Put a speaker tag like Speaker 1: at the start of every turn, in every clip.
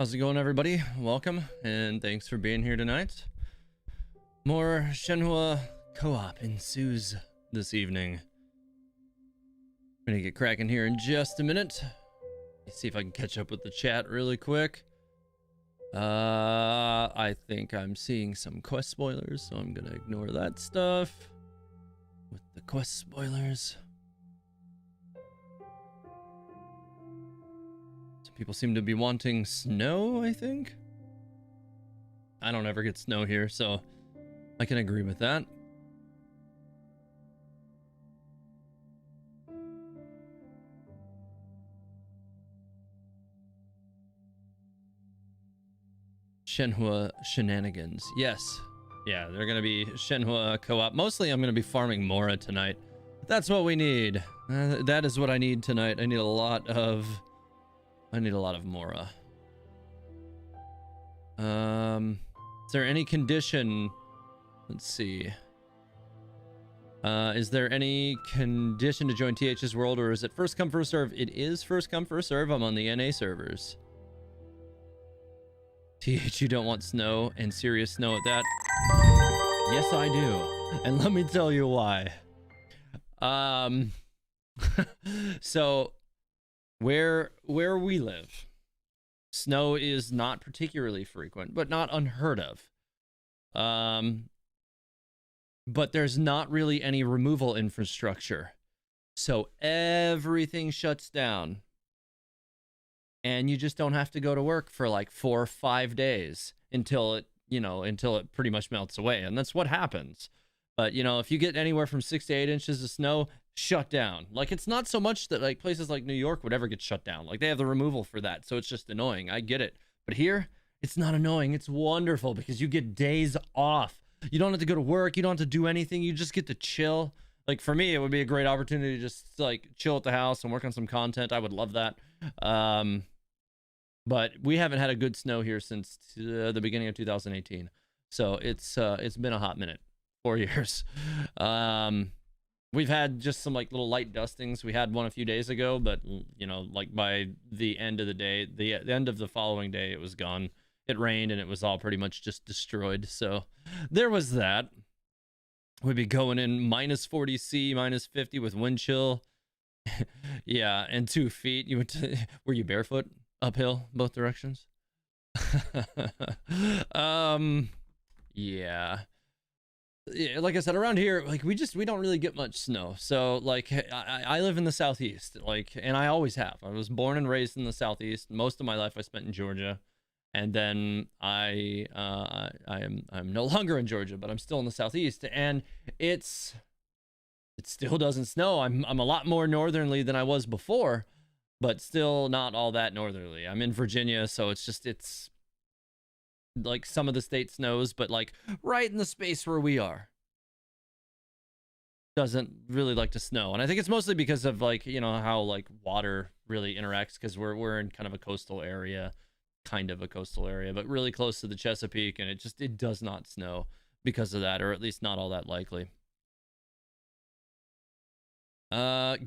Speaker 1: How's it going, everybody? Welcome, and thanks for being here tonight. More Shenhe co-op ensues this evening. I'm gonna get cracking here in just a minute. Let's see if I can catch up with the chat really quick. I think I'm seeing some quest spoilers, so I'm gonna ignore that stuff with the quest spoilers. People seem to be wanting snow, I think. I don't ever get snow here, so I can agree with that. Shenhe shenanigans. Yes. Yeah, they're going to be Shenhe co-op. Mostly I'm going to be farming mora tonight. That's what we need. That is what I need tonight. I need a lot of mora. Is there any condition? Let's see. Is there any condition to join TH's world, or is it first come first serve? It is first come first serve. I'm on the NA servers. TH, you don't want snow, and serious snow at that? Yes, I do, and let me tell you why. So where we live, snow is not particularly frequent, but not unheard of. But there's not really any removal infrastructure, so everything shuts down, and you just don't have to go to work for like 4 or 5 days until it pretty much melts away, and that's what happens. But if you get anywhere from 6 to 8 inches of snow, shut down. Like, it's not so much that like places like New York would ever get shut down. Like, they have the removal for that, so it's just annoying. I get it. But here, it's not annoying. It's wonderful because you get days off. You don't have to go to work. You don't have to do anything. You just get to chill. Like, for me, it would be a great opportunity to just like chill at the house and work on some content. I would love that. But we haven't had a good snow here since the beginning of 2018. So it's been a hot minute. 4 years. We've had just some like little light dustings. We had one a few days ago, but like by the end of the day, the end of the following day, it was gone. It rained and it was all pretty much just destroyed. So there was that. We'd be going in minus 40 C, minus 50 with wind chill. Yeah, and 2 feet. Were you barefoot uphill both directions? Yeah. Yeah, like I said, around here, like we don't really get much snow. So like I live in the southeast, like, and I always have. I was born and raised in the southeast. Most of my life I spent in Georgia, and then I'm no longer in Georgia, but I'm still in the southeast, and it still doesn't snow. I'm a lot more northerly than I was before, but still not all that northerly. I'm in Virginia, so it's like some of the state snows, but like right in the space where we are doesn't really like to snow. And I think it's mostly because of like how like water really interacts, because we're in kind of a coastal area, but really close to the Chesapeake, and it does not snow because of that, or at least not all that likely.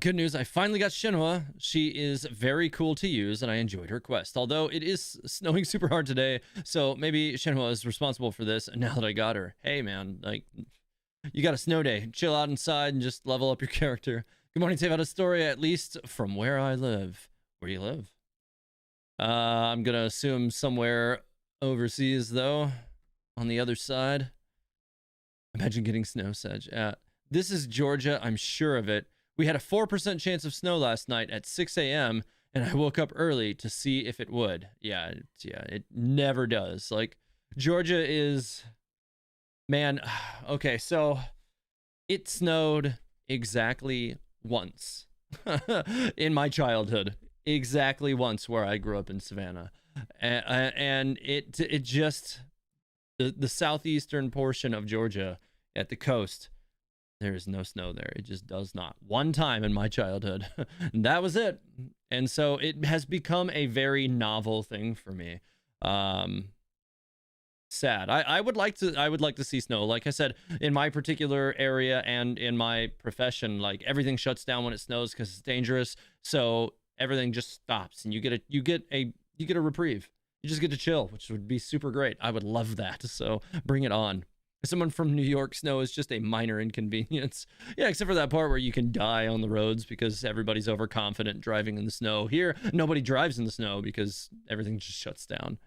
Speaker 1: Good news, I finally got Shenhe. She is very cool to use, and I enjoyed her quest. Although it is snowing super hard today, so maybe Shenhe is responsible for this. And now that I got her, hey man, like, you got a snow day. Chill out inside and just level up your character. Good morning, Save Out a Story, at least from where I live. Where do you live? I'm gonna assume somewhere overseas, though, on the other side. Imagine getting snow, Sedge. This is Georgia, I'm sure of it. We had a 4% chance of snow last night at 6 a.m. and I woke up early to see if it would. Yeah, it never does. Like, Georgia is, man, okay, so it snowed exactly once in my childhood. Exactly once, where I grew up in Savannah. And it just, the southeastern portion of Georgia at the coast, there is no snow there. It just does not. One time in my childhood, and that was it. And so it has become a very novel thing for me. Sad. I would like to see snow. Like I said, in my particular area and in my profession, like, everything shuts down when it snows because it's dangerous. So everything just stops, and you get a reprieve. You just get to chill, which would be super great. I would love that. So bring it on. Someone from New York, snow is just a minor inconvenience. Yeah, except for that part where you can die on the roads because everybody's overconfident driving in the snow. Here, nobody drives in the snow because everything just shuts down.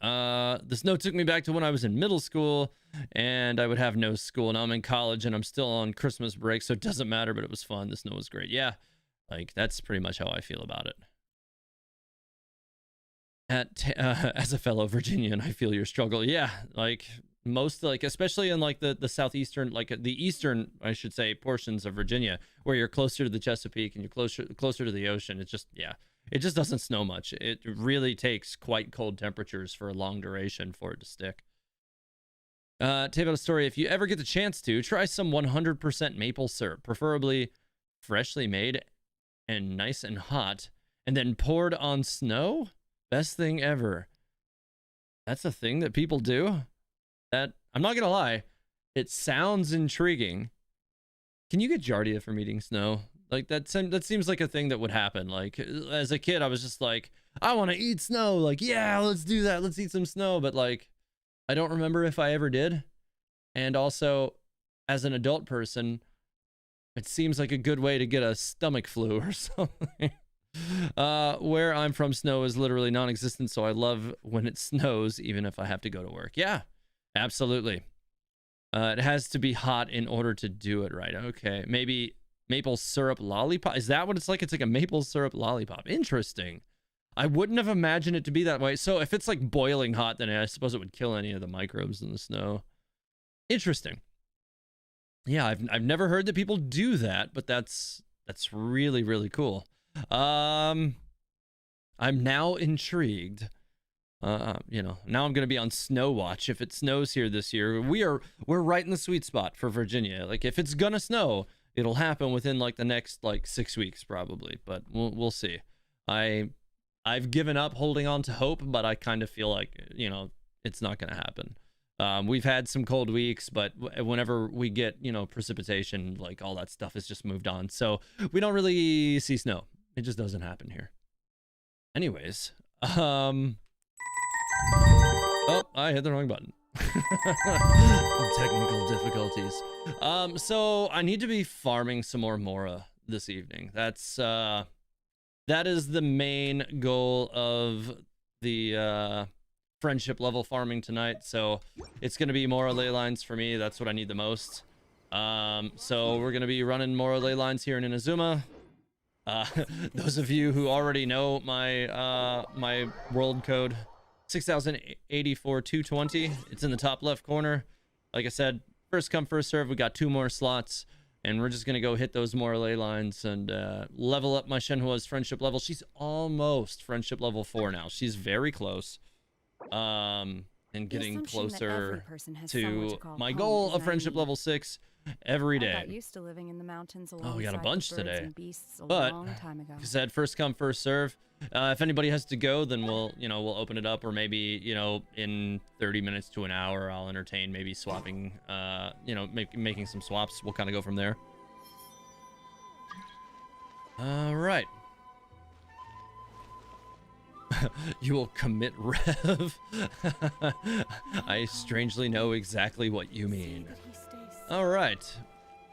Speaker 1: The snow took me back to when I was in middle school and I would have no school. Now I'm in college and I'm still on Christmas break, so it doesn't matter, but it was fun. The snow was great. Yeah, like that's pretty much how I feel about it. As a fellow Virginian, I feel your struggle. Yeah, like most, like especially in like the southeastern, like the eastern, I should say, portions of Virginia, where you're closer to the Chesapeake and you're closer to the ocean. It's just, yeah, it just doesn't snow much. It really takes quite cold temperatures for a long duration for it to stick. Tell you about a story. If you ever get the chance to, try some 100% maple syrup, preferably freshly made and nice and hot, and then poured on snow. Best thing ever. That's a thing that people do. That, I'm not gonna lie, it sounds intriguing. Can you get Giardia from eating snow? Like that seems like a thing that would happen. Like as a kid, I was just like, I want to eat snow. Like, yeah, let's do that. Let's eat some snow. But like, I don't remember if I ever did. And also, as an adult person, it seems like a good way to get a stomach flu or something. Where I'm from, snow is literally non-existent, so I love when it snows, even if I have to go to work. Yeah, absolutely. It has to be hot in order to do it right. Okay, maybe maple syrup lollipop. Is that what it's like? It's like a maple syrup lollipop. Interesting. I wouldn't have imagined it to be that way. So if it's like boiling hot, then I suppose it would kill any of the microbes in the snow. Interesting. Yeah, I've never heard that people do that, but that's really, really cool. I'm now intrigued. You know, now I'm gonna be on snow watch. If it snows here this year, we're right in the sweet spot for Virginia. Like if it's gonna snow, it'll happen within like the next like 6 weeks probably, but we'll see. I've given up holding on to hope, but I kind of feel like, you know, it's not gonna happen. We've had some cold weeks, but whenever we get, you know, precipitation, like all that stuff has just moved on. So we don't really see snow. It just doesn't happen here. Anyways, oh, I hit the wrong button. Technical difficulties. So I need to be farming some more mora this evening. That is the main goal of the friendship level farming tonight. So it's gonna be mora ley lines for me. That's what I need the most. So we're gonna be running mora ley lines here in Inazuma. Those of you who already know my my world code, 6084-220. It's in the top left corner. Like I said, first come first serve. We got 2 more slots, and we're just gonna go hit those more ley lines and level up my Shenhua's friendship level. She's almost friendship level 4 now. She's very close, and getting closer to my goal of friendship level 6 every day.
Speaker 2: I got used to living in the mountains.
Speaker 1: Oh, we got a bunch today.
Speaker 2: But
Speaker 1: like I said, first come first serve. If anybody has to go, then we'll open it up, or maybe, you know, in 30 minutes to an hour, I'll entertain maybe swapping, you know, making some swaps. We'll kind of go from there. All right. You will commit rev. I strangely know exactly what you mean. All right.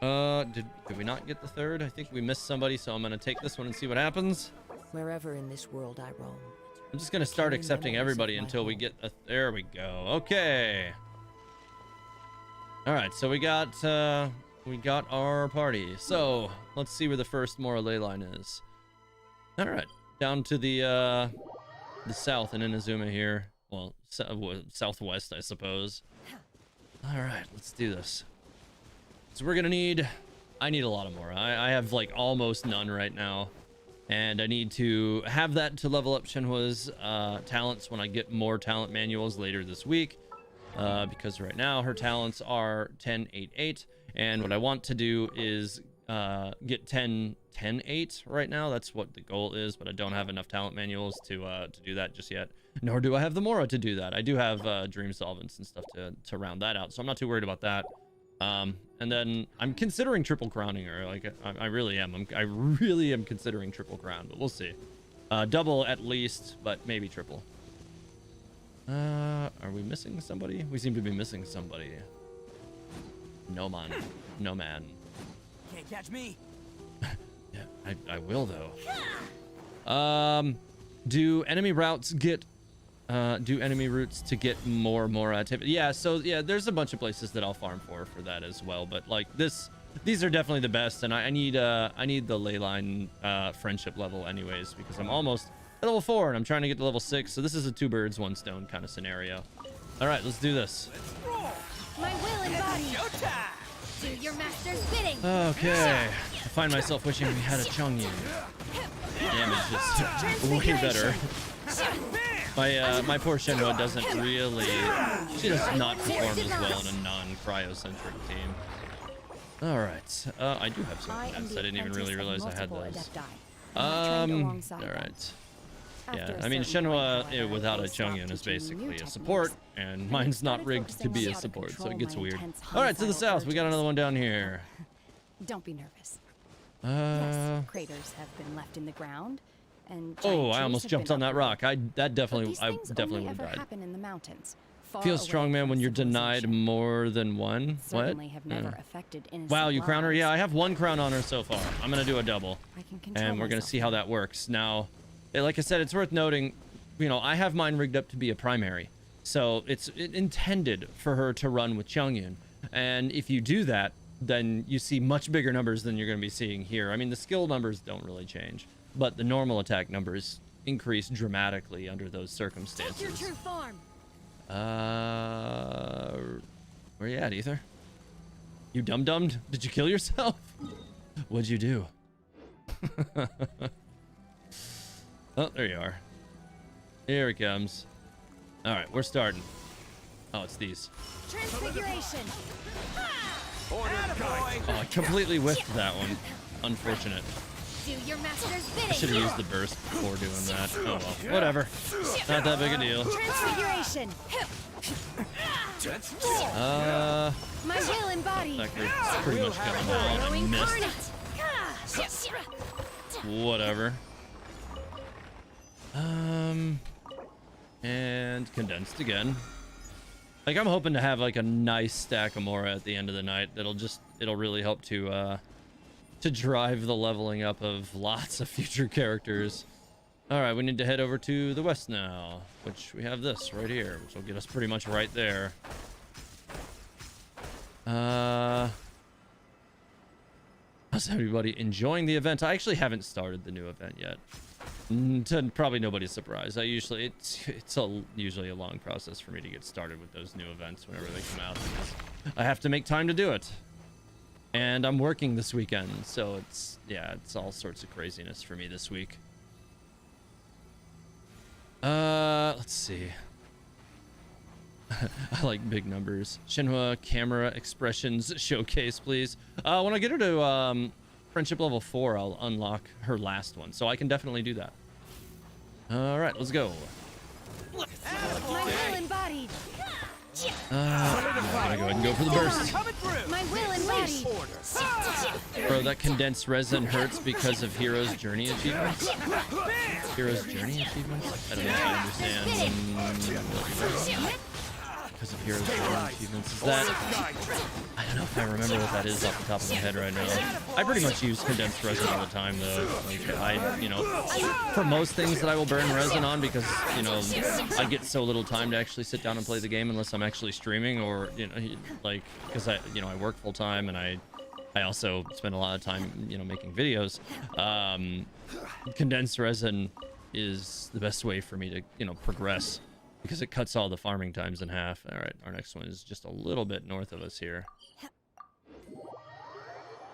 Speaker 1: Did we not get the third? I think we missed somebody, so I'm gonna take this one and see what happens.
Speaker 3: Wherever in this world I roam.
Speaker 1: I'm just gonna start accepting everybody until we get a. There we go. Okay. All right. So we got our party. So let's see where the first mora ley line is. All right. Down to the south in Inazuma here. Well, southwest, I suppose. All right. Let's do this. So we're gonna need. I need a lot of mora. I have like almost none right now. And I need to have that to level up Shenhua's talents when I get more talent manuals later this week. Because right now her talents are 10, 8, 8. And what I want to do is get 10, 10, 8 right now. That's what the goal is, but I don't have enough talent manuals to do that just yet. Nor do I have the mora to do that. I do have dream solvents and stuff to round that out, so I'm not too worried about that. And then I'm considering triple crowning her. Like I really am. I really am considering triple crown, but we'll see. Double at least, but maybe triple. Are we missing somebody? We seem to be missing somebody. No man. No man.
Speaker 4: Can't catch me.
Speaker 1: Yeah, I will though. Do enemy routes get do enemy routes to get more mora activity? Yeah, so yeah, there's a bunch of places that I'll farm for that as well, but like these are definitely the best, and I need the leyline friendship level anyways, because I'm almost at level 4 and I'm trying to get to level 6, so this is a 2 birds 1 stone kind of scenario. All right, let's do this.
Speaker 2: My will and body. Do your master's bidding.
Speaker 1: Okay, I find myself wishing we had a Chongyun. Damage is way better. My poor Shenhe doesn't really, she does not perform as well in a non-cryocentric team. All right, I do have some defense. I didn't even really realize I had those. All right. Yeah, I mean, Shenhe without a Chongyun is basically a support, and mine's not rigged to be a support, so it gets weird. All right, to the south, we got another one down here.
Speaker 2: Don't be nervous. Yes, craters have been left in the ground, and
Speaker 1: oh, I almost jumped on that rock. I definitely would have died.
Speaker 2: Happen in the mountains.
Speaker 1: Feels strong, man, when you're denied more than one. What? Wow, you crown her? Yeah, I have 1 crown on her so far. I'm gonna do a double, and we're gonna see how that works. Now, like I said, it's worth noting, you know, I have mine rigged up to be a primary, so it's intended for her to run with Chongyun, and if you do that, then you see much bigger numbers than you're going to be seeing here. I mean, the skill numbers don't really change, but the normal attack numbers increase dramatically under those circumstances.
Speaker 2: Take your true form.
Speaker 1: Where you at, Ether? You dum-dummed? Did you kill yourself? What'd you do? Oh, there you are. Here it comes. All right, we're starting. Oh, it's these.
Speaker 2: Transfiguration.
Speaker 1: Oh, I completely whiffed that one. Unfortunate.
Speaker 2: Do your master's bidding.
Speaker 1: I should have used the burst before doing that. Oh well, whatever. Not that big a deal.
Speaker 2: Transfiguration. My will embodied.
Speaker 1: It's pretty much coming out and missed. Whatever. And condensed again. Like, I'm hoping to have like a nice stack of mora at the end of the night. It'll really help to drive the leveling up of lots of future characters. All right, we need to head over to the west now, which we have this right here, which will get us pretty much right there. How's everybody enjoying the event? I actually haven't started the new event yet. To probably nobody's surprise. It's usually a long process for me to get started with those new events whenever they come out, because I have to make time to do it. And I'm working this weekend, so it's all sorts of craziness for me this week. Let's see. I like big numbers. Shenhe camera expressions showcase, please. When I get her to friendship level 4, I'll unlock her last one, so I can definitely do that. All right, let's go.
Speaker 2: My will embodied.
Speaker 1: I'm gonna go ahead and go for the burst.
Speaker 2: My will embodied.
Speaker 1: Bro, that condensed resin hurts because of Hero's Journey achievements? Hero's Journey achievements? I don't know if I understand. Because of Hero's Journey achievements. Is that... I don't know if I remember what that is off the top of my head right now. I pretty much use condensed resin all the time, though. Like, you know, for most things that I will burn resin on, because, you know, I get so little time to actually sit down and play the game unless I'm actually streaming, or, you know, like, because I work full time, and I also spend a lot of time, you know, making videos. Condensed resin is the best way for me to, you know, progress, because it cuts all the farming times in half. All right, our next one is just a little bit north of us here.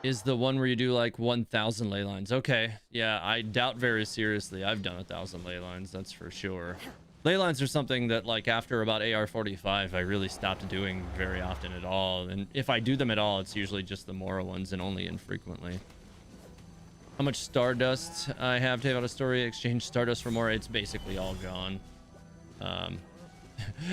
Speaker 1: Is the one where you do like 1,000 ley lines. Okay, yeah, I doubt very seriously I've done 1,000 ley lines, that's for sure. Ley lines are something that, like, after about AR-45, I really stopped doing very often at all. And if I do them at all, it's usually just the mora ones and only infrequently. How much Stardust I have to have out of story? Exchange Stardust for mora. It's basically all gone.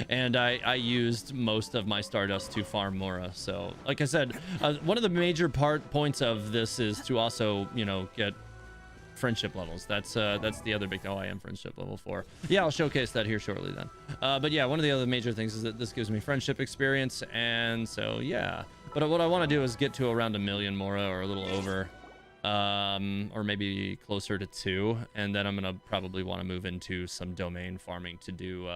Speaker 1: And I used most of my Stardust to farm mora. So, like I said, one of the major points of this is to also, you know, get friendship levels. That's the other big. Oh, I am friendship level 4. Yeah, I'll showcase that here shortly then. But yeah, one of the other major things is that this gives me friendship experience, and so yeah. But what I want to do is get to around 1 million mora or a little over, or maybe closer to 2, and then I'm gonna probably want to move into some domain farming to do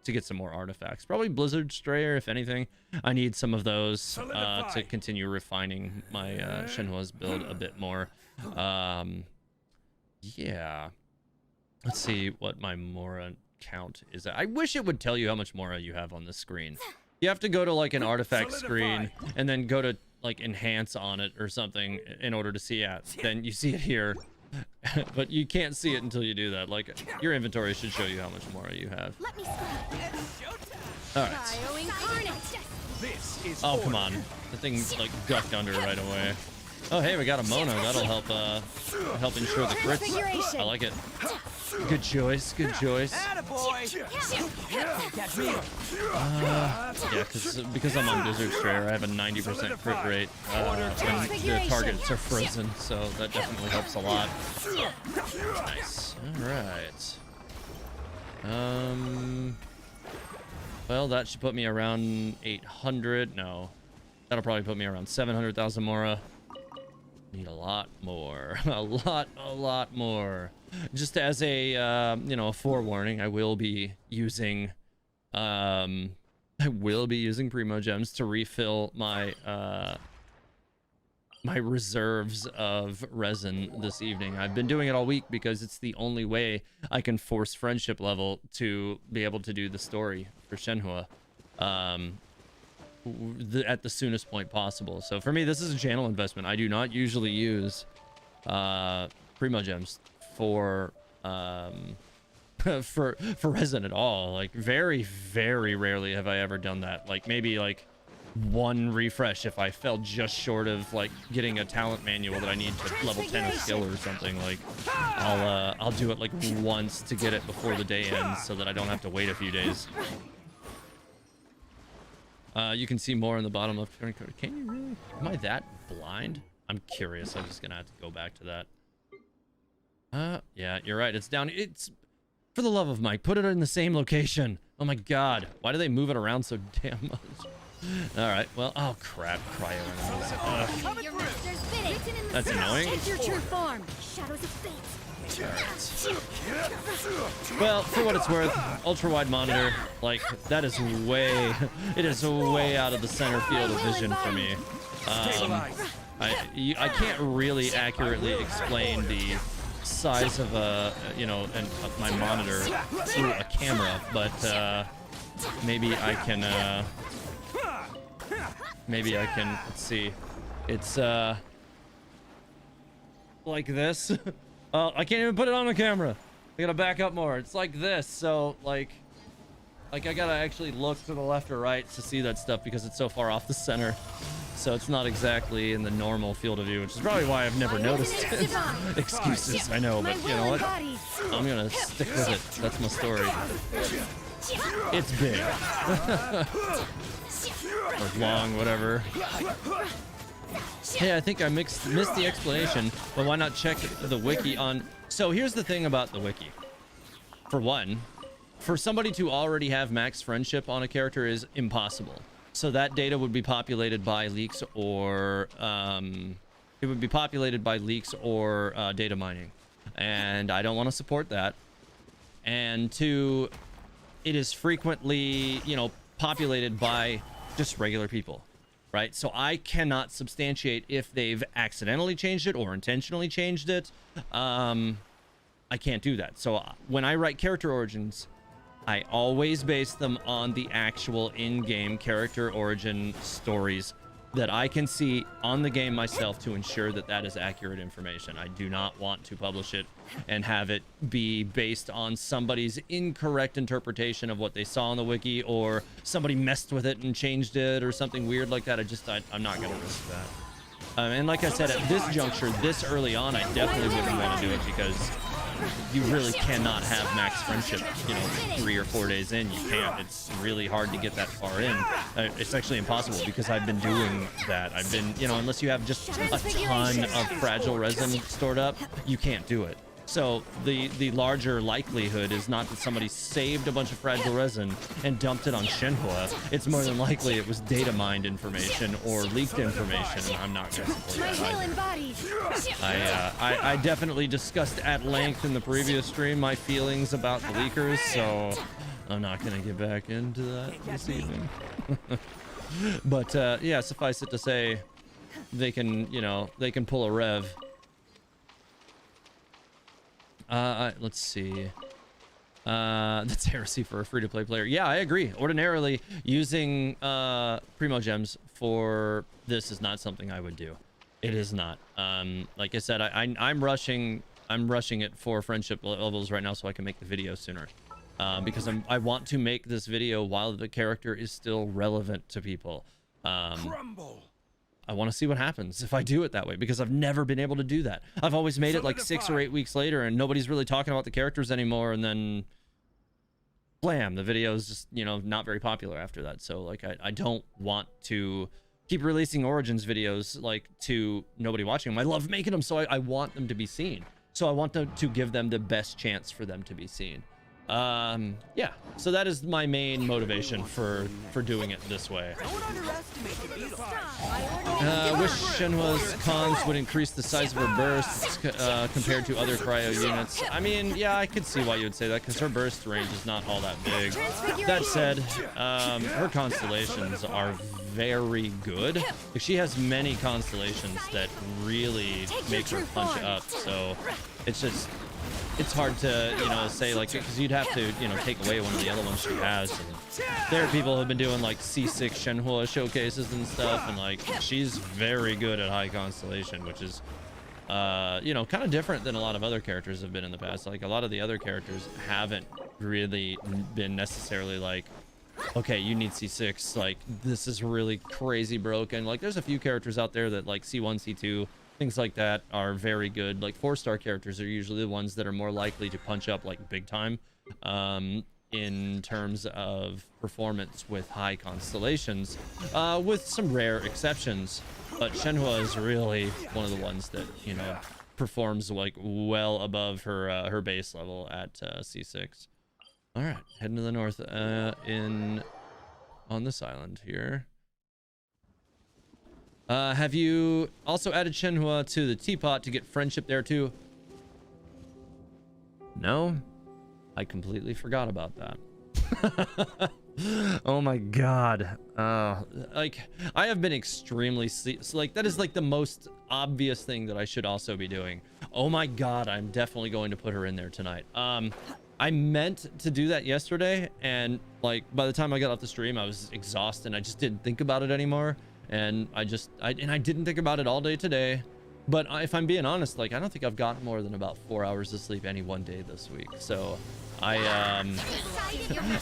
Speaker 1: to get some more artifacts. Probably Blizzard Strayer, if anything. I need some of those to continue refining my Shenhua's build a bit more. Yeah. Let's see what my mora count is. I wish it would tell you how much mora you have on this screen. You have to go to like an artifact screen and then go to like enhance on it or something in order to see it. Then you see it here. But you can't see it until you do that. Like, your inventory should show you how much mora you have.
Speaker 2: Let me
Speaker 1: All right. Oh, come on. The thing like ducked under right away. Oh, hey, we got a Mono. That'll help ensure the crits. I like it. Good choice. Good choice. Yeah, because I'm on Blizzard Strayer, I have a 90% crit rate when the targets are frozen, so that definitely helps a lot. Nice. All right. Well, that should put me around 800. No, that'll probably put me around 700,000 mora. Need a lot more. a lot more. Just as a a forewarning, I will be using primo gems to refill my my reserves of resin this evening. I've been doing it all week because it's the only way I can force friendship level to be able to do the story for Shenhua at the soonest point possible. So for me, this is a channel investment. I do not usually use primo gems for resin at all. Like, very rarely have I ever done that. Like, maybe like one refresh if I fell just short of like getting a talent manual that I need to level 10 a skill or something. Like, I'll do it like once to get it before the day ends so that I don't have to wait a few days. You can see more in the bottom left corner. Can you really? Am I that blind? I'm curious. I'm just gonna have to go back to that. Yeah, you're right. It's down. It's, for the love of Mike, put it in the same location. Oh my God, why do they move it around so damn much? All right. Well, oh crap, cryo enemies. That's annoying.
Speaker 2: Your true form. Shadows of fate.
Speaker 1: Well, for what it's worth, ultra wide monitor, like, that is it is way out of the center field of vision for me. I can't really accurately explain the size of of my monitor through a camera, but maybe I can let's see. It's like this. I can't even put it on the camera. I gotta back up more. It's like this. So like I gotta actually look to the left or right to see that stuff because it's so far off the center. So it's not exactly in the normal field of view, which is probably why I've never noticed it. Excuses, I know, but you know what? I'm gonna stick with it. That's my story. It's big. Or long, whatever. Hey, I think I missed the explanation, but why not check the wiki on... So here's the thing about the wiki. For one, for somebody to already have max friendship on a character is impossible. So that data would be populated by leaks or... it would be populated by leaks or data mining. And I don't want to support that. And two, it is frequently, populated by just regular people. Right? So I cannot substantiate if they've accidentally changed it or intentionally changed it. I can't do that. So when I write character origins, I always base them on the actual in-game character origin stories that I can see on the game myself to ensure that that is accurate information. I do not want to publish it and have it be based on somebody's incorrect interpretation of what they saw on the wiki, or somebody messed with it and changed it or something weird like that. I'm not going to risk that. And like I said, at this juncture, this early on, I definitely wouldn't want to do it because you really cannot have max friendship, 3 or 4 days in. You can't. It's really hard to get that far in. It's actually impossible because I've been doing that. I've been, unless you have just a ton of fragile resin stored up, you can't do it. So the larger likelihood is not that somebody saved a bunch of fragile resin and dumped it on Shenhe. It's more than likely it was data mined information or leaked information, and I'm not going to support that either. I definitely discussed at length in the previous stream my feelings about the leakers, so I'm not going to get back into that this evening. But yeah, suffice it to say, they can, you know, they can pull a rev. Let's see. That's heresy for a free-to-play player. Yeah, I agree. Ordinarily, using Primo Gems for this is not something I would do. It is not. Like I said, I'm rushing it for friendship levels right now so I can make the video sooner. Because I want to make this video while the character is still relevant to people.
Speaker 4: Crumble.
Speaker 1: I want to see what happens if I do it that way, because I've never been able to do that. I've always made it like 6 or 8 weeks later and nobody's really talking about the characters anymore, and then blam, the video is just, you know, not very popular after that. So like I don't want to keep releasing Origins videos like to nobody watching them. I love making them, so I want them to be seen. So I want to give them the best chance for them to be seen. Yeah, so that is my main motivation for doing it this way. Wish Shenhua's cons would increase the size of her bursts compared to other cryo units. I mean, yeah, I could see why you would say that, because her burst range is not all that big. That said, her constellations are very good. She has many constellations that really make her punch up, so it's just, it's hard to, you know, say, like, because you'd have to, you know, take away one of the other ones she has. And there are people who have been doing like C6 Shenhua showcases and stuff, and like she's very good at high constellation, which is you know, kind of different than a lot of other characters have been in the past. Like a lot of the other characters haven't really been necessarily like, okay, you need C6, like this is really crazy broken. Like there's a few characters out there that like C1, C2, things like that are very good. Like 4-star characters are usually the ones that are more likely to punch up like big time in terms of performance with high constellations, with some rare exceptions. But Shenhua is really one of the ones that, you know, performs like well above her her base level at C6. All right, heading to the north on this island here. Have you also added Shenhua to the teapot to get friendship there too? No, I completely forgot about that. Oh my god. Like I have been extremely like that is like the most obvious thing that I should also be doing. Oh my god, I'm definitely going to put her in there tonight. I meant to do that yesterday, and like by the time I got off the stream I was exhausted and I just didn't think about it anymore. And I didn't think about it all day today. But if I'm being honest, like I don't think I've gotten more than about 4 hours of sleep any one day this week. So I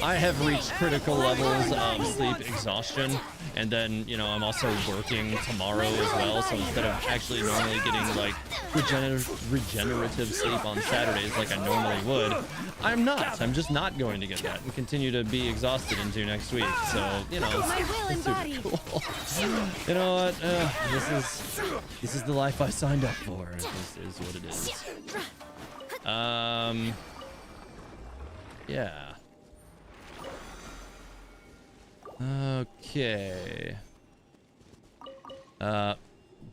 Speaker 1: have reached critical levels of sleep exhaustion, and then, you know, I'm also working tomorrow as well. So instead of actually normally getting like regenerative sleep on Saturdays like I normally would, I'm not. I'm just not going to get that and continue to be exhausted into next week. So, you know, it's super cool. You know what? This is the life I signed up for. This is what it is. Yeah. Okay.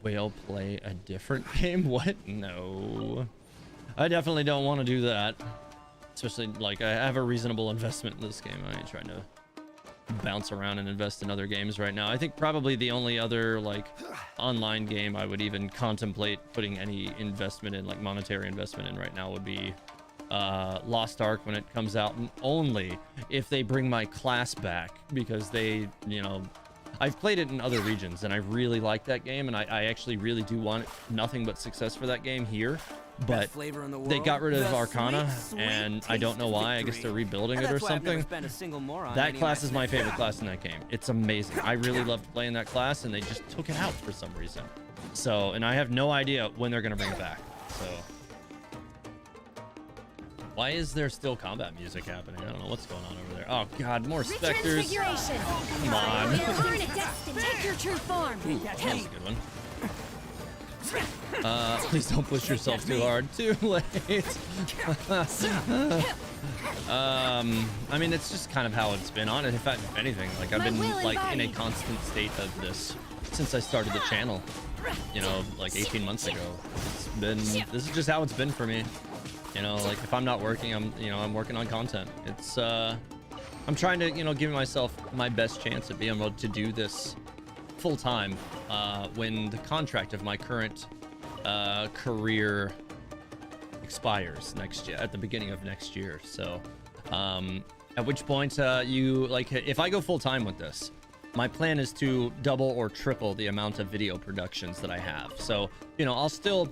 Speaker 1: Whale play a different game? What? No. I definitely don't want to do that. Especially, like, I have a reasonable investment in this game. I ain't trying to bounce around and invest in other games right now. I think probably the only other, like, online game I would even contemplate putting any investment in, like, monetary investment in right now would be Lost Ark when it comes out, and only if they bring my class back, because they, you know, I've played it in other regions and I really like that game, and I actually really do want nothing but success for that game here, but they got rid of Arcana, and I don't know why. I guess they're rebuilding it or something. That class is my favorite class in that game. It's amazing. I really loved playing that class, and they just took it out for some reason. So, and I have no idea when they're gonna bring it back. So why is there still combat music happening? I don't know what's going on over there. Oh god, more specters. Come on.
Speaker 2: Take your true form.
Speaker 1: Ooh, that was a good one. Please don't push yourself too hard. Too late. I mean, it's just kind of how it's been on it. In fact, if anything, like I've been like in a constant state of this since I started the channel, you know, like 18 months ago. It's been, this is just how it's been for me. You know, like if I'm not working, I'm working on content. It's, I'm trying to, you know, give myself my best chance at being able to do this full time, when the contract of my current, career expires next year, at the beginning of next year. So, at which point, you like, if I go full time with this, my plan is to double or triple the amount of video productions that I have. So, you know, I'll still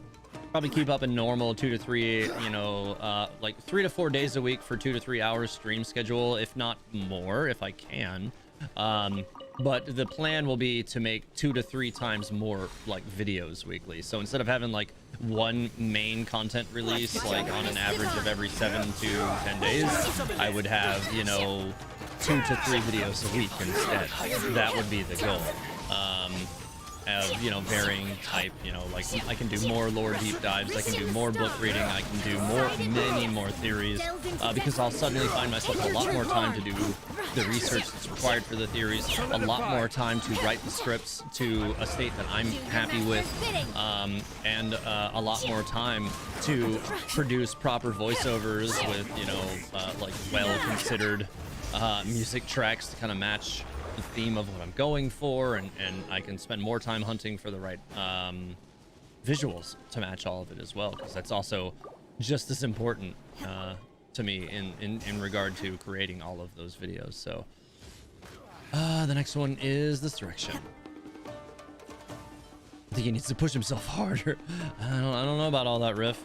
Speaker 1: probably keep up a normal 2 to 3, you know, like 3 to 4 days a week for 2 to 3 hours stream schedule, if not more, if I can. But the plan will be to make 2 to 3 times more like videos weekly. So instead of having like one main content release, like on an average of every 7 to 10 days, I would have, you know, 2 to 3 videos a week instead. That would be the goal. Of, you know, varying type, you know, like I can do more lore deep dives, I can do more book reading, I can do many more theories, because I'll suddenly find myself a lot more time to do the research that's required for the theories, a lot more time to write the scripts to a state that I'm happy with, and a lot more time to produce proper voiceovers with, you know, like well-considered music tracks to kind of match the theme of what I'm going for, and I can spend more time hunting for the right visuals to match all of it as well, because that's also just as important to me in regard to creating all of those videos. So the next one is this direction. I think he needs to push himself harder. I don't know about all that rev.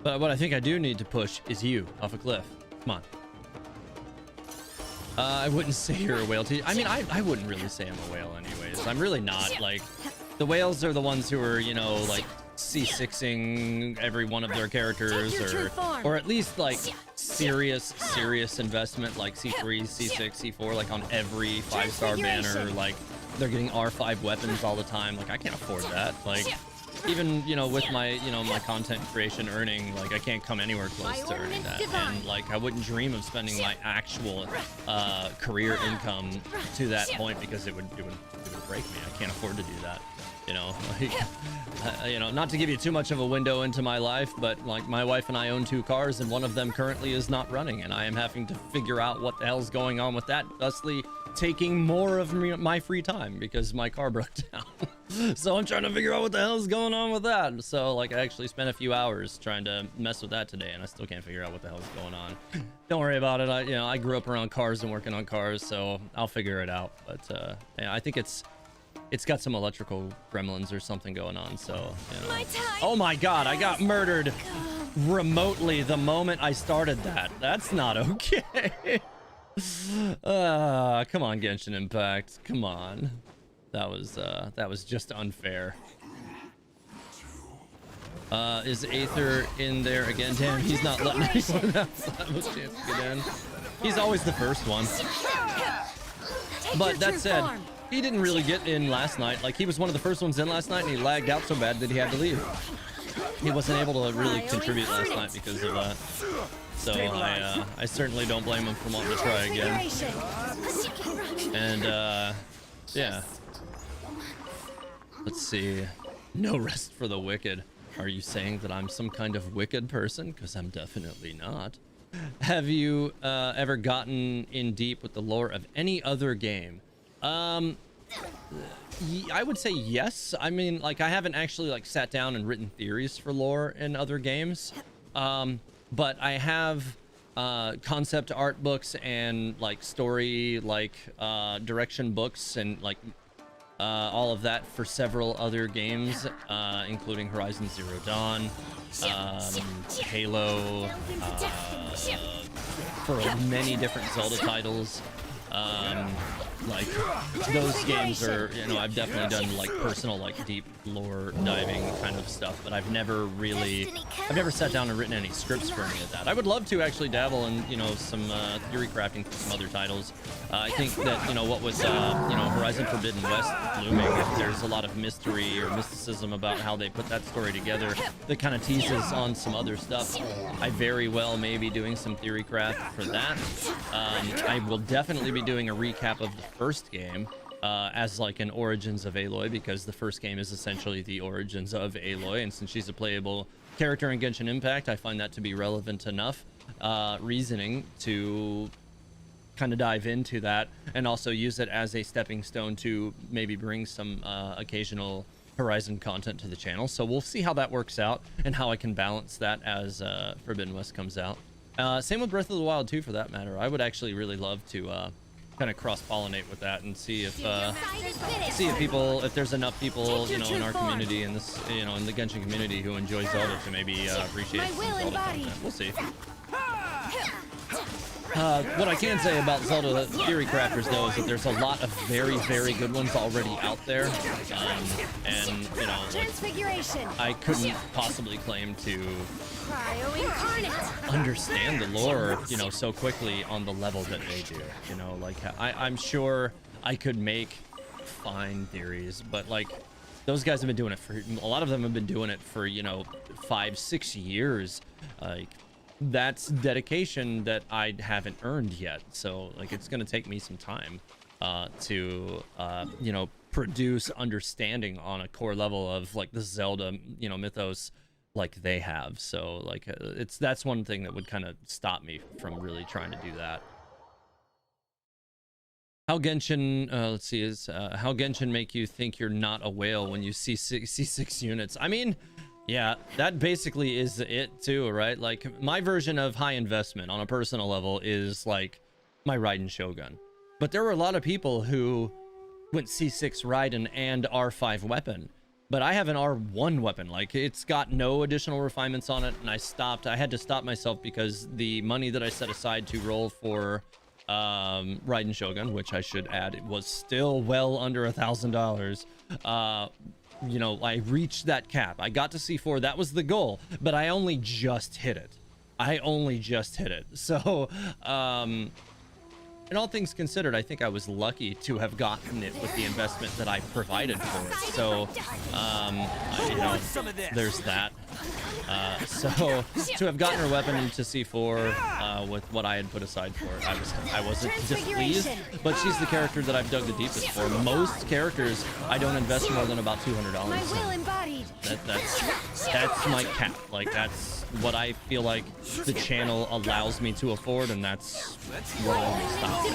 Speaker 1: But what I think I do need to push is you off a cliff. Come on. I wouldn't say you're a whale. I mean, I wouldn't really say I'm a whale anyways. I'm really not. Like, the whales are the ones who are, you know, like C6ing every one of their characters, or at least like serious investment, like C3, C6, C4, like on every 5-star banner. Like, they're getting R5 weapons all the time. Like, I can't afford that. Like, even, you know, with my, you know, my content creation earning, like I can't come anywhere close to earning that. And like I wouldn't dream of spending my actual career income to that point, because it would break me. I can't afford to do that, you know. Like, you know, not to give you too much of a window into my life, but like my wife and I own 2 cars, and one of them currently is not running, and I am having to figure out what the hell's going on with that, thusly taking more of my free time because my car broke down. So I'm trying to figure out what the hell's going on with that. So like I actually spent a few hours trying to mess with that today, and I still can't figure out what the hell's going on. Don't worry about it. I grew up around cars and working on cars, so I'll figure it out. But yeah, I think it's got some electrical gremlins or something going on. So, you know. Oh my God, I got murdered remotely the moment I started that. That's not okay. Come on, Genshin Impact. Come on. That was just unfair. Is Aether in there again? Damn, he's not letting anyone else have a chance to get in. He's always the first one. But that said, he didn't really get in last night. Like, he was one of the first ones in last night, and he lagged out so bad that he had to leave. He wasn't able to really contribute last night because of that. So I certainly don't blame him for wanting to try again. And yeah. Let's see. No rest for the wicked. Are you saying that I'm some kind of wicked person? Because I'm definitely not. Have you ever gotten in deep with the lore of any other game? I would say yes. I mean, like, I haven't actually like sat down and written theories for lore in other games. But I have concept art books and like story, like direction books, and like all of that for several other games, including Horizon Zero Dawn, Halo, for many different Zelda titles. Like those games are, you know, I've definitely done like personal, like deep lore diving kind of stuff, but I've never sat down and written any scripts for any of that. I would love to actually dabble in, you know, some theory crafting for some other titles. I think that, you know, what with, you know, Horizon Forbidden West looming, there's a lot of mystery or mysticism about how they put that story together that kind of teases on some other stuff. I very well may be doing some theory craft for that. I will definitely be doing a recap of the first game as like an Origins of Aloy, because the first game is essentially the origins of Aloy, and since she's a playable character in Genshin Impact, I find that to be relevant enough reasoning to kind of dive into that and also use it as a stepping stone to maybe bring some occasional Horizon content to the channel. So we'll see how that works out and how I can balance that as Forbidden West comes out. Same with Breath of the Wild 2 for that matter. I would actually really love to kind of cross-pollinate with that and see if people, if there's enough people, you know, in our community, in this, you know, in the Genshin community who enjoy Zelda to maybe appreciate some Zelda content. We'll see. What I can say about Zelda theory crafters though is that there's a lot of very, very good ones already out there, and you know, like, I couldn't possibly claim to understand the lore, you know, so quickly on the level that they do. You know, like I'm sure I could make fine theories, but like those guys have been doing it for, a lot of them have been doing it for, you know, 5-6 years. Like that's dedication that I haven't earned yet. So like it's gonna take me some time to you know, produce understanding on a core level of like the Zelda, you know, mythos like they have. So like that's one thing that would kind of stop me from really trying to do that. How Genshin, let's see, is how Genshin make you think you're not a whale when you see C6 units? I mean, yeah, that basically is it too, right? Like my version of high investment on a personal level is like my Raiden Shogun. But there were a lot of people who went C6 Raiden and R5 weapon. But I have an R1 weapon. Like it's got no additional refinements on it, and I had to stop myself because the money that I set aside to roll for Raiden Shogun, which I should add, it was still well under $1,000. You know, I reached that cap. I got to C4. That was the goal, but I only just hit it. So, in all things considered, I think I was lucky to have gotten it with the investment that I provided for it. So, you know, there's that. So to have gotten her weapon into C4 with what I had put aside for it, I wasn't displeased. But she's the character that I've dug the deepest for. Most characters, I don't invest more than about $200. That's my cap. Like that's what I feel like the channel allows me to afford, and that's what always stops.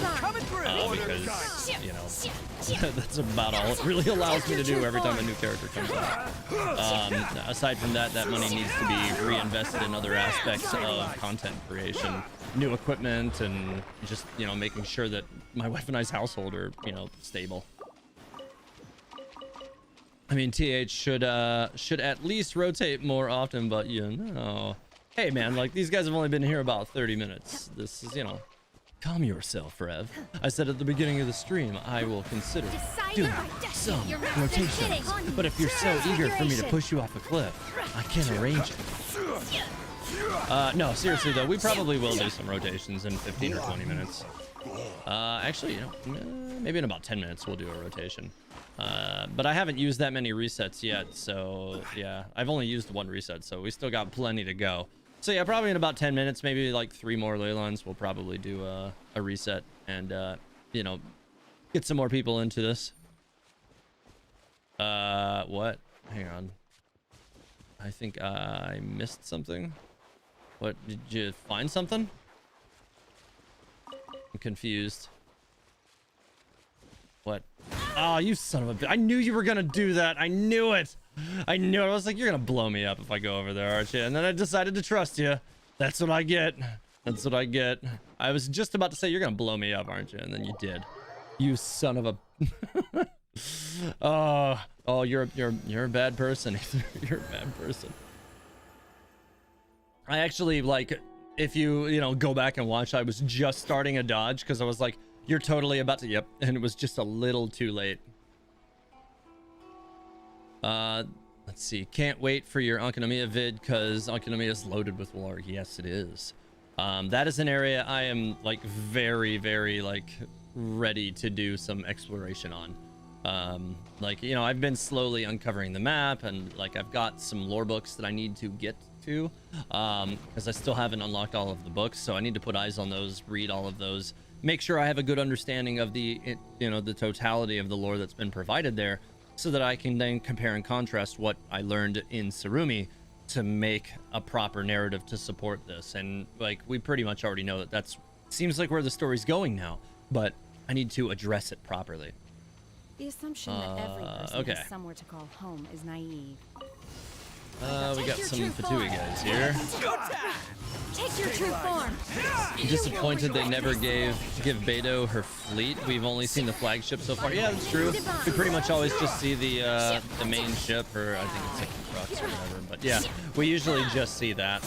Speaker 1: Because, you know, that's about all it really allows me to do every time a new character comes out. Aside from that, that money needs to be reinvested in other aspects of content creation, new equipment, and just, you know, making sure that my weaponized household are, you know, stable. I mean, TH should at least rotate more often, but you know, hey man, like these guys have only been here about 30 minutes. This is, you know, calm yourself, Rev. I said at the beginning of the stream, I will consider doing some rotations, but if you're so eager for me to push you off a cliff, I can arrange it. No, seriously though, we probably will do some rotations in 15 or 20 minutes. Actually, you know, maybe in about 10 minutes we'll do a rotation. But I haven't used that many resets yet, so yeah, I've only used one reset, so we still got plenty to go. So yeah, probably in about 10 minutes, maybe like 3 more ley lines, we'll probably do a reset and, you know, get some more people into this. What? Hang on. I think I missed something. What, did you find something? I'm confused. What? Oh, you son of a bitch. I knew you were gonna do that. I knew it. I knew it. I was like, you're gonna blow me up if I go over there, aren't you? And then I decided to trust you. That's what I get. That's what I get. I was just about to say, you're gonna blow me up, aren't you? And then you did. You son of a... oh, you're a bad person. You're a bad person. I actually, like, if you know, go back and watch, I was just starting a dodge because I was like, You're totally about to, yep, and it was just a little too late. Let's see. Can't wait for your Ankanomiya vid because Ankanomiya is loaded with lore. Yes, it is. That is an area I am like very, very like ready to do some exploration on. Like, you know, I've been slowly uncovering the map, and like I've got some lore books that I need to get to, because I still haven't unlocked all of the books, so I need to put eyes on those, read all of those, make sure I have a good understanding of the totality of the lore that's been provided there, so that I can then compare and contrast what I learned in Sarumi to make a proper narrative to support this. And like, we pretty much already know that that's seems like where the story's going now, but I need to address it properly.
Speaker 2: The assumption that every person has somewhere to call home is naive.
Speaker 1: We got some Fatui guys here.
Speaker 2: Take your true form.
Speaker 1: Disappointed they never give Beidou her fleet. We've only seen the flagship so far. Yeah, that's true. We pretty much always just see the main ship, or I think it's like trucks or whatever. But yeah, we usually just see that.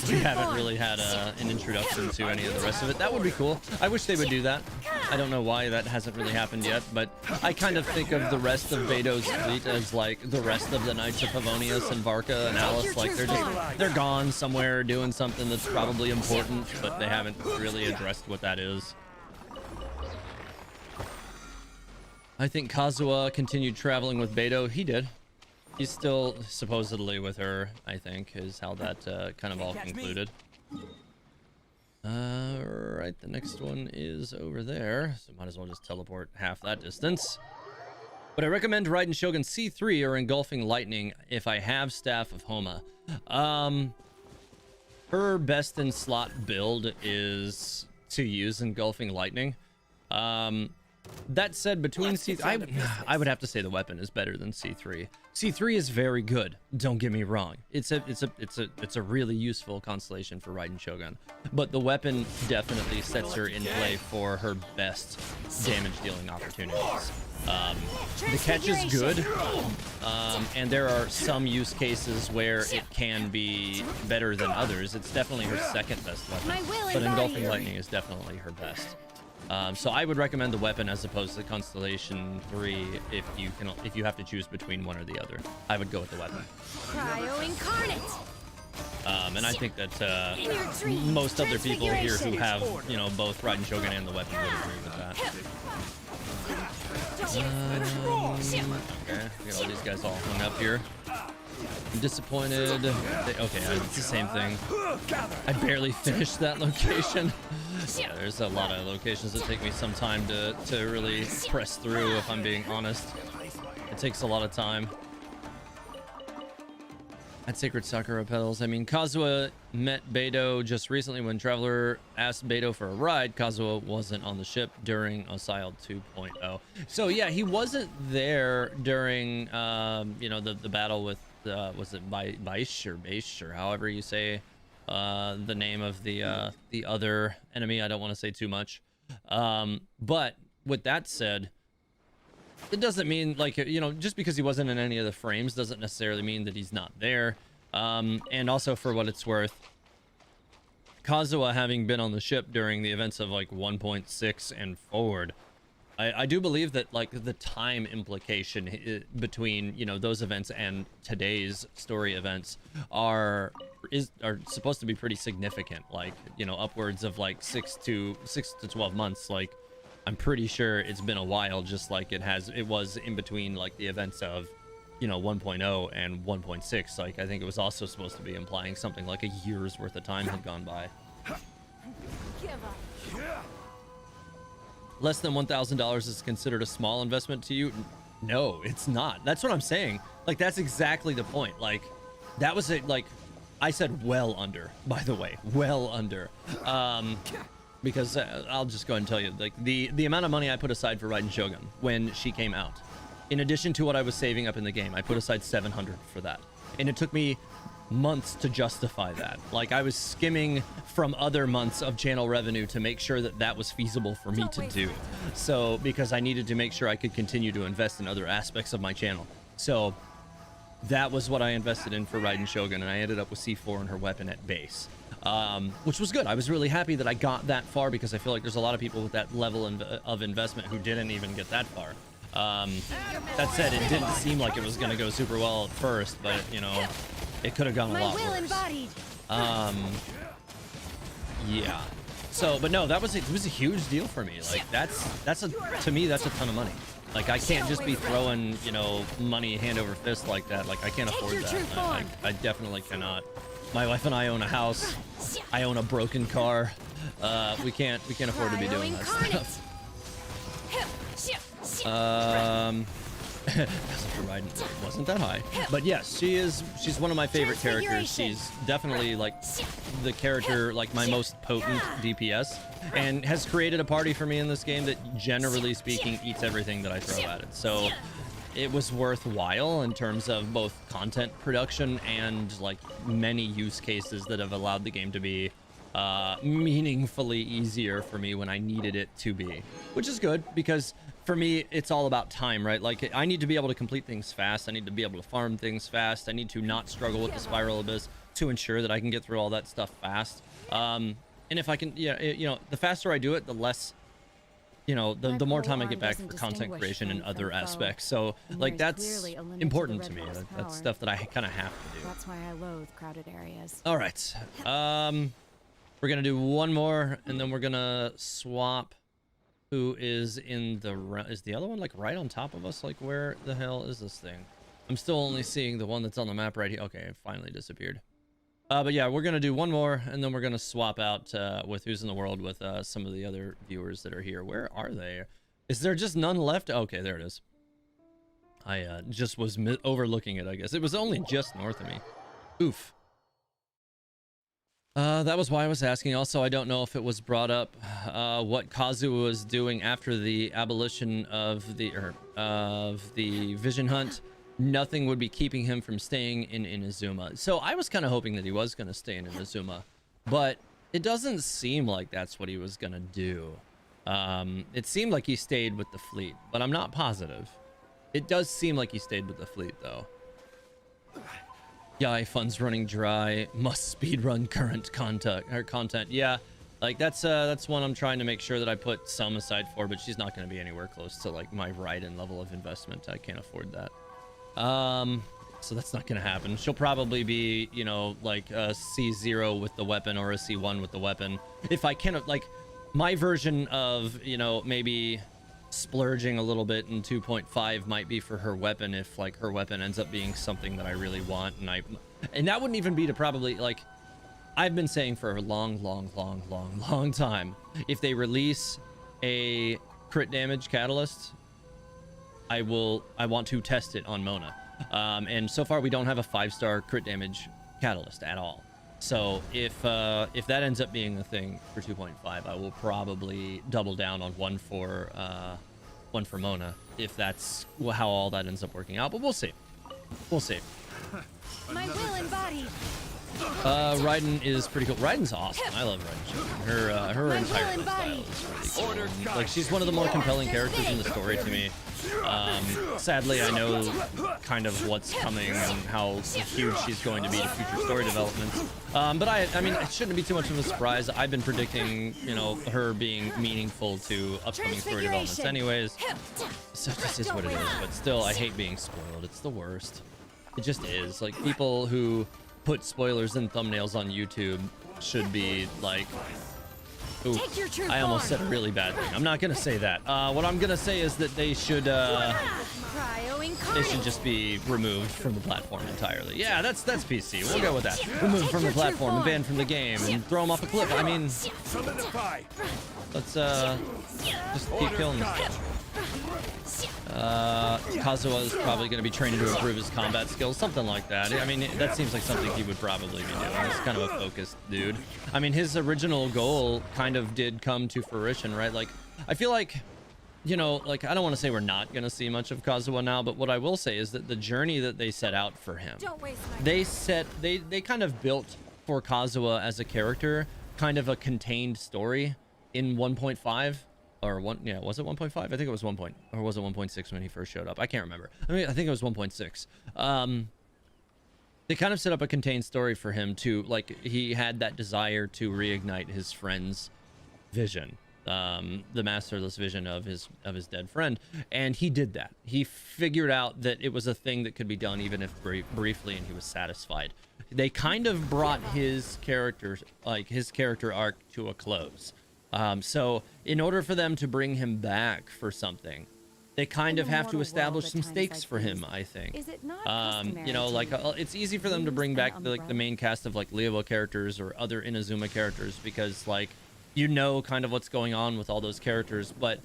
Speaker 1: We haven't really had an introduction to any of the rest of it. That would be cool. I wish they would do that. I don't know why that hasn't really happened yet, but I kind of think of the rest of Beidou's fleet as like the rest of the Knights of Favonius and Varka and Alice. Like they're gone somewhere doing something that's probably important, but they haven't really addressed what that is. I think Kazuha continued traveling with Beidou. He did. He's still supposedly with her, I think, is how that kind of all concluded. Right, the next one is over there, so might as well just teleport half that distance. But I recommend Raiden Shogun C3 or Engulfing Lightning if I have Staff of Homa. Her best in slot build is to use Engulfing Lightning. That said, between C3, I would have to say the weapon is better than C3. C3 is very good. Don't get me wrong. It's a really useful constellation for Raiden Shogun, but the weapon definitely sets her in play for her best damage dealing opportunities. The catch is good, and there are some use cases where it can be better than others. It's definitely her second best weapon, but Engulfing Lightning is definitely her best. So I would recommend the weapon as opposed to Constellation 3 if you have to choose between one or the other. I would go with the weapon.
Speaker 2: Cryo Incarnate.
Speaker 1: And I think that most other people here who have, you know, both Raiden Shogun and the weapon would agree with that. Okay, we got all these guys all hung up here. I'm disappointed. Okay, it's the same thing. I barely finished that location. Yeah, there's a lot of locations that take me some time to really press through, if I'm being honest. It takes a lot of time. At Sacred Sakura Petals, I mean, Kazuha met Beidou just recently when Traveler asked Beidou for a ride. Kazuha wasn't on the ship during Osile 2.0. So yeah, he wasn't there during, you know, the battle with, was it Baish or Baish or however you say the name of the other enemy. I don't want to say too much, but with that said, it doesn't mean, like, you know, just because he wasn't in any of the frames doesn't necessarily mean that he's not there. And also, for what it's worth, Kazuha having been on the ship during the events of like 1.6 and forward, I do believe that like the time implication between, you know, those events and today's story events are supposed to be pretty significant, like, you know, upwards of like 6 to 12 months. Like, I'm pretty sure it's been a while, just like it was in between like the events of, you know, 1.0 and 1.6. Like, I think it was also supposed to be implying something like a year's worth of time had gone by. Less than $1,000 is considered a small investment to you? No, it's not. That's what I'm saying. Like, that's exactly the point. Like, that was it. Like, I said well under, by the way, well under. Because I'll just go ahead and tell you, like, the amount of money I put aside for Raiden Shogun when she came out, in addition to what I was saving up in the game, I put aside $700 for that. And it took me months to justify that. Like, I was skimming from other months of channel revenue to make sure that that was feasible for me to do. So, because I needed to make sure I could continue to invest in other aspects of my channel. So, that was what I invested in for Raiden Shogun, and I ended up with C4 and her weapon at base. which was good. I was really happy that I got that far because I feel like there's a lot of people with that level of investment who didn't even get that far. That said, it didn't seem like it was going to go super well at first, but you know, it could have gone a lot worse. Yeah. So, but no, it was a huge deal for me. Like to me, that's a ton of money. Like I can't just be throwing, you know, money hand over fist like that. Like I can't afford that. I definitely cannot. My wife and I own a house. I own a broken car. We can't afford to be doing that stuff. It wasn't that high, but yes, she's one of my favorite characters. She's definitely like the character, like my most potent DPS, and has created a party for me in this game that, generally speaking, eats everything that I throw at it. So it was worthwhile in terms of both content production and like many use cases that have allowed the game to be meaningfully easier for me when I needed it to be, which is good because for me it's all about time, right? Like I need to be able to complete things fast. I need to be able to farm things fast. I need to not struggle with the spiral abyss to ensure that I can get through all that stuff fast. And if I can, you know, the faster I do it, the less, you know, the more time I get back for content creation and other aspects. So like that's important to me. That's stuff that I kind of have to do.
Speaker 2: That's why I loathe crowded areas.
Speaker 1: All right. We're gonna do one more, and then we're gonna swap. Who is in the is the other one like right on top of us? Like where the hell is this thing? I'm still only seeing the one that's on the map right here. Okay, it finally disappeared. But yeah, we're gonna do one more, and then we're gonna swap out with who's in the world with some of the other viewers that are here. Where are they? Is there just none left? Okay, there it is. I just was overlooking it, I guess. It was only just north of me. Oof. That was why I was asking. Also, I don't know if it was brought up what Kazuo was doing after the abolition of the Vision Hunt. Nothing would be keeping him from staying in Inazuma. So I was kind of hoping that he was going to stay in Inazuma, but it doesn't seem like that's what he was going to do. It seemed like he stayed with the fleet, but I'm not positive. It does seem like he stayed with the fleet, though. Yeah, funds running dry. Must speedrun current content. Yeah, like that's one I'm trying to make sure that I put some aside for, but she's not going to be anywhere close to like my Raiden level of investment. I can't afford that. So that's not going to happen. She'll probably be, you know, like a C0 with the weapon or a C1 with the weapon. If I can, like, my version of, you know, maybe splurging a little bit in 2.5 might be for her weapon if like her weapon ends up being something that I really want, and that wouldn't even be to probably, like, I've been saying for a long time, if they release a crit damage catalyst, I want to test it on Mona. And so far we don't have a 5-star crit damage catalyst at all. So if that ends up being a thing for 2.5, I will probably double down on one for Mona, if that's how all that ends up working out. But we'll see. We'll see.
Speaker 2: My will embodied.
Speaker 1: Raiden is pretty cool. Raiden's awesome. I love Raiden. Her entire style is really cool. Like, she's one of the more compelling characters in the story to me. Sadly, I know kind of what's coming and how huge she's going to be to future story developments. But I mean, it shouldn't be too much of a surprise. I've been predicting, you know, her being meaningful to upcoming story developments anyways. So this is what it is. But still, I hate being spoiled. It's the worst. It just is. Like, people who put spoilers in thumbnails on YouTube should be like, ooh, I almost said a really bad thing. I'm not gonna say that. What I'm gonna say is that they should just be removed from the platform entirely. Yeah, that's PC. We'll go with that. Removed from the platform and banned from the game and throw them off a cliff. I mean, let's just keep killing this stuff. Kazuo is probably going to be training to improve his combat skills, something like that. I mean, that seems like something he would probably be doing. He's kind of a focused dude. I mean, his original goal kind of did come to fruition, right? Like, I feel like, you know, like, I don't want to say we're not going to see much of Kazuo now, but what I will say is that the journey that they set out for him, they kind of built for Kazuo as a character kind of a contained story in 1.5. Or was it 1.5? I think it was 1. Or was it 1.6 when he first showed up? I can't remember. I mean, I think it was 1.6. they kind of set up a contained story for him to, like, he had that desire to reignite his friend's vision, the masterless vision of his dead friend, and he did that. He figured out that it was a thing that could be done, even if briefly, and he was satisfied. They kind of brought his character arc to a close. So in order for them to bring him back for something, they kind of have to establish some stakes for him, I think. You know, like, it's easy for them to bring back the main cast of, like, Leowa characters or other Inazuma characters, because, like, you know kind of what's going on with all those characters, but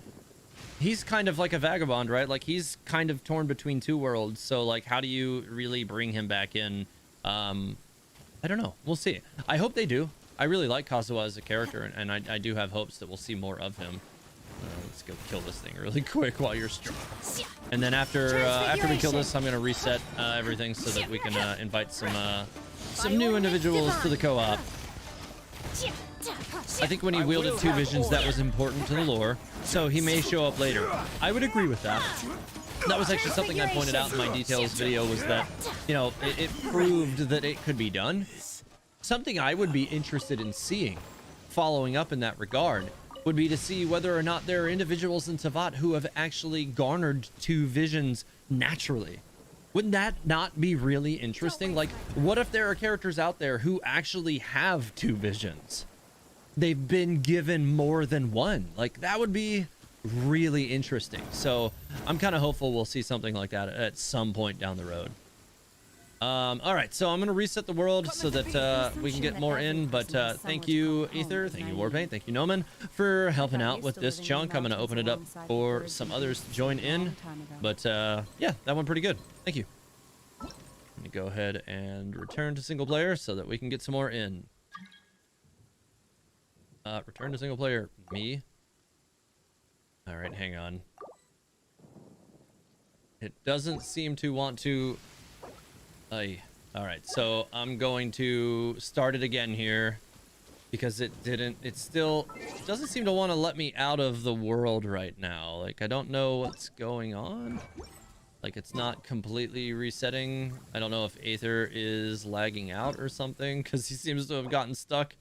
Speaker 1: he's kind of like a vagabond, right? Like, he's kind of torn between two worlds, so, like, how do you really bring him back in? I don't know. We'll see. I hope they do. I really like Kazuha as a character, and I do have hopes that we'll see more of him. Let's go kill this thing really quick while you're strong. And then after we kill this, I'm gonna reset everything so that we can invite some new individuals to the co-op. I think when he wielded two visions, that was important to the lore, so he may show up later. I would agree with that. That was actually something I pointed out in my details video, was that, you know, it proved that it could be done. Something I would be interested in seeing, following up in that regard, would be to see whether or not there are individuals in Teyvat who have actually garnered two visions naturally. Wouldn't that not be really interesting? Like, what if there are characters out there who actually have two visions? They've been given more than one. Like, that would be really interesting. So I'm kind of hopeful we'll see something like that at some point down the road. All right, so I'm gonna reset the world so that we can get more in, but thank you Ether, thank you Warpaint, thank you Noman for helping out with this chunk. I'm gonna open it up for some others to join in, but yeah, that went pretty good. Thank you. Let me go ahead and return to single player so that we can get some more in. Return to single player, me. All right, hang on. It doesn't seem to want to. All right, so I'm going to start it again here because it still doesn't seem to want to let me out of the world right now. Like, I don't know what's going on. Like, it's not completely resetting. I don't know if Aether is lagging out or something, because he seems to have gotten stuck.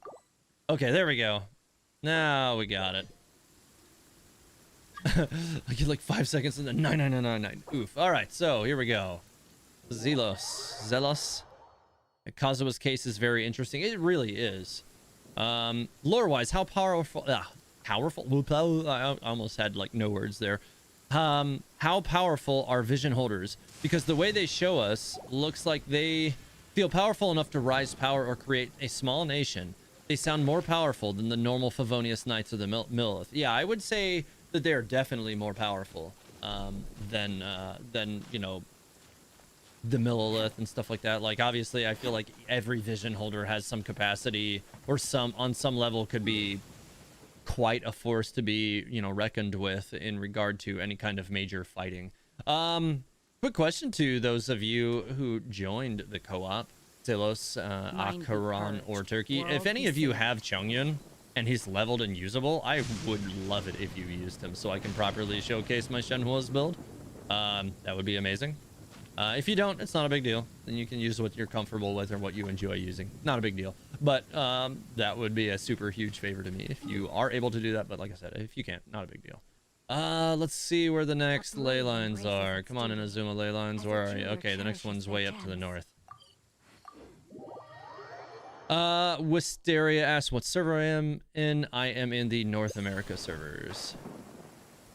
Speaker 1: Okay, there we go. Now we got it. I get like 5 seconds and then 99999. Oof. All right, so here we go. Zelos. Kazuha's case is very interesting. It really is. Lore-wise, how powerful? Powerful? I almost had like no words there. How powerful are vision holders? Because the way they show us looks like they feel powerful enough to rise power or create a small nation. They sound more powerful than the normal Favonius Knights or the Millith. Yeah, I would say that they are definitely more powerful than you know, the Millith and stuff like that. Like, obviously I feel like every vision holder has some capacity, or on some level could be quite a force to be, you know, reckoned with in regard to any kind of major fighting. Quick question to those of you who joined the co-op, Zelos, Akaran, or Turkey. If any of you have Chongyun and he's leveled and usable, I would love it if you used him so I can properly showcase my Shenhua's build. That would be amazing. If you don't, it's not a big deal. Then you can use what you're comfortable with or what you enjoy using. Not a big deal. But that would be a super huge favor to me if you are able to do that. But like I said, if you can't, not a big deal. Let's see where the next ley lines are. Come on, Inazuma ley lines. Where are you? Okay, the next one's way up to the north. Wisteria asks what server I am in. I am in the North America servers.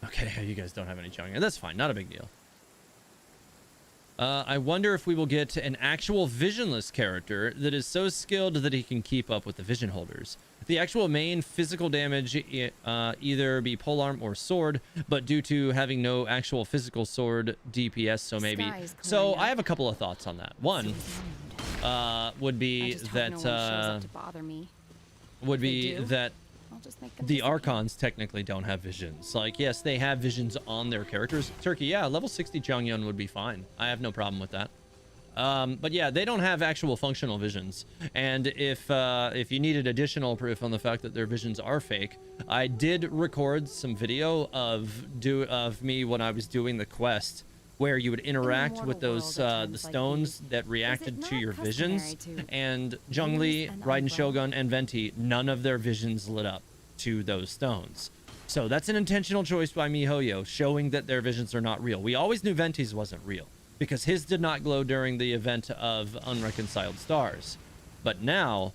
Speaker 1: Okay, you guys don't have any Chongyun. That's fine. Not a big deal. I wonder if we will get an actual visionless character that is so skilled that he can keep up with the vision holders. The actual main physical damage either be polearm or sword, but due to having no actual physical sword DPS, so maybe. So I have a couple of thoughts on that. One would be that the Archons technically don't have visions. Like, yes, they have visions on their characters. Turkey, yeah, level 60 Chongyun would be fine. I have no problem with that. But yeah, they don't have actual functional visions. And if you needed additional proof on the fact that their visions are fake, I did record some video of me when I was doing the quest where you would interact
Speaker 2: mortal
Speaker 1: with those
Speaker 2: world at
Speaker 1: the
Speaker 2: times like
Speaker 1: stones
Speaker 2: these,
Speaker 1: that reacted to
Speaker 2: not
Speaker 1: your visions.
Speaker 2: customary to
Speaker 1: And
Speaker 2: use
Speaker 1: Zhongli,
Speaker 2: an
Speaker 1: Raiden
Speaker 2: umbrella?
Speaker 1: Shogun, and Venti, none of their visions lit up to those stones. So that's an intentional choice by MiHoYo, showing that their visions are not real. We always knew Venti's wasn't real because his did not glow during the event of Unreconciled Stars. But now,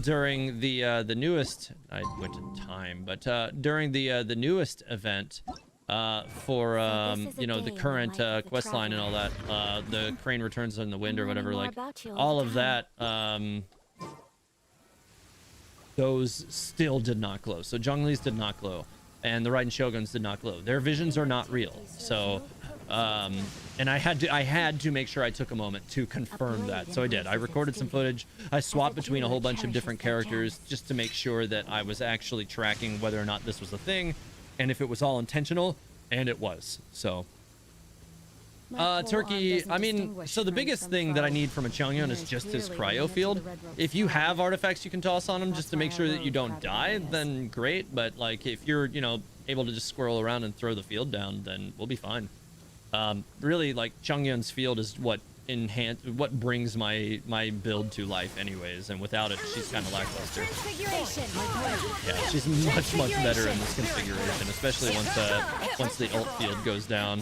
Speaker 1: during the newest, I went to time, but during the newest event, for you know, the current quest line and all that, the crane returns in the wind or whatever, like all of that, those still did not glow. So Zhongli's did not glow, and the Raiden Shoguns did not glow. Their visions are not real. So and I had to make sure I took a moment to confirm that. So I did. I recorded some footage. I swapped between a whole bunch of different characters just to make sure that I was actually tracking whether or not this was a thing and if it was all intentional, and it was. So Turkey, I mean, so the biggest thing that I need from a Changyeon is just his cryo field. If you have artifacts you can toss on him just to make sure that you don't die, then great. But like, if you're, you know, able to just squirrel around and throw the field down, then we'll be fine. Really, like, Changyeon's field is what brings my build to life anyways, and without it she's kind of lackluster. Yeah, she's much better in this configuration, especially once the ult field goes down.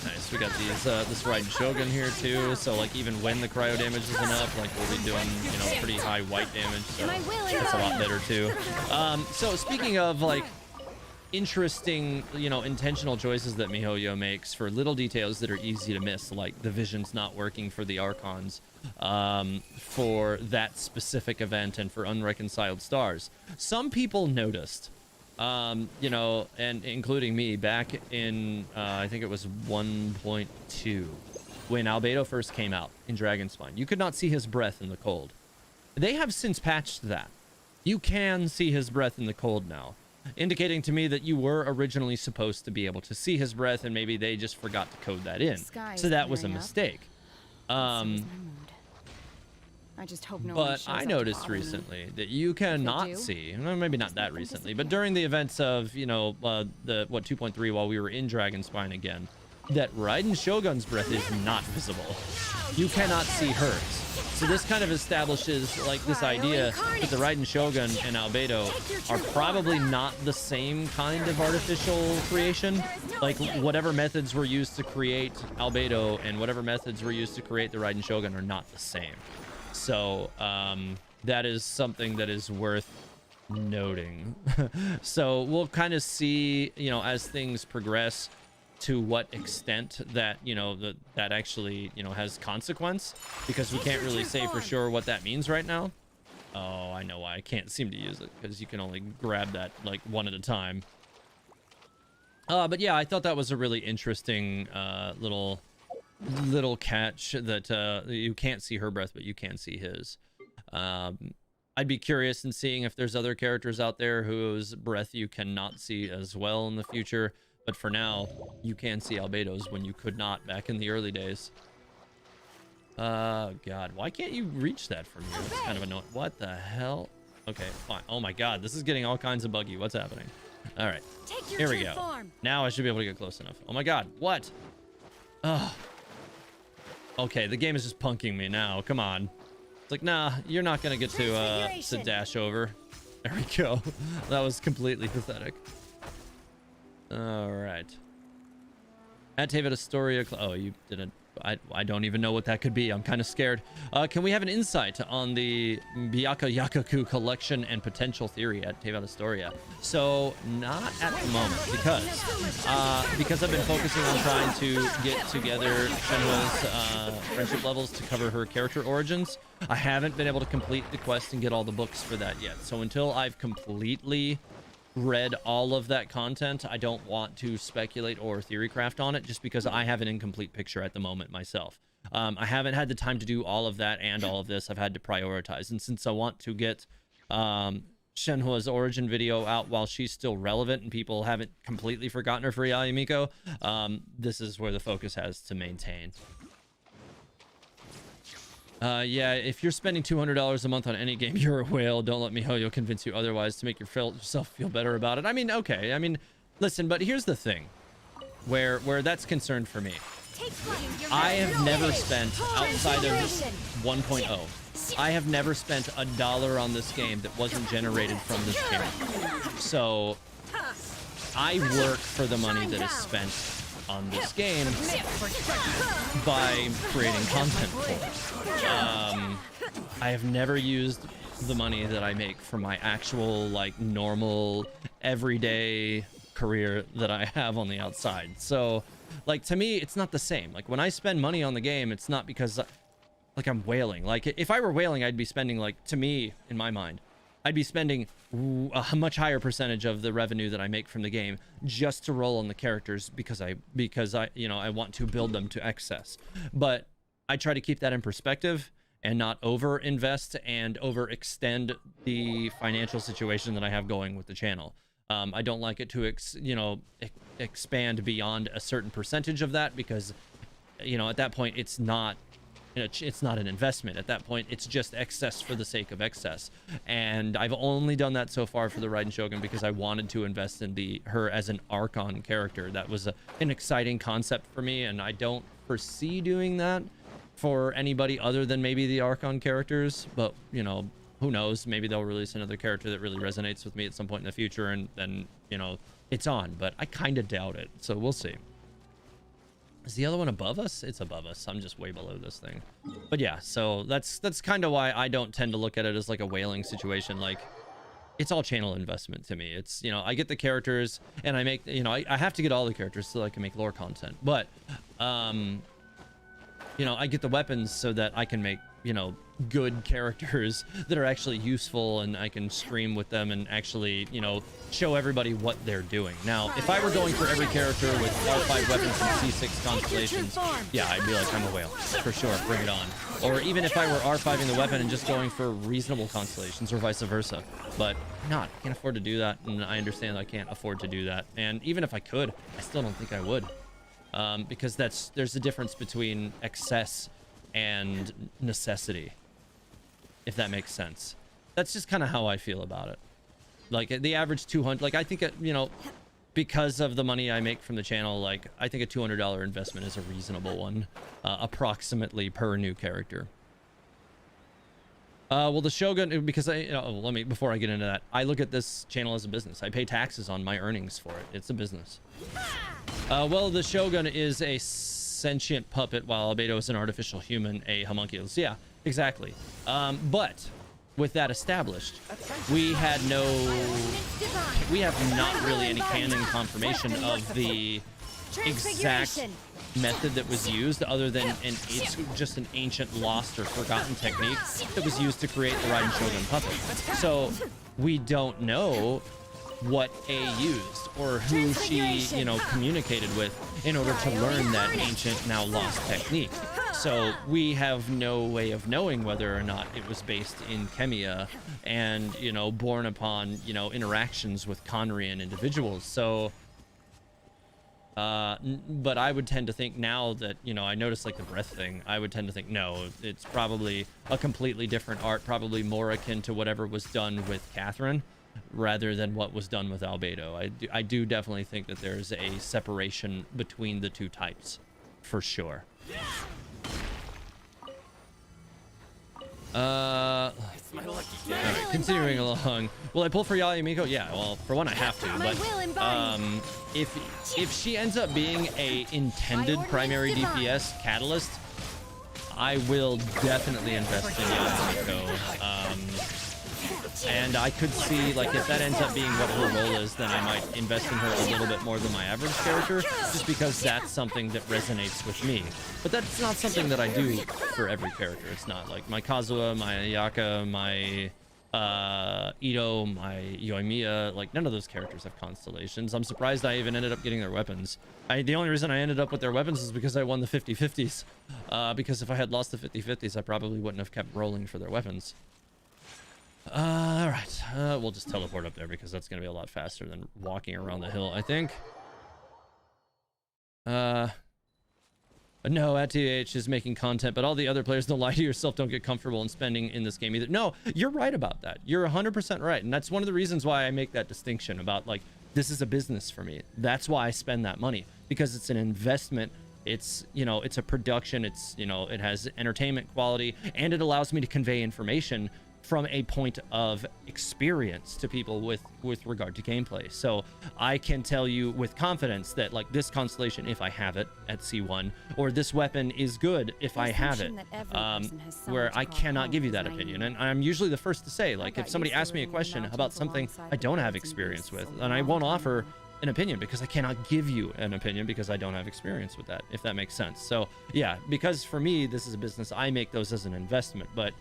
Speaker 1: Nice, we got these this Raiden Shogun here too, so like even when the cryo damage isn't up, like we'll be doing, you know, pretty high white damage, so that's a lot better too. So speaking of like interesting, you know, intentional choices that MiHoYo makes for little details that are easy to miss, like the visions not working for the Archons for that specific event and for Unreconciled Stars. Some people noticed, you know, and including me, back in I think it was 1.2 when Albedo first came out in Dragonspine. You could not see his breath in the cold. They have since patched that. You can see his breath in the cold now, indicating to me that you were originally supposed to be able to see his breath, and maybe they just forgot to code that in. So that was a mistake.
Speaker 2: I just hope no one
Speaker 1: But
Speaker 2: shows
Speaker 1: I
Speaker 2: up to
Speaker 1: noticed
Speaker 2: bother me.
Speaker 1: recently that you cannot see, well, maybe not that recently, but during the events of, you know, the 2.3, while we were in Dragonspine again, that Raiden Shogun's breath is not visible. You cannot see hers. So this kind of establishes like this idea that the Raiden Shogun and Albedo are probably not the same kind of artificial creation. Like whatever methods were used to create Albedo and whatever methods were used to create the Raiden Shogun are not the same. So that is something that is worth noting. So we'll kind of see, you know, as things progress, to what extent that, you know, that actually, you know, has consequence, because we can't really say for sure what that means right now. Oh, I know why I can't seem to use it, because you can only grab that like one at a time. But yeah, I thought that was a really interesting little catch, that you can't see her breath but you can see his. I'd be curious in seeing if there's other characters out there whose breath you cannot see as well in the future. But for now, you can see Albedo's when you could not back in the early days. God, why can't you reach that from here? It's kind of annoying. What the hell? Okay, fine. Oh my God, this is getting all kinds of buggy. What's happening? All right, here we go. Now I should be able to get close enough. Oh my God, what? Ugh. Okay, the game is just punking me now. Come on. It's like, nah, you're not gonna get to dash over. There we go. That was completely pathetic. All right. At David Astoria. Oh, you didn't. I don't even know what that could be. I'm kind of scared. Can we have an insight on the Byaka Yakaku collection and potential theory at David Astoria? So not at the moment, because I've been focusing on trying to get together Shenhe's friendship levels to cover her character origins. I haven't been able to complete the quest and get all the books for that yet. So until I've completely read all of that content, I don't want to speculate or theory craft on it, just because I have an incomplete picture at the moment myself. I haven't had the time to do all of that and all of this. I've had to prioritize, and since I want to get Shenhe's origin video out while she's still relevant and people haven't completely forgotten her for Yayamiko, this is where the focus has to maintain. Yeah, if you're spending $200 a month on any game, you're a whale. Don't let MiHoYo convince you otherwise to make yourself feel better about it. I mean, okay. I mean, listen, but here's the thing. where that's concerned for me. I have never spent outside of 1.0. I have never spent $1 on this game that wasn't generated from this channel. So I work for the money that is spent on this game by creating content for it. I have never used the money that I make for my actual, like, normal, everyday career that I have on the outside. So, like, to me, it's not the same. Like, when I spend money on the game, it's not because, like, I'm whaling. Like, if I were whaling, I'd be spending, like, to me, in my mind, I'd be spending a much higher percentage of the revenue that I make from the game just to roll on the characters because I you know, I want to build them to excess. But I try to keep that in perspective and not over invest and overextend the financial situation that I have going with the channel. I don't like it to expand beyond a certain percentage of that because, you know, at that point it's not an investment. At that point it's just excess for the sake of excess, and I've only done that so far for the Raiden Shogun because I wanted to invest in her as an Archon character. That was an exciting concept for me, and I don't foresee doing that for anybody other than maybe the Archon characters. But, you know, who knows, maybe they'll release another character that really resonates with me at some point in the future, and then, you know, it's on. But I kind of doubt it, so we'll see. Is the other one above us? It's above us. I'm just way below this thing. But yeah, so that's kind of why I don't tend to look at it as like a whaling situation. Like, it's all channel investment to me. It's, you know, I get the characters and I make, you know, I have to get all the characters so I can make lore content. But, you know, I get the weapons so that I can make, you know, good characters that are actually useful, and I can stream with them and actually, you know, show everybody what they're doing. Now, if I were going for every character with R5 weapons and C6 constellations, yeah, I'd be like, I'm a whale for sure, bring it on. Or even if I were R5ing the weapon and just going for reasonable constellations, or vice versa. But I'm not. I can't afford to do that, and I understand I can't afford to do that. And even if I could, I still don't think I would, because there's a difference between excess and necessity, if that makes sense. That's just kind of how I feel about it. Like, the average 200, like, I think, you know, because of the money I make from the channel, like, I think a $200 investment is a reasonable one, approximately per new character. Well, the Shogun, because before I get into that, I look at this channel as a business. I pay taxes on my earnings for it. It's a business. Well, the Shogun is a sentient puppet, while Albedo is an artificial human, a homunculus. Yeah, exactly. But with that established, we have not really any canon confirmation of the exact method that was used, other than it's just an ancient, lost, or forgotten technique that was used to create the Raiden Shogun puppet. So we don't know what A used, or who she, you know, communicated with in order to learn that ancient, now lost technique. So we have no way of knowing whether or not it was based in Kemia and, you know, born upon, you know, interactions with Conrian individuals. So but I would tend to think now that, you know, I noticed, like, the breath thing, I would tend to think, no, it's probably a completely different art, probably more akin to whatever was done with Catherine rather than what was done with Albedo. I do definitely think that there's a separation between the two types, for sure. Alright, continuing along. Will I pull for Yayamiko? Yeah, well, for one, I have to, but if she ends up being a intended primary DPS catalyst, I will definitely invest in Yayamiko. And I could see, like, if that ends up being what her role is, then I might invest in her a little bit more than my average character, just because that's something that resonates with me. But that's not something that I do for every character. It's not like my Kazuha, my Ayaka, my Ito, my Yoimiya, like, none of those characters have constellations. I'm surprised I even ended up getting their weapons. The only reason I ended up with their weapons is because I won the 50-50s. Because if I had lost the 50-50s, I probably wouldn't have kept rolling for their weapons. All right, we'll just teleport up there because that's going to be a lot faster than walking around the hill, I think. No, ATH is making content, but all the other players, don't lie to yourself, don't get comfortable in spending in this game either. No, you're right about that. You're 100% right, and that's one of the reasons why I make that distinction about, like, this is a business for me. That's why I spend that money, because it's an investment. It's, you know, it's a production. It's, you know, it has entertainment quality, and it allows me to convey information from a point of experience to people with regard to gameplay. So I can tell you with confidence that, like, this constellation, if I have it at C1, or this weapon is good if I have it, where I cannot give you that opinion. And I'm usually the first to say, like, if somebody asks me a question about something I don't have experience with, then I won't offer an opinion, because I cannot give you an opinion because I don't have experience with that, if that makes sense. So yeah, because for me, this is a business. I make those as an investment, but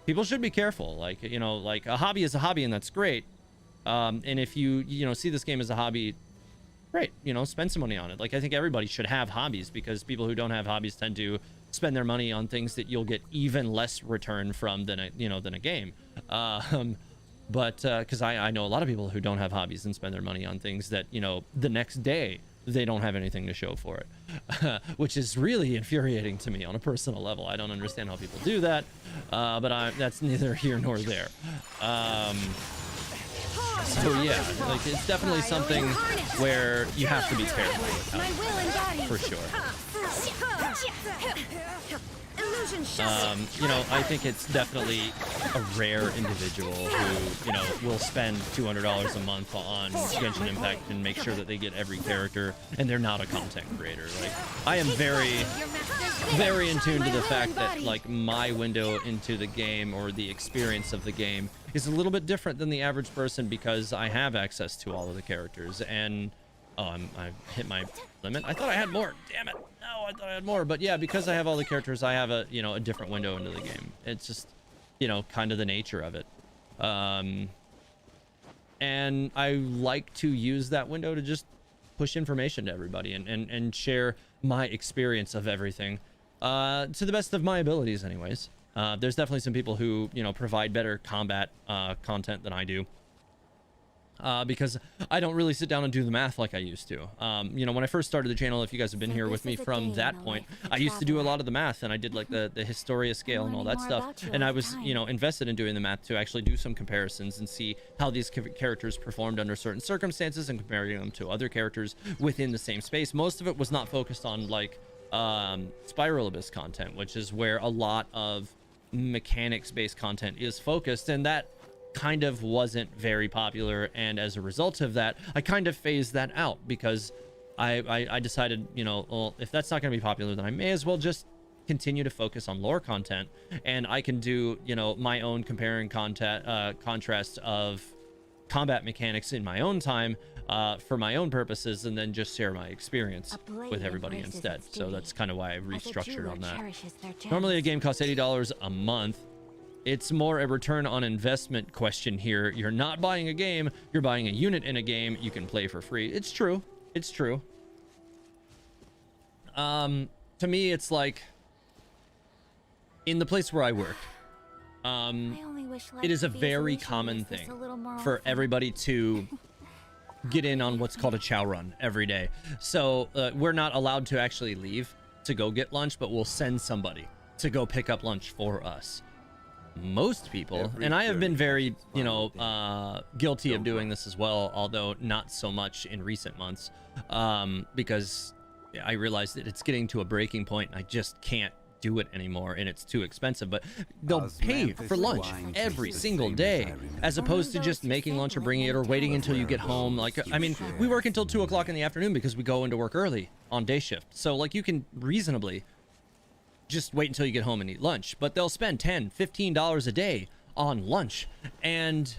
Speaker 1: people should be careful. Like, you know, like, a hobby is a hobby, and that's great. And if you know, see this game as a hobby, great, you know, spend some money on it. Like, I think everybody should have hobbies, because people who don't have hobbies tend to spend their money on things that you'll get even less return from than a game. But because I know a lot of people who don't have hobbies and spend their money on things that, you know, the next day they don't have anything to show for it, which is really infuriating to me on a personal level. I don't understand how people do that, but that's neither here nor there. So yeah, like, it's definitely something where you have to be careful with, for sure. You know, I think it's definitely a rare individual who, you know, will spend $200 a month on Genshin Impact and make sure that they get every character, and they're not a content creator. Like, I am very in tune to the fact that, like, my window into the game, or the experience of the game, is a little bit different than the average person, because I have access to all of the characters. And I hit my limit. I thought I had more. Damn it. No, I thought I had more. But yeah, because I have all the characters, I have a, you know, a different window into the game. It's just, you know, kind of the nature of it. And I like to use that window to just push information to everybody, and share my experience of everything, to the best of my abilities anyways. There's definitely some people who, you know, provide better combat content than I do. Because I don't really sit down and do the math like I used to. You know, when I first started the channel, if you guys have been here with me from that point, I used to do a lot of the math, and I did, like, the Historia scale and all that stuff. And I was, you know, invested in doing the math to actually do some comparisons and see how these characters performed under certain circumstances, and comparing them to other characters within the same space. Most of it was not focused on, like, Spiral Abyss content, which is where a lot of mechanics-based content is focused, and that kind of wasn't very popular. And as a result of that, I kind of phased that out, because I decided, you know, well, if that's not going to be popular, then I may as well just continue to focus on lore content, and I can do, you know, my own comparing contrast of combat mechanics in my own time, for my own purposes, and then just share my experience with everybody instead. So that's kind of why I restructured on that. Normally a game costs $80 a month. It's more a return on investment question here. You're not buying a game, you're buying a unit in a game you can play for free. It's true. It's true. To me, it's like, in the place where I work, it is a very common thing for everybody to get in on what's called a chow run every day. So we're not allowed to actually leave to go get lunch, but we'll send somebody to go pick up lunch for us. Most people, and I have been very, you know, guilty of doing this as well, although not so much in recent months, because I realized that it's getting to a breaking point and I just can't do it anymore, and it's too expensive. But they'll pay for lunch every single day, as opposed to just making lunch or bringing it, or waiting until you get home. Like, I mean, we work until 2 o'clock in the afternoon because we go into work early on day shift. So, like, you can reasonably just wait until you get home and eat lunch, but they'll spend $10-15 a day on lunch, and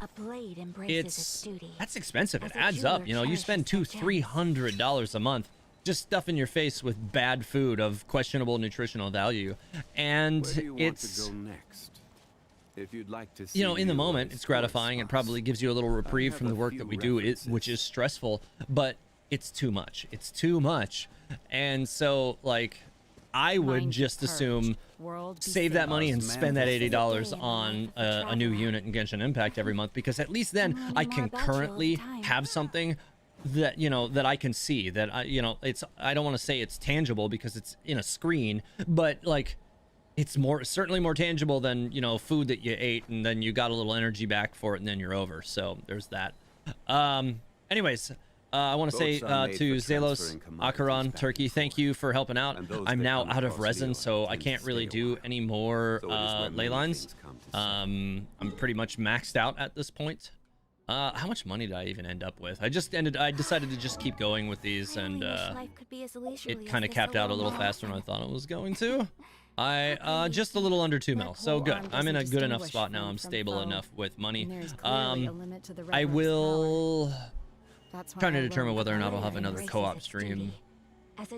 Speaker 1: that's expensive. It adds up. You know, you spend $200-300 a month just stuffing your face with bad food of questionable nutritional value, and it's, you know, in the moment it's gratifying. It probably gives you a little reprieve from the work that we do, which is stressful, but it's too much. It's too much. And so, like, I would just assume save that money and spend that $80 on a new unit in Genshin Impact every month, because at least then I can currently have something that, you know, that I can see, that I, you know, it's, I don't want to say it's tangible because it's in a screen, but like, it's certainly more tangible than, you know, food that you ate and then you got a little energy back for it and then you're over. So there's that. Anyways, I want to say
Speaker 5: Boats are made
Speaker 1: to
Speaker 5: for
Speaker 1: Zelos
Speaker 5: transferring commodities
Speaker 1: Akaron
Speaker 5: back
Speaker 1: Turkey,
Speaker 5: and
Speaker 1: thank
Speaker 5: forth.
Speaker 1: you for helping out.
Speaker 5: And those
Speaker 1: I'm
Speaker 5: that
Speaker 1: now
Speaker 5: come
Speaker 1: out of
Speaker 5: across
Speaker 1: resin,
Speaker 5: Leo
Speaker 1: so I
Speaker 5: tend to
Speaker 1: can't really
Speaker 5: stay a
Speaker 1: do
Speaker 5: while.
Speaker 1: any more
Speaker 5: So it is where
Speaker 1: ley
Speaker 5: many
Speaker 1: lines.
Speaker 5: things come to stay.
Speaker 1: I'm pretty much maxed out at this point. How much money did I even end up with? I decided to just keep going with these, and it kind of capped out a little faster than I thought it was going to. I just a little under 2 mil, so good. I'm in a good enough spot now. I'm stable enough with money. I will trying to determine whether or not I'll have another co-op stream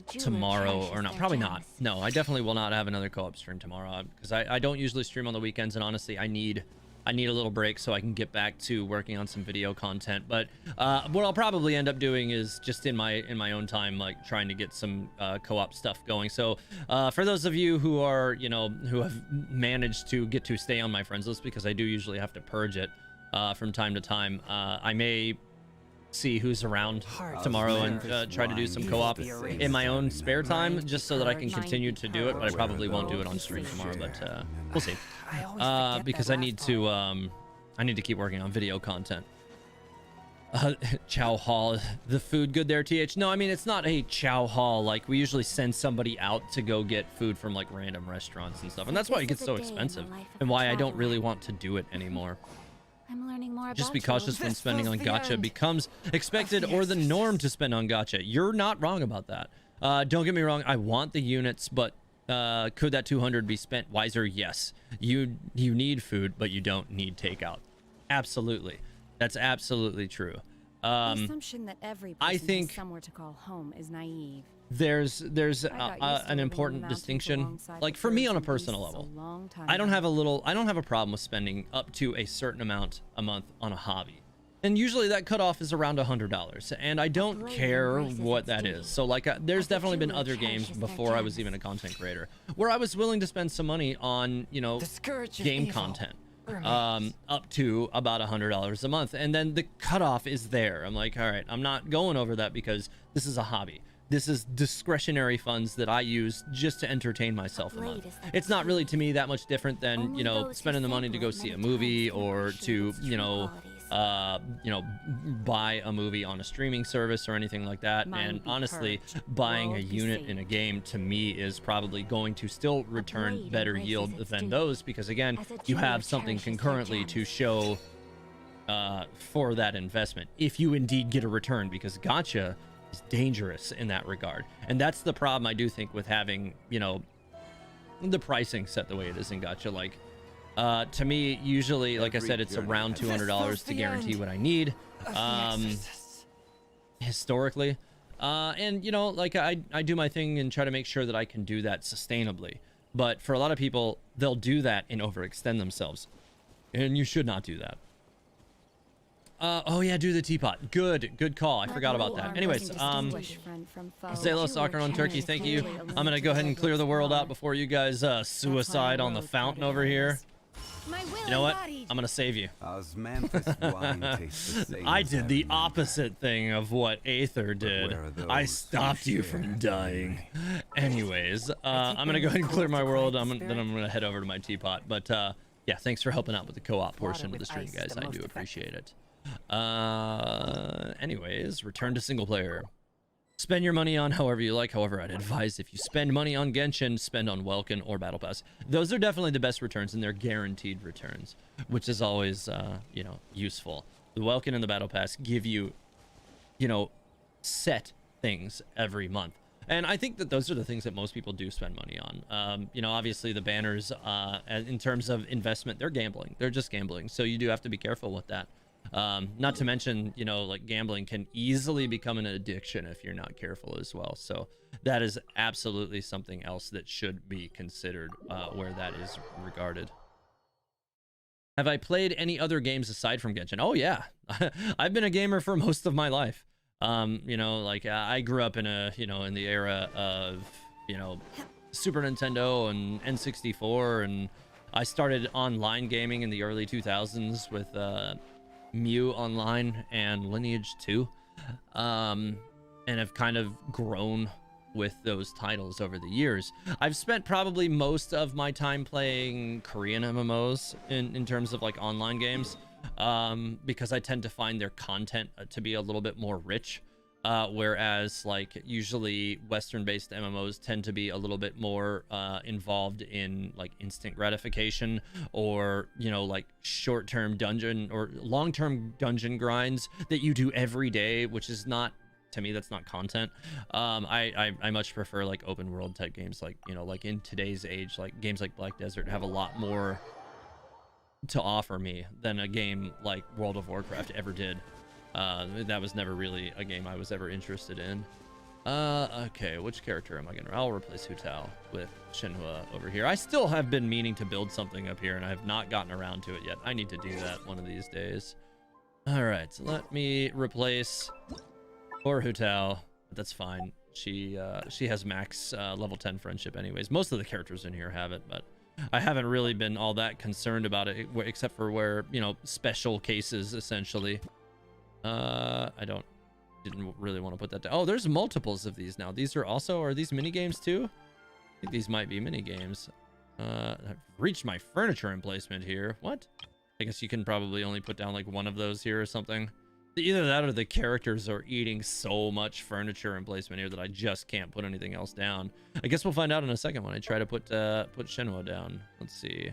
Speaker 1: tomorrow or not. Probably not. No, I definitely will not have another co-op stream tomorrow, because I don't usually stream on the weekends, and honestly, I need a little break so I can get back to working on some video content. But what I'll probably end up doing is just in my own time, like trying to get some co-op stuff going. So for those of you who are, you know, who have managed to get to stay on my friends list, because I do usually have to purge it from time to time, I may see who's around tomorrow and try to do some co-op in my own spare time, just so that I can continue to do it. But I probably won't do it on stream tomorrow, but we'll see. Because I need to keep working on video content. Chow Hall, the food good there, TH? No, I mean, it's not a Chow Hall. Like, we usually send somebody out to go get food from like random restaurants and stuff, and that's why it gets so expensive, and why I don't really want to do it anymore.
Speaker 2: I'm learning more about
Speaker 1: Just be cautious when spending on gacha becomes expected or the norm to spend on gacha. You're not wrong about that. Don't get me wrong, I want the units, but could that 200 be spent wiser? Yes. You need food, but you don't need takeout. Absolutely. That's absolutely true.
Speaker 2: The assumption that every person
Speaker 1: I think
Speaker 2: has somewhere to call home is naive.
Speaker 1: there's
Speaker 2: I got used to
Speaker 1: an
Speaker 2: living in
Speaker 1: important
Speaker 2: mountains
Speaker 1: distinction.
Speaker 2: alongside
Speaker 1: Like
Speaker 2: the
Speaker 1: for me
Speaker 2: birds
Speaker 1: on a
Speaker 2: and
Speaker 1: personal
Speaker 2: beasts
Speaker 1: level,
Speaker 2: a long time
Speaker 1: I don't
Speaker 2: ago.
Speaker 1: have a problem with spending up to a certain amount a month on a hobby. And usually that cutoff is around $100, and I don't care what that is. So like, there's definitely been other games before I was even a content creator where I was willing to spend some money on, you know, game content, up to about $100 a month, and then the cutoff is there. I'm like, all right, I'm not going over that because this is a hobby. This is discretionary funds that I use just to entertain myself a month. It's not really to me that much different than, you know, spending the money to go see a movie or to, you know, buy a movie on a streaming service or anything like that. And honestly, buying a unit in a game to me is probably going to still return better yield than those, because again, you have something concurrently to show for that investment if you indeed get a return, because gacha is dangerous in that regard. And that's the problem I do think with having, you know, the pricing set the way it is in gacha. Like, to me, usually, like I said, it's around $200 to guarantee what I need, historically. And, you know, like I do my thing and try to make sure that I can do that sustainably. But for a lot of people, they'll do that and overextend themselves. And you should not do that. Oh yeah, do the teapot. Good call. I forgot about that. Anyways, Zelos Soccer on Turkey, thank you. I'm gonna go ahead and clear the world out before you guys suicide on the fountain over here. You know what? I'm gonna save you. I did the opposite thing of what Aether did. I stopped you from dying. Anyways, I'm gonna go ahead and clear my world. Then I'm gonna head over to my teapot. But yeah, thanks for helping out with the co-op portion of the stream, guys. I do appreciate it. Anyways, return to single player. Spend your money on however you like. However, I'd advise if you spend money on Genshin, spend on Welkin or Battle Pass. Those are definitely the best returns, and they're guaranteed returns, which is always, you know, useful. The Welkin and the Battle Pass give you, you know, set things every month. And I think that those are the things that most people do spend money on. You know, obviously the banners, in terms of investment, they're gambling. They're just gambling. So you do have to be careful with that. Not to mention, you know, like gambling can easily become an addiction if you're not careful as well. So that is absolutely something else that should be considered, where that is regarded. Have I played any other games aside from Genshin? Oh yeah, I've been a gamer for most of my life. You know, like I grew up in a, you know, in the era of, you know, Super Nintendo and N64, and I started online gaming in the early 2000s with Mew Online and Lineage 2, and have kind of grown with those titles over the years. I've spent probably most of my time playing Korean MMOs in terms of like online games, because I tend to find their content to be a little bit more rich. Whereas like usually Western-based MMOs tend to be a little bit more involved in like instant gratification, or you know, like short-term dungeon or long-term dungeon grinds that you do every day, which is not, to me, that's not content. I much prefer like open world type games, like, you know, like in today's age, like games like Black Desert have a lot more to offer me than a game like World of Warcraft ever did. That was never really a game I was ever interested in. Okay, which character am I gonna... I'll replace Hu Tao with Shenhe over here. I still have been meaning to build something up here, and I have not gotten around to it yet. I need to do that one of these days. All right, so let me replace poor Hu Tao. That's fine. She has max level 10 friendship anyways. Most of the characters in here have it, but I haven't really been all that concerned about it, except for where, you know, special cases, essentially. Didn't really want to put that down. Oh, there's multiples of these now. These are also, are these mini games too? I think these might be mini games. I've reached my furniture emplacement here. What? I guess you can probably only put down like one of those here or something. Either that or the characters are eating so much furniture emplacement here that I just can't put anything else down. I guess we'll find out in a second when I try to put Shenhe down. Let's see.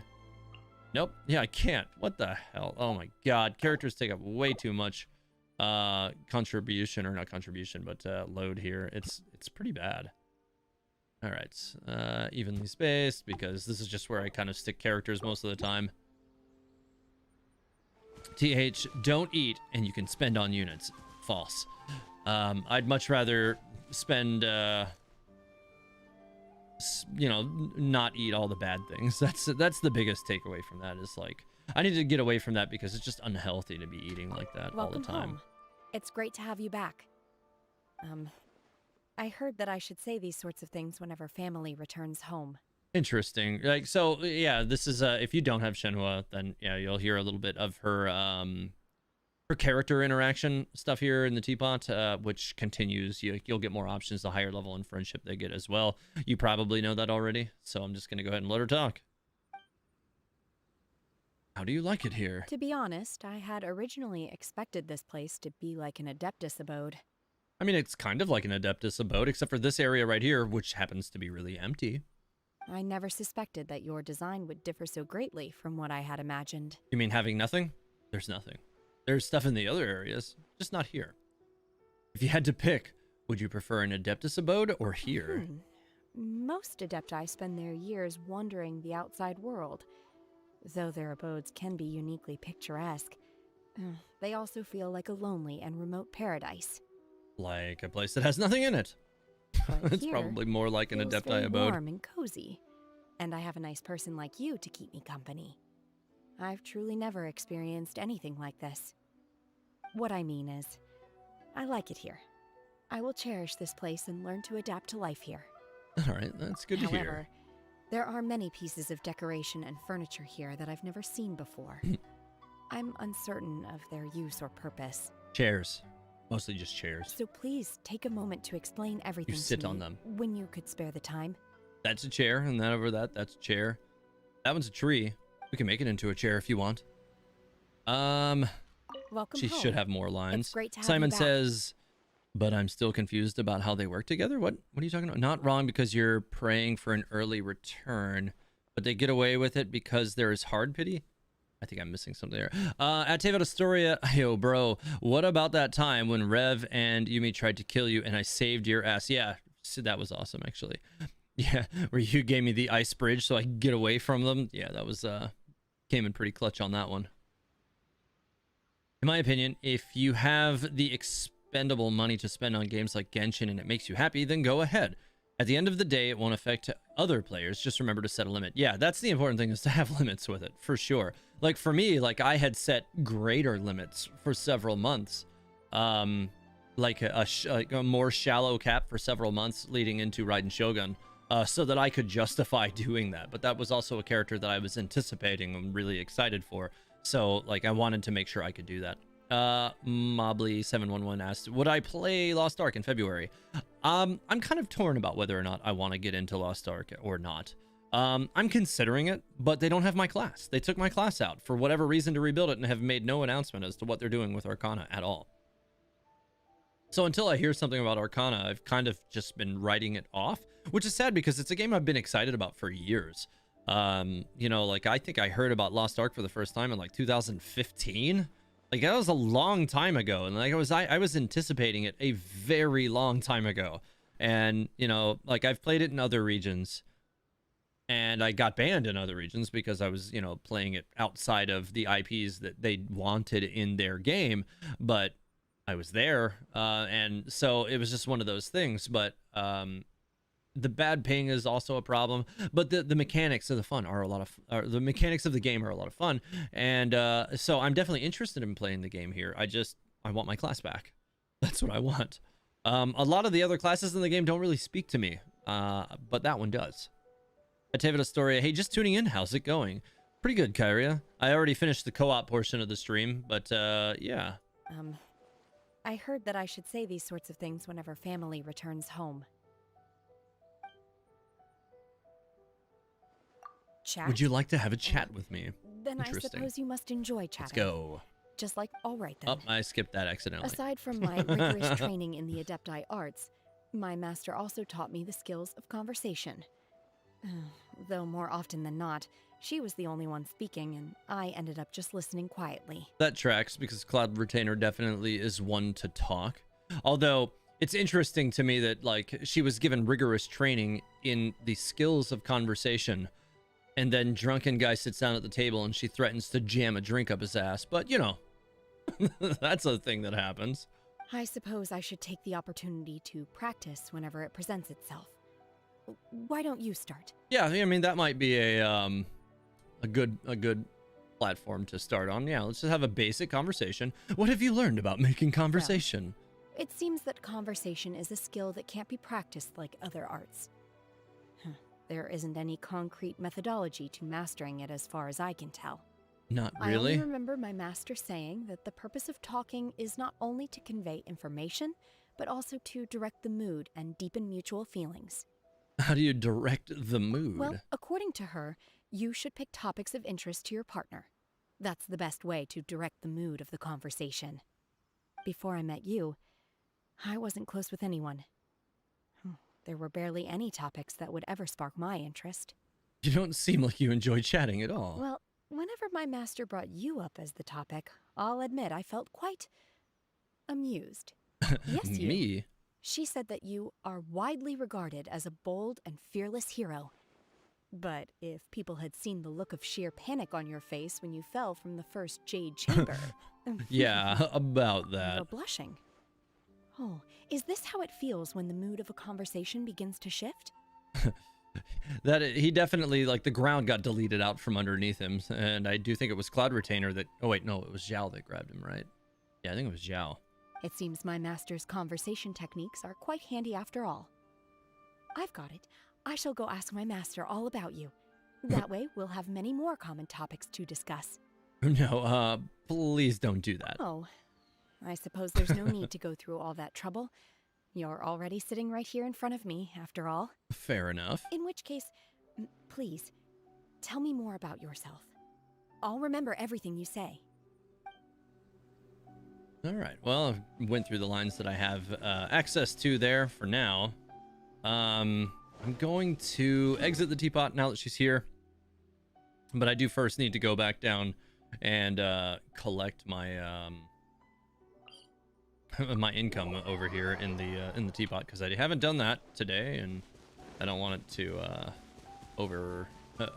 Speaker 1: Nope. Yeah, I can't. What the hell? Oh my god. Characters take up way too much contribution, or not contribution, but load here. It's pretty bad. All right, evenly spaced, because this is just where I kind of stick characters most of the time. TH, don't eat and you can spend on units. False. I'd much rather spend you know, not eat all the bad things. That's the biggest takeaway from that, is like I need to get away from that, because it's just unhealthy to be eating like that all the time.
Speaker 2: Home. It's great to have you back. I heard that I should say these sorts of things whenever family returns home.
Speaker 1: Interesting. Like, so yeah, this is if you don't have Shenhe, then yeah, you'll hear a little bit of her her character interaction stuff here in the teapot, which continues. You'll get more options the higher level in friendship they get as well. You probably know that already, so I'm just gonna go ahead and let her talk. How do you like it here?
Speaker 2: To be honest, I had originally expected this place to be like an Adeptus abode.
Speaker 1: I mean, it's kind of like an Adeptus abode, except for this area right here, which happens to be really empty.
Speaker 2: I never suspected that your design would differ so greatly from what I had imagined.
Speaker 1: You mean having nothing? There's nothing. There's stuff in the other areas, just not here. If you had to pick, would you prefer an Adeptus abode or here?
Speaker 2: Most Adepti spend their years wandering the outside world. Though their abodes can be uniquely picturesque, they also feel like a lonely and remote paradise.
Speaker 1: Like a place that has nothing in it. It's probably more like an Adepti abode.
Speaker 2: Warm and cozy, and I have a nice person like you to keep me company. I've truly never experienced anything like this. What I mean is, I like it here. I will cherish this place and learn to adapt to life here.
Speaker 1: All right, that's good to hear.
Speaker 2: However, there are many pieces of decoration and furniture here that I've never seen before. I'm uncertain of their use or purpose.
Speaker 1: Chairs. Mostly just chairs.
Speaker 2: So please take a moment to explain everything
Speaker 1: You sit
Speaker 2: to me
Speaker 1: on them.
Speaker 2: when you could spare the time.
Speaker 1: That's a chair, and that over that's a chair. That one's a tree. We can make it into a chair if you want.
Speaker 2: Welcome
Speaker 1: She
Speaker 2: home.
Speaker 1: should have more lines.
Speaker 2: It's great to have
Speaker 1: Simon
Speaker 2: you back.
Speaker 1: says, but I'm still confused about how they work together. What are you talking about? Not wrong because you're praying for an early return, but they get away with it because there is hard pity. I think I'm missing something there. At Teva Astoria, yo, bro, what about that time when Rev and Yumi tried to kill you and I saved your ass? Yeah, that was awesome, actually. Yeah, where you gave me the ice bridge so I could get away from them. Yeah, that was, came in pretty clutch on that one. In my opinion, if you have the expendable money to spend on games like Genshin and it makes you happy, then go ahead. At the end of the day, it won't affect other players. Just remember to set a limit. Yeah, that's the important thing, is to have limits with it, for sure. Like for me, like I had set greater limits for several months. Like a more shallow cap for several months leading into Raiden Shogun, so that I could justify doing that. But that was also a character that I was anticipating and really excited for. So like I wanted to make sure I could do that. Mobley711 asked, would I play Lost Ark in February? I'm kind of torn about whether or not I want to get into Lost Ark or not. I'm considering it, but they don't have my class. They took my class out for whatever reason to rebuild it and have made no announcement as to what they're doing with Arcana at all. So until I hear something about Arcana, I've kind of just been writing it off, which is sad because it's a game I've been excited about for years. You know, like I think I heard about Lost Ark for the first time in like 2015. Like that was a long time ago, and like I was anticipating it a very long time ago. And you know, like I've played it in other regions, and I got banned in other regions because I was, you know, playing it outside of the IPs that they wanted in their game. But I was there, and so it was just one of those things. But the bad ping is also a problem. But the mechanics of the fun are a lot of the mechanics of the game are a lot of fun, and so I'm definitely interested in playing the game here. I want my class back. That's what I want. A lot of the other classes in the game don't really speak to me, but that one does. Atavita Storia, hey, just tuning in. How's it going? Pretty good, Kyria. I already finished the co-op portion of the stream, but yeah.
Speaker 2: I heard that I should say these sorts of things whenever family returns home. Chat?
Speaker 1: Would you like to have a chat with me?
Speaker 2: Then I suppose you must enjoy chatting.
Speaker 1: Let's go.
Speaker 2: Just like, all right then.
Speaker 1: Oh, I skipped that accidentally.
Speaker 2: Aside from my rigorous training in the Adepti arts, my master also taught me the skills of conversation. Though more often than not, she was the only one speaking, and I ended up just listening quietly.
Speaker 1: That tracks, because Cloud Retainer definitely is one to talk. Although, it's interesting to me that, like, she was given rigorous training in the skills of conversation, and then drunken guy sits down at the table and she threatens to jam a drink up his ass. But, you know, that's a thing that happens.
Speaker 2: I suppose I should take the opportunity to practice whenever it presents itself. Why don't you start? Yeah,
Speaker 1: I mean, that might be a good platform to start on. Yeah, let's just have a basic conversation. What have you learned about making conversation?
Speaker 2: Well, it seems that conversation is a skill that can't be practiced like other arts. There isn't any concrete methodology to mastering it as far as I can tell.
Speaker 1: Not really?
Speaker 2: I only remember my master saying that the purpose of talking is not only to convey information, but also to direct the mood and deepen mutual feelings.
Speaker 1: How do you direct the mood?
Speaker 2: Well, according to her, you should pick topics of interest to your partner. That's the best way to direct the mood of the conversation. Before I met you, I wasn't close with anyone. There were barely any topics that would ever spark my interest.
Speaker 1: You don't seem like you enjoy chatting at all.
Speaker 2: Well, whenever my master brought you up as the topic, I'll admit I felt quite amused. Yes, you.
Speaker 1: Me?
Speaker 2: She said that you are widely regarded as a bold and fearless hero. But if people had seen the look of sheer panic on your face when you fell from the first jade chamber...
Speaker 1: Yeah, about
Speaker 2: You
Speaker 1: that.
Speaker 2: were blushing. Oh, is this how it feels when the mood of a conversation begins to shift?
Speaker 1: That he definitely, like, the ground got deleted out from underneath him, and I do think it was Cloud Retainer that... Oh, wait, no, it was Zhao that grabbed him, right? Yeah, I think it was Zhao.
Speaker 2: It seems my master's conversation techniques are quite handy after all. I've got it. I shall go ask my master all about you. That way, we'll have many more common topics to discuss.
Speaker 1: No, please don't do that.
Speaker 2: Oh, I suppose there's no need to go through all that trouble. You're already sitting right here in front of me, after all.
Speaker 1: Fair enough.
Speaker 2: In which case, please, tell me more about yourself. I'll remember everything you say.
Speaker 1: All right. Well, I went through the lines that I have access to there for now. I'm going to exit the teapot now that she's here. But I do first need to go back down and collect my my income over here in the teapot, because I haven't done that today, and I don't want it to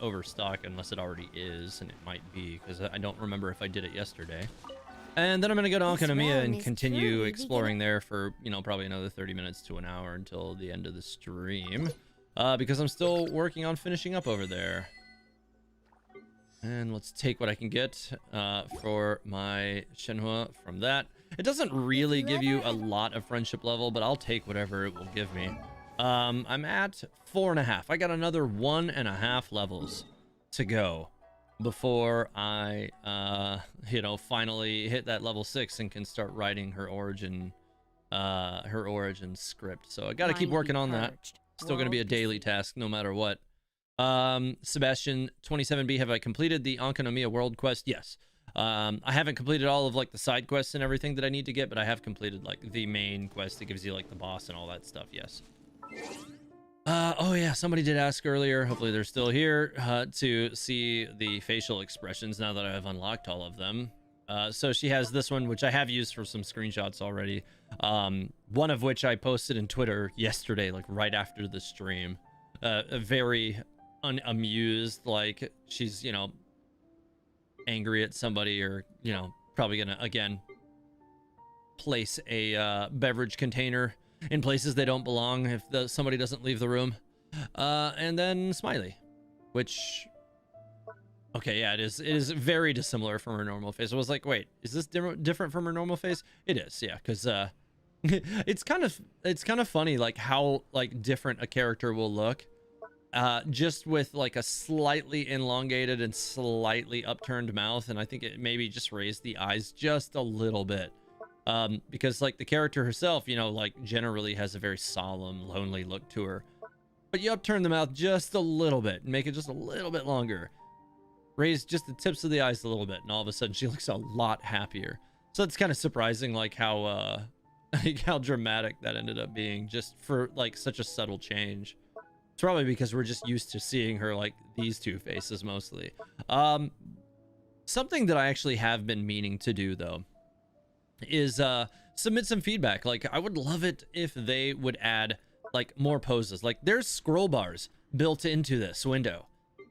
Speaker 1: overstock unless it already is, and it might be, because I don't remember if I did it yesterday. And then I'm gonna go to Alkanomia and continue exploring there for, you know, probably another 30 minutes to an hour until the end of the stream, because I'm still working on finishing up over there. And let's take what I can get for my Shenhe from that. It doesn't really give you a lot of friendship level, but I'll take whatever it will give me. I'm at 4.5. I got another 1.5 levels to go before I, you know, finally hit that level 6 and can start writing her origin script. So I got to keep working on that. Still going to be a daily task no matter what. Sebastian 27B, have I completed the Ankanomiya world quest? Yes. I haven't completed all of like the side quests and everything that I need to get, but I have completed like the main quest that gives you like the boss and all that stuff. Yes. Oh yeah, somebody did ask earlier, hopefully they're still here, to see the facial expressions now that I have unlocked all of them. So she has this one, which I have used for some screenshots already. One of which I posted in Twitter yesterday, like right after the stream. Very unamused, like she's, you know, angry at somebody, or, you know, probably gonna, again, place a beverage container in places they don't belong if somebody doesn't leave the room. And then smiley, which, okay, yeah, it is very dissimilar from her normal face. I was like, wait, is this different from her normal face? It is, yeah, because it's kind of funny like how like different a character will look just with like a slightly elongated and slightly upturned mouth, and I think it maybe just raised the eyes just a little bit. Because like the character herself, you know, like generally has a very solemn, lonely look to her. But you upturn the mouth just a little bit and make it just a little bit longer. Raise just the tips of the eyes a little bit, and all of a sudden she looks a lot happier. So it's kind of surprising like how like how dramatic that ended up being, just for like such a subtle change. It's probably because we're just used to seeing her like these two faces mostly. Something that I actually have been meaning to do though is submit some feedback. Like I would love it if they would add like more poses. Like there's scroll bars built into this window,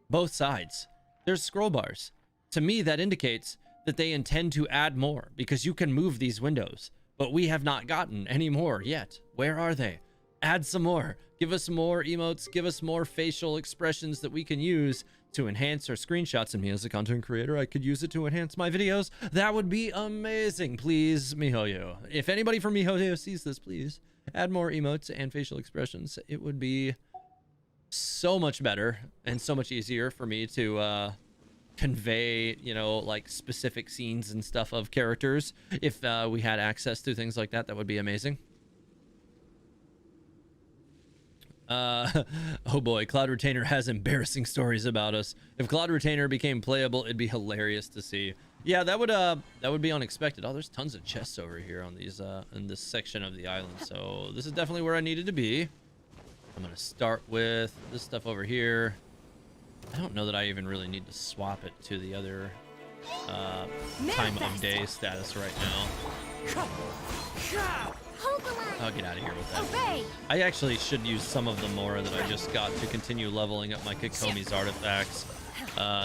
Speaker 1: both sides. There's scroll bars. To me, that indicates that they intend to add more, because you can move these windows, but we have not gotten any more yet. Where are they? Add some more. Give us more emotes. Give us more facial expressions that we can use to enhance our screenshots. And me as a content creator, I could use it to enhance my videos. That would be amazing. Please, MiHoYo. If anybody from MiHoYo sees this, please add more emotes and facial expressions. It would be so much better and so much easier for me to convey, you know, like specific scenes and stuff of characters. If we had access to things like that, that would be amazing. Oh boy, Cloud Retainer has embarrassing stories about us. If Cloud Retainer became playable, it'd be hilarious to see. Yeah, that would be unexpected. Oh, there's tons of chests over here on these in this section of the island. So this is definitely where I needed to be. I'm gonna start with this stuff over here. I don't know that I even really need to swap it to the other time of day status right now. I'll get out of here with that.
Speaker 2: Obey.
Speaker 1: I actually should use some of the mora that I just got to continue leveling up my Kikomi's artifacts,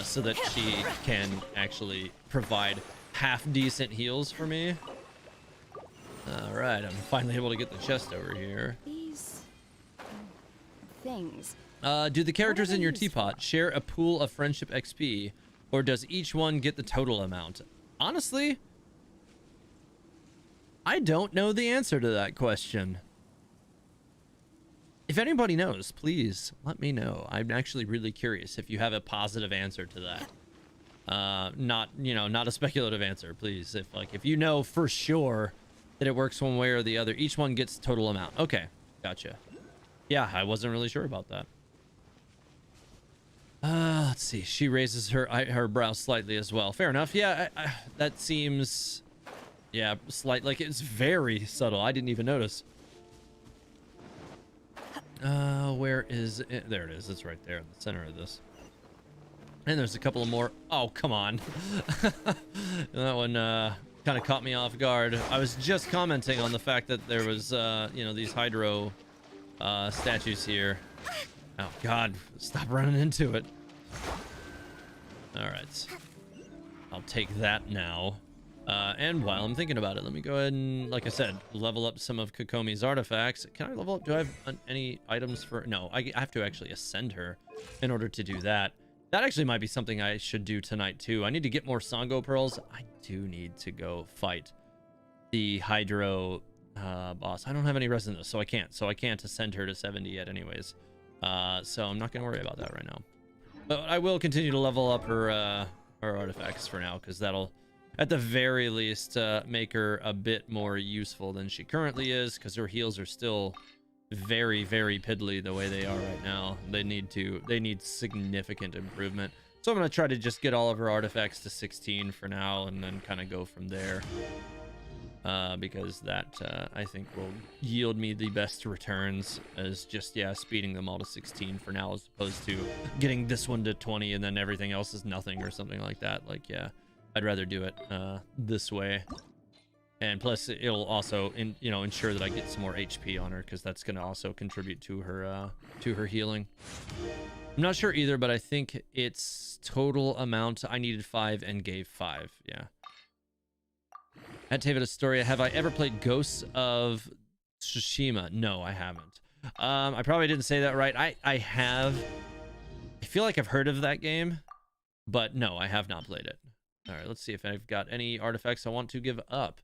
Speaker 1: so that she can actually provide half decent heals for me. All right, I'm finally able to get the chest over here.
Speaker 2: These things.
Speaker 1: Do the characters in your
Speaker 2: used for?
Speaker 1: teapot share a pool of friendship XP, or does each one get the total amount? Honestly, I don't know the answer to that question. If anybody knows, please let me know. I'm actually really curious if you have a positive answer to that. Not, you know, not a speculative answer, please. If you know for sure that it works one way or the other, each one gets total amount. Okay, gotcha. Yeah, I wasn't really sure about that. Let's see. She raises her brow slightly as well. Fair enough. Yeah, that seems, yeah, slight. Like it's very subtle. I didn't even notice. Where is it? There it is. It's right there in the center of this. And there's a couple of more. Oh, come on. That one kind of caught me off guard. I was just commenting on the fact that there was, you know, these hydro statues here. Oh God, stop running into it. All right, I'll take that now. And while I'm thinking about it, let me go ahead and, like I said, level up some of Kikomi's artifacts. Can I level up? Do I have any items for? No, I have to actually ascend her in order to do that. That actually might be something I should do tonight too. I need to get more Songo pearls. I do need to go fight the hydro boss. I don't have any resin though, so I can't ascend her to 70 yet anyways. So I'm not gonna worry about that right now, but I will continue to level up her artifacts for now, because that'll at the very least make her a bit more useful than she currently is, because her heals are still very, very piddly the way they are right now. They need significant improvement. So I'm going to try to just get all of her artifacts to 16 for now and then kind of go from there. Because that, I think, will yield me the best returns as just, yeah, speeding them all to 16 for now as opposed to getting this one to 20 and then everything else is nothing or something like that. Like, yeah, I'd rather do it this way. And plus, it'll also, ensure that I get some more HP on her because that's going to also contribute to her healing. I'm not sure either, but I think its total amount, I needed 5 and gave 5. Yeah. At David Astoria, have I ever played Ghosts of Tsushima? No, I haven't. I probably didn't say that right. I have. I feel like I've heard of that game, but no, I have not played it. All right, let's see if I've got any artifacts I want to give up.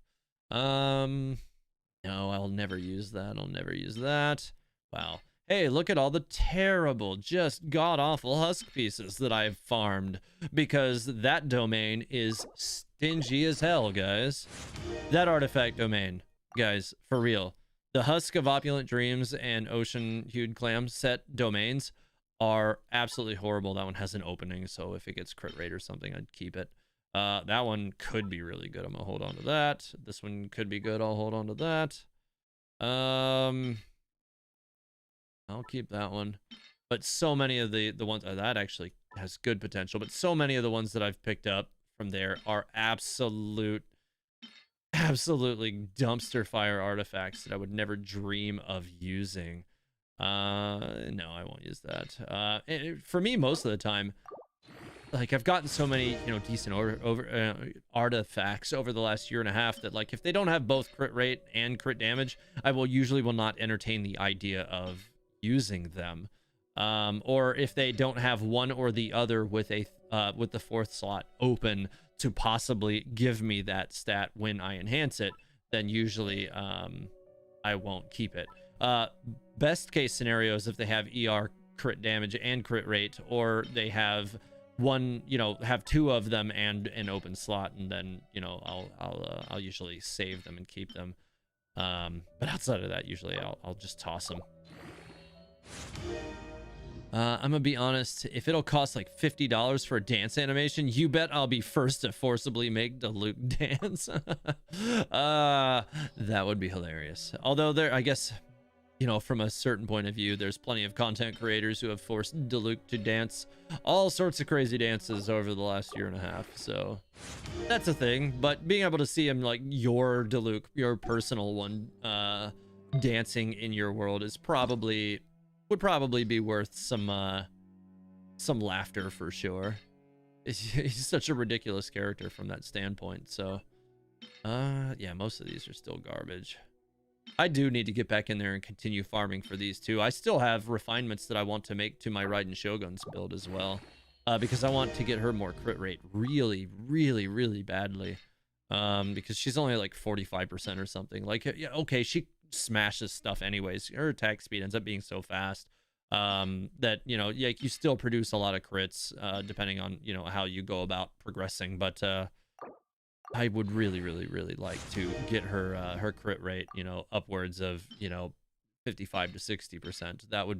Speaker 1: No, I'll never use that. I'll never use that. Wow. Hey, look at all the terrible, just god-awful husk pieces that I've farmed because that domain is stingy as hell, guys. That artifact domain, guys, for real. The Husk of Opulent Dreams and Ocean-Hued Clam set domains are absolutely horrible. That one has an opening, so if it gets crit rate or something, I'd keep it. That one could be really good. I'm gonna hold on to that. This one could be good. I'll hold on to that. I'll keep that one. But so many of the ones that actually has good potential, but so many of the ones that I've picked up from there are absolutely dumpster fire artifacts that I would never dream of using. No, I won't use that. For me, most of the time, like I've gotten so many, decent artifacts over the last year and a half that like if they don't have both crit rate and crit damage, I will not entertain the idea of using them. Or if they don't have one or the other with a with the 4th slot open to possibly give me that stat when I enhance it, then usually I won't keep it. Best case scenarios if they have ER crit damage and crit rate, or they have one, have 2 of them and an open slot, and then I'll usually save them and keep them. But outside of that, usually I'll just toss them. I'm gonna be honest, if it'll cost like $50 for a dance animation, you bet I'll be first to forcibly make Diluc dance. That would be hilarious. Although I guess, from a certain point of view, there's plenty of content creators who have forced Diluc to dance all sorts of crazy dances over the last year and a half. So that's a thing. But being able to see him like your Diluc, your personal one, dancing in your world is would probably be worth some laughter for sure. He's such a ridiculous character from that standpoint. So yeah, most of these are still garbage. I do need to get back in there and continue farming for these too. I still have refinements that I want to make to my Raiden Shogun's build as well, because I want to get her more crit rate really, really, really badly, because she's only like 45% or something. Like, yeah, okay, she smashes stuff anyways. Her attack speed ends up being so fast that you still produce a lot of crits depending on how you go about progressing, but I would really, really, really like to get her crit rate upwards of 55 to 60%. That would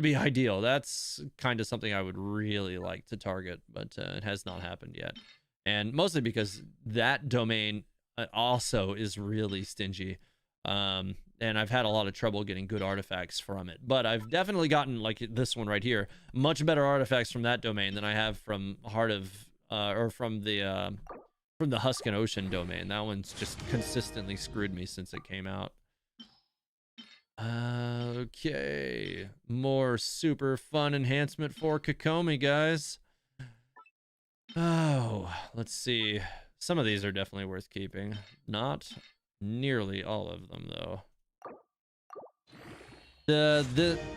Speaker 1: be ideal. That's kind of something I would really like to target, but it has not happened yet, and mostly because that domain also is really stingy. And I've had a lot of trouble getting good artifacts from it, but I've definitely gotten, like this one right here, much better artifacts from that domain than I have from Heart of, or from the Husk and Ocean domain. That one's just consistently screwed me since it came out. Okay, more super fun enhancement for Kokomi, guys. Oh, let's see. Some of these are definitely worth keeping. Not nearly all of them, though.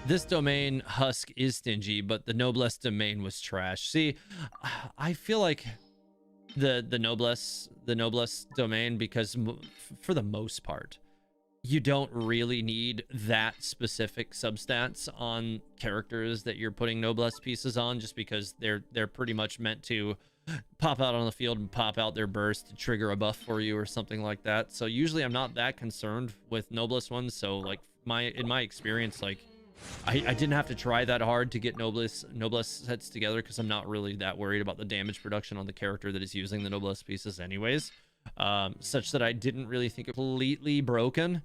Speaker 1: This domain Husk is stingy, but the Noblesse domain was trash. See, I feel like the Noblesse domain, because for the most part, you don't really need that specific substats on characters that you're putting Noblesse pieces on, just because they're pretty much meant to pop out on the field and pop out their burst to trigger a buff for you or something like that. So usually I'm not that concerned with Noblesse ones. So like in my experience, like I didn't have to try that hard to get noblesse sets together because I'm not really that worried about the damage production on the character that is using the noblesse pieces anyways, such that I didn't really think it completely broken.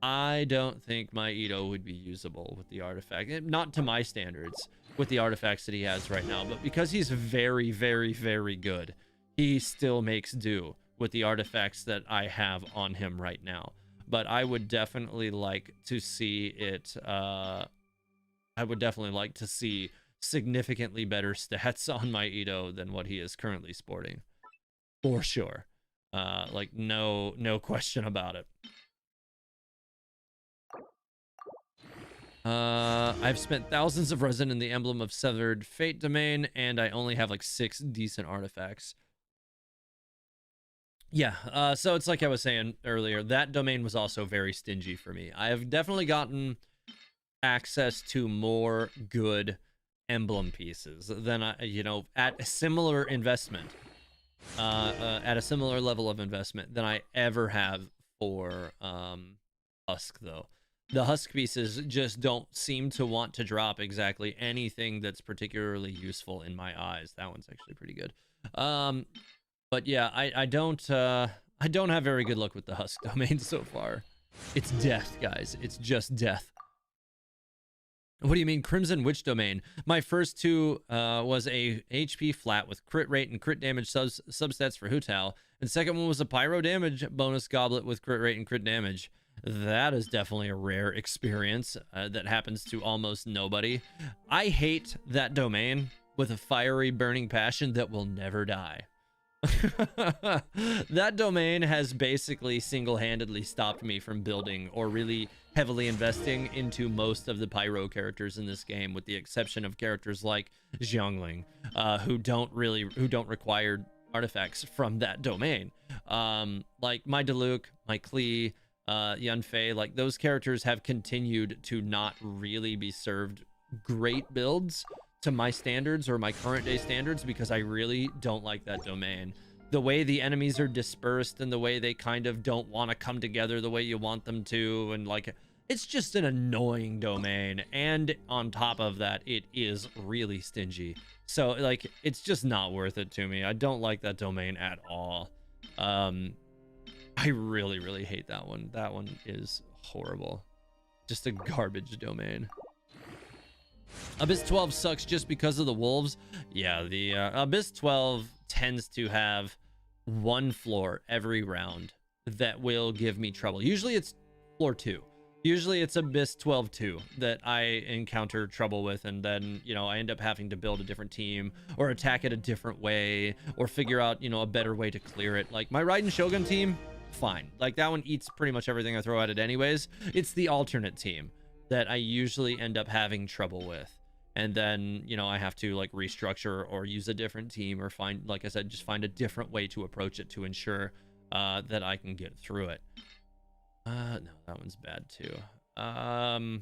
Speaker 1: I don't think my Ito would be usable with the artifact, not to my standards with the artifacts that he has right now, but because he's very, very, very good, he still makes do with the artifacts that I have on him right now. But I would definitely like to see it, I would definitely like to see significantly better stats on my Ito than what he is currently sporting. For sure. Like, no question about it. I've spent thousands of resin in the Emblem of Severed Fate domain, and I only have like 6 decent artifacts. Yeah, so it's like I was saying earlier, that domain was also very stingy for me. I have definitely gotten access to more good emblem pieces than at a similar investment, at a similar level of investment than I ever have for Husk, though. The Husk pieces just don't seem to want to drop exactly anything that's particularly useful in my eyes. That one's actually pretty good. But yeah, I don't have very good luck with the Husk domain so far. It's death, guys. It's just death. What do you mean, Crimson Witch domain? My first 2 was a HP flat with crit rate and crit damage substats for Hu Tao, and second one was a pyro damage bonus goblet with crit rate and crit damage. That is definitely a rare experience that happens to almost nobody. I hate that domain with a fiery burning passion that will never die. That domain has basically single-handedly stopped me from building or really heavily investing into most of the pyro characters in this game, with the exception of characters like Xiangling, who don't require artifacts from that domain. Like my Diluc, my Klee, Yanfei, like those characters have continued to not really be served great builds to my standards or my current day standards, because I really don't like that domain. The way the enemies are dispersed and the way they kind of don't want to come together the way you want them to, and like, it's just an annoying domain. And on top of that, it is really stingy. So like, it's just not worth it to me. I don't like that domain at all. I really, really hate that one. That one is horrible. Just a garbage domain. Abyss 12 sucks just because of the wolves. Yeah, the Abyss 12 tends to have one floor every round that will give me trouble. Usually it's floor 2. Usually it's Abyss 12-2 that I encounter trouble with, and then, I end up having to build a different team or attack it a different way or figure out, a better way to clear it. Like my Raiden Shogun team, fine. Like that one eats pretty much everything I throw at it anyways. It's the alternate team that I usually end up having trouble with. And then, I have to like restructure or use a different team or find, like I said, just find a different way to approach it to ensure that I can get through it. No, that one's bad too. And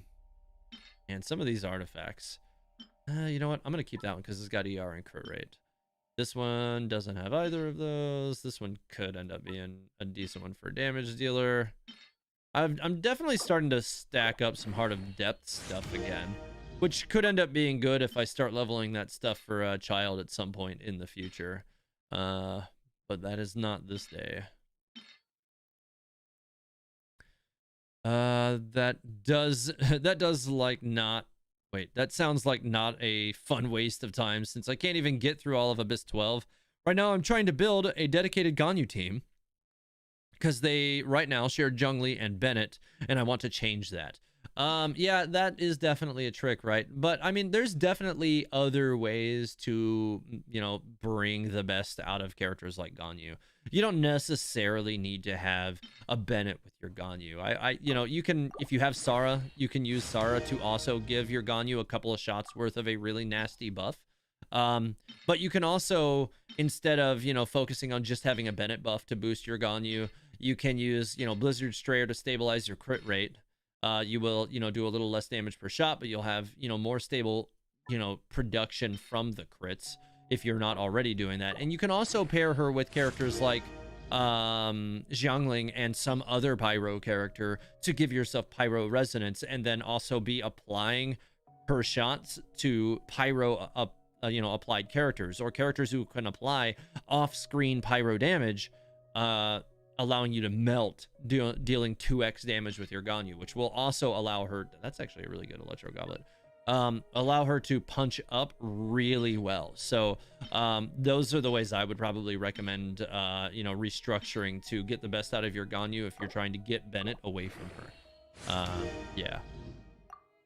Speaker 1: some of these artifacts, you know what? I'm going to keep that one because it's got ER and crit rate. This one doesn't have either of those. This one could end up being a decent one for a damage dealer. I'm definitely starting to stack up some Heart of Depth stuff again, which could end up being good if I start leveling that stuff for a child at some point in the future. But that is not this day. That sounds like not a fun waste of time, since I can't even get through all of Abyss 12. Right now I'm trying to build a dedicated Ganyu team, because they right now share Zhongli and Bennett, and I want to change that. Yeah, that is definitely a trick, right? But I mean, there's definitely other ways to, bring the best out of characters like Ganyu. You don't necessarily need to have a Bennett with your Ganyu. You can, if you have Sara, you can use Sara to also give your Ganyu a couple of shots worth of a really nasty buff. But you can also, instead of, focusing on just having a Bennett buff to boost your Ganyu, you can use, Blizzard Strayer to stabilize your crit rate. You will, do a little less damage per shot, but you'll have, more stable, production from the crits if you're not already doing that. And you can also pair her with characters like Xiangling and some other pyro character to give yourself pyro resonance, and then also be applying her shots to pyro applied characters, or characters who can apply off-screen pyro damage, allowing you to melt, dealing 2x damage with your Ganyu, which will also allow her, that's actually a really good Electro Goblet, allow her to punch up really well. So those are the ways I would probably recommend restructuring to get the best out of your Ganyu if you're trying to get Bennett away from her. Yeah.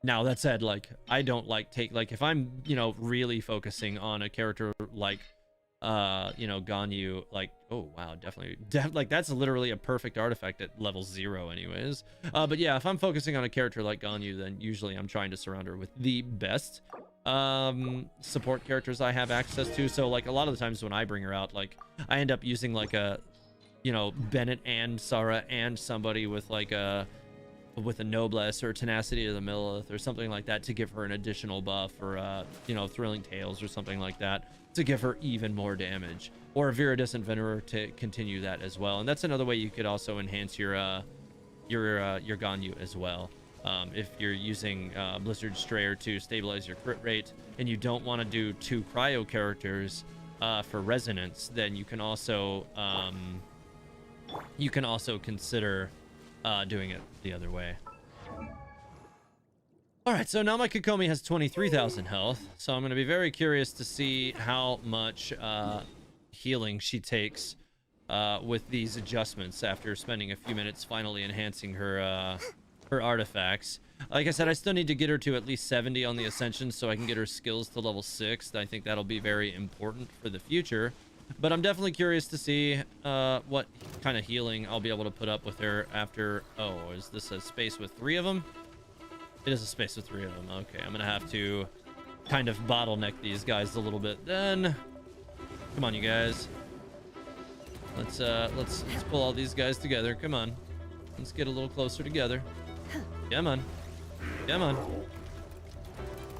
Speaker 1: Now that said, like, I don't if I'm really focusing on a character like Ganyu, like, oh wow, definitely like that's literally a perfect artifact at level 0 anyways. But yeah, if I'm focusing on a character like Ganyu, then usually I'm trying to surround her with the best support characters I have access to. So like a lot of the times when I bring her out, like I end up using like a Bennett and Sarah and somebody with like a Noblesse or Tenacity of the Millith or something like that to give her an additional buff, or Thrilling Tales or something like that to give her even more damage, or a Viridescent Venerer to continue that as well. And that's another way you could also enhance your Ganyu as well. If you're using Blizzard Strayer to stabilize your crit rate and you don't want to do 2 cryo characters for resonance, then you can also consider doing it the other way. All right, so now my Kokomi has 23,000 health, so I'm going to be very curious to see how much healing she takes with these adjustments after spending a few minutes finally enhancing her artifacts. Like I said, I still need to get her to at least 70 on the Ascension so I can get her skills to level 6. I think that'll be very important for the future. But I'm definitely curious to see what kind of healing I'll be able to put up with her after... Oh, is this a space with 3 of them? It is a space with 3 of them. Okay, I'm gonna have to kind of bottleneck these guys a little bit then. Come on, you guys. Let's pull all these guys together. Come on. Let's get a little closer together. Come on. Come on.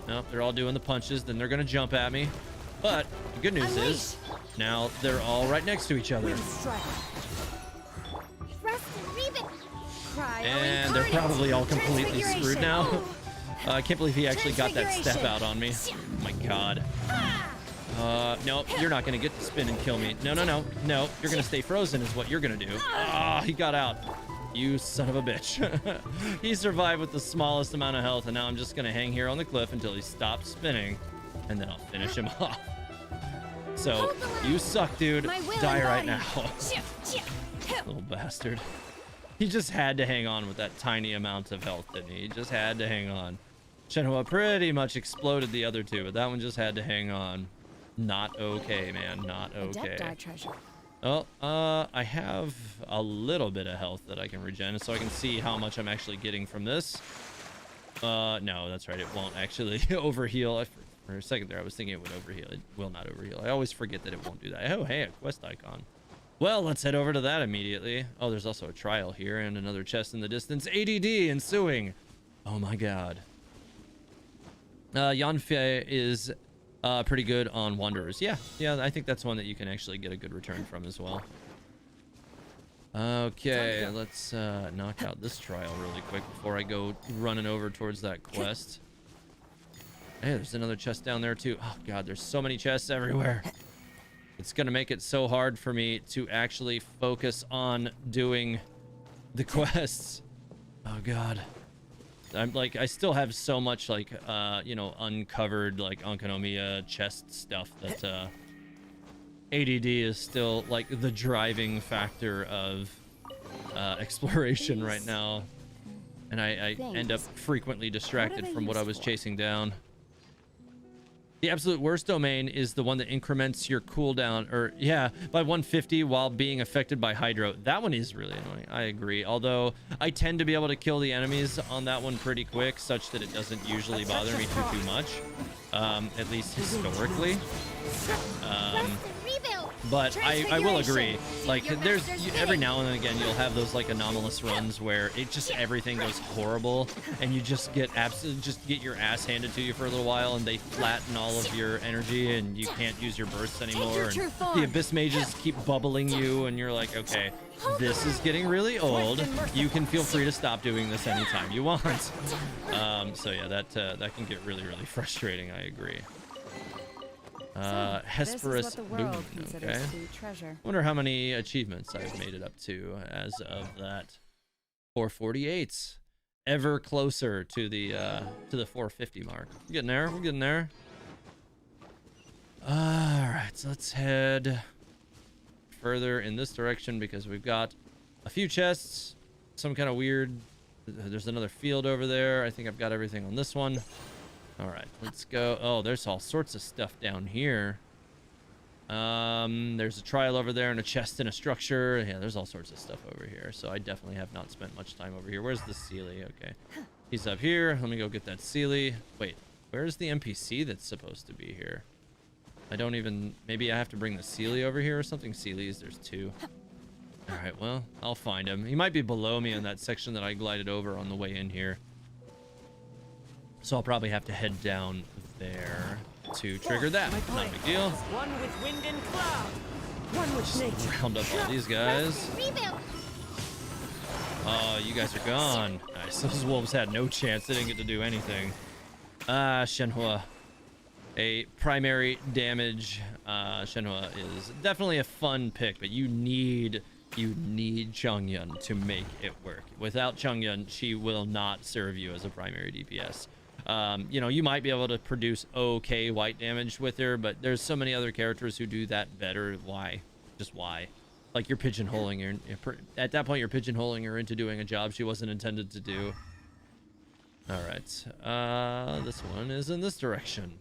Speaker 1: Nope, they're all doing the punches. Then they're gonna jump at me. But the good news is now they're all right next to each other. And they're probably all completely screwed now. I can't believe he actually got that step out on me. Oh my god. No, you're not gonna get to spin and kill me. No, you're gonna stay frozen is what you're gonna do. Ah, he got out. You son of a bitch. He survived with the smallest amount of health, and now I'm just gonna hang here on the cliff until he stops spinning, and then I'll finish him off. So, you suck, dude. Die right now. Little bastard. He just had to hang on with that tiny amount of health, didn't he? He just had to hang on. Shenhe pretty much exploded the other two, but that one just had to hang on. Not okay, man. Not okay. Oh, I have a little bit of health that I can regen, so I can see how much I'm actually getting from this. No, that's right. It won't actually overheal. For a second there, I was thinking it would overheal. It will not overheal. I always forget that it won't do that. Oh, hey, a quest icon. Well, let's head over to that immediately. Oh, there's also a trial here and another chest in the distance. ADD ensuing. Oh my god. Yanfei is pretty good on Wanderers. Yeah, I think that's one that you can actually get a good return from as well. Okay, let's knock out this trial really quick before I go running over towards that quest. Hey, there's another chest down there too. Oh god, there's so many chests everywhere. It's gonna make it so hard for me to actually focus on doing the quests. Oh god. I still have so much uncovered Onkonomiya chest stuff that ADD is still like the driving factor of exploration right now, and I end up frequently distracted from what I was chasing down. The absolute worst domain is the one that increments your cooldown, by 150 while being affected by Hydro. That one is really annoying. I agree. Although I tend to be able to kill the enemies on that one pretty quick, such that it doesn't usually bother me too much. At least historically. But I will agree, like every now and again you'll have those like anomalous runs where it just everything goes horrible and you just get your ass handed to you for a little while and they flatten all of your energy and you can't use your bursts anymore, and the abyss mages keep bubbling you and you're like, okay, this is getting really old. You can feel free to stop doing this anytime you want. So yeah, that can get really frustrating. I agree. Hesperus Boon. Okay. Wonder how many achievements I've made it up to as of that. 448. Ever closer to the 450 mark. We're getting there. We're getting there. All right, so let's head further in this direction because we've got a few chests. Some kind of weird. There's another field over there. I think I've got everything on this one. All right, let's go. Oh, there's all sorts of stuff down here. There's a trial over there and a chest in a structure. Yeah, there's all sorts of stuff over here. So I definitely have not spent much time over here. Where's the Sealy? Okay, he's up here. Let me go get that Sealy. Wait, where's the NPC that's supposed to be here? I don't even... Maybe I have to bring the Sealy over here or something. Sealy's, there's two. All right, well, I'll find him. He might be below me in that section that I glided over on the way in here. So I'll probably have to head down there to trigger that. Not a big deal.
Speaker 3: One with wind and cloud. One with nature.
Speaker 1: Round up all these guys. Oh, you guys are gone. Nice. Those wolves had no chance. They didn't get to do anything. Shenhe. A primary damage. Shenhe is definitely a fun pick, but you need Chongyun to make it work. Without Chongyun, she will not serve you as a primary DPS. You know, you might be able to produce okay white damage with her, but there's so many other characters who do that better. Why? Just why? Like, you're pigeonholing her. At that point, you're pigeonholing her into doing a job she wasn't intended to do. All right. This one is in this direction.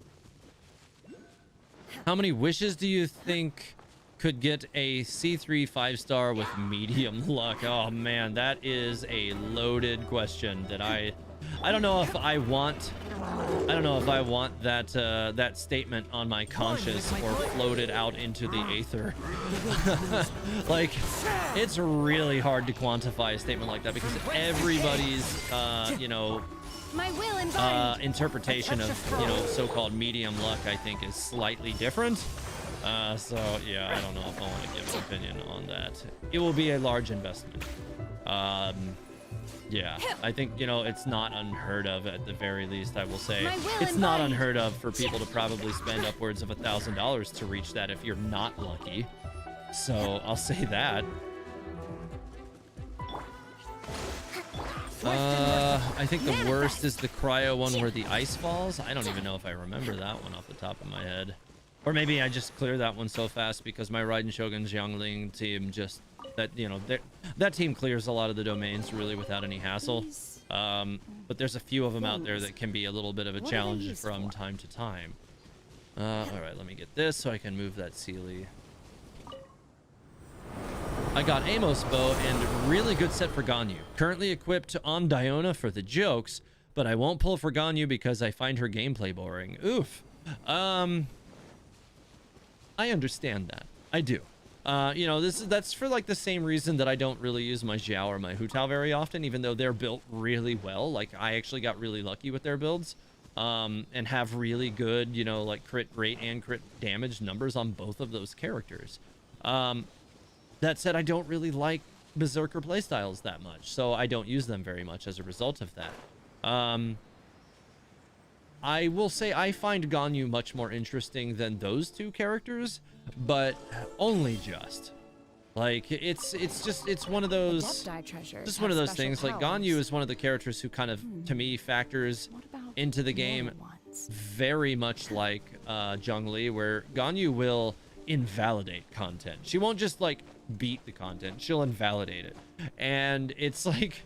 Speaker 1: How many wishes do you think could get a C3 5-star with medium luck? Oh man, that is a loaded question that I don't know if I want that that statement on my conscience or floated out into the aether. Like, it's really hard to quantify a statement like that because everybody's you know, interpretation of, you know, so-called medium luck, I think, is slightly different. So yeah, I don't know if I want to give an opinion on that. It will be a large investment. Yeah, I think, you know, it's not unheard of, at the very least. I will say it's not unheard of for people to probably spend upwards of $1,000 to reach that if you're not lucky. So I'll say that. I think the worst is the cryo one where the ice falls. I don't even know if I remember that one off the top of my head. Or maybe I just cleared that one so fast because my Raiden Shogun Jiangling team just... That, you know, that team clears a lot of the domains really without any hassle. But there's a few of them out there that can be a little bit of a challenge from time to time. All right, let me get this so I can move that Sealy. I got Amos bow and really good set for Ganyu. Currently equipped on Diona for the jokes, but I won't pull for Ganyu because I find her gameplay boring. Oof. I understand that. I do. You know, that's for like the same reason that I don't really use my Xiao or my Hu Tao very often, even though they're built really well. Like, I actually got really lucky with their builds, and have really good, you know, like crit rate and crit damage numbers on both of those characters. That said, I don't really like Berserker playstyles that much, so I don't use them very much as a result of that. I will say I find Ganyu much more interesting than those two characters, but only just. Like, it's one of those, just one of those things. Like, Ganyu is one of the characters who kind of, to me, factors into the game very much like Zhongli, where Ganyu will invalidate content. She won't just like beat the content, she'll invalidate it, and it's like,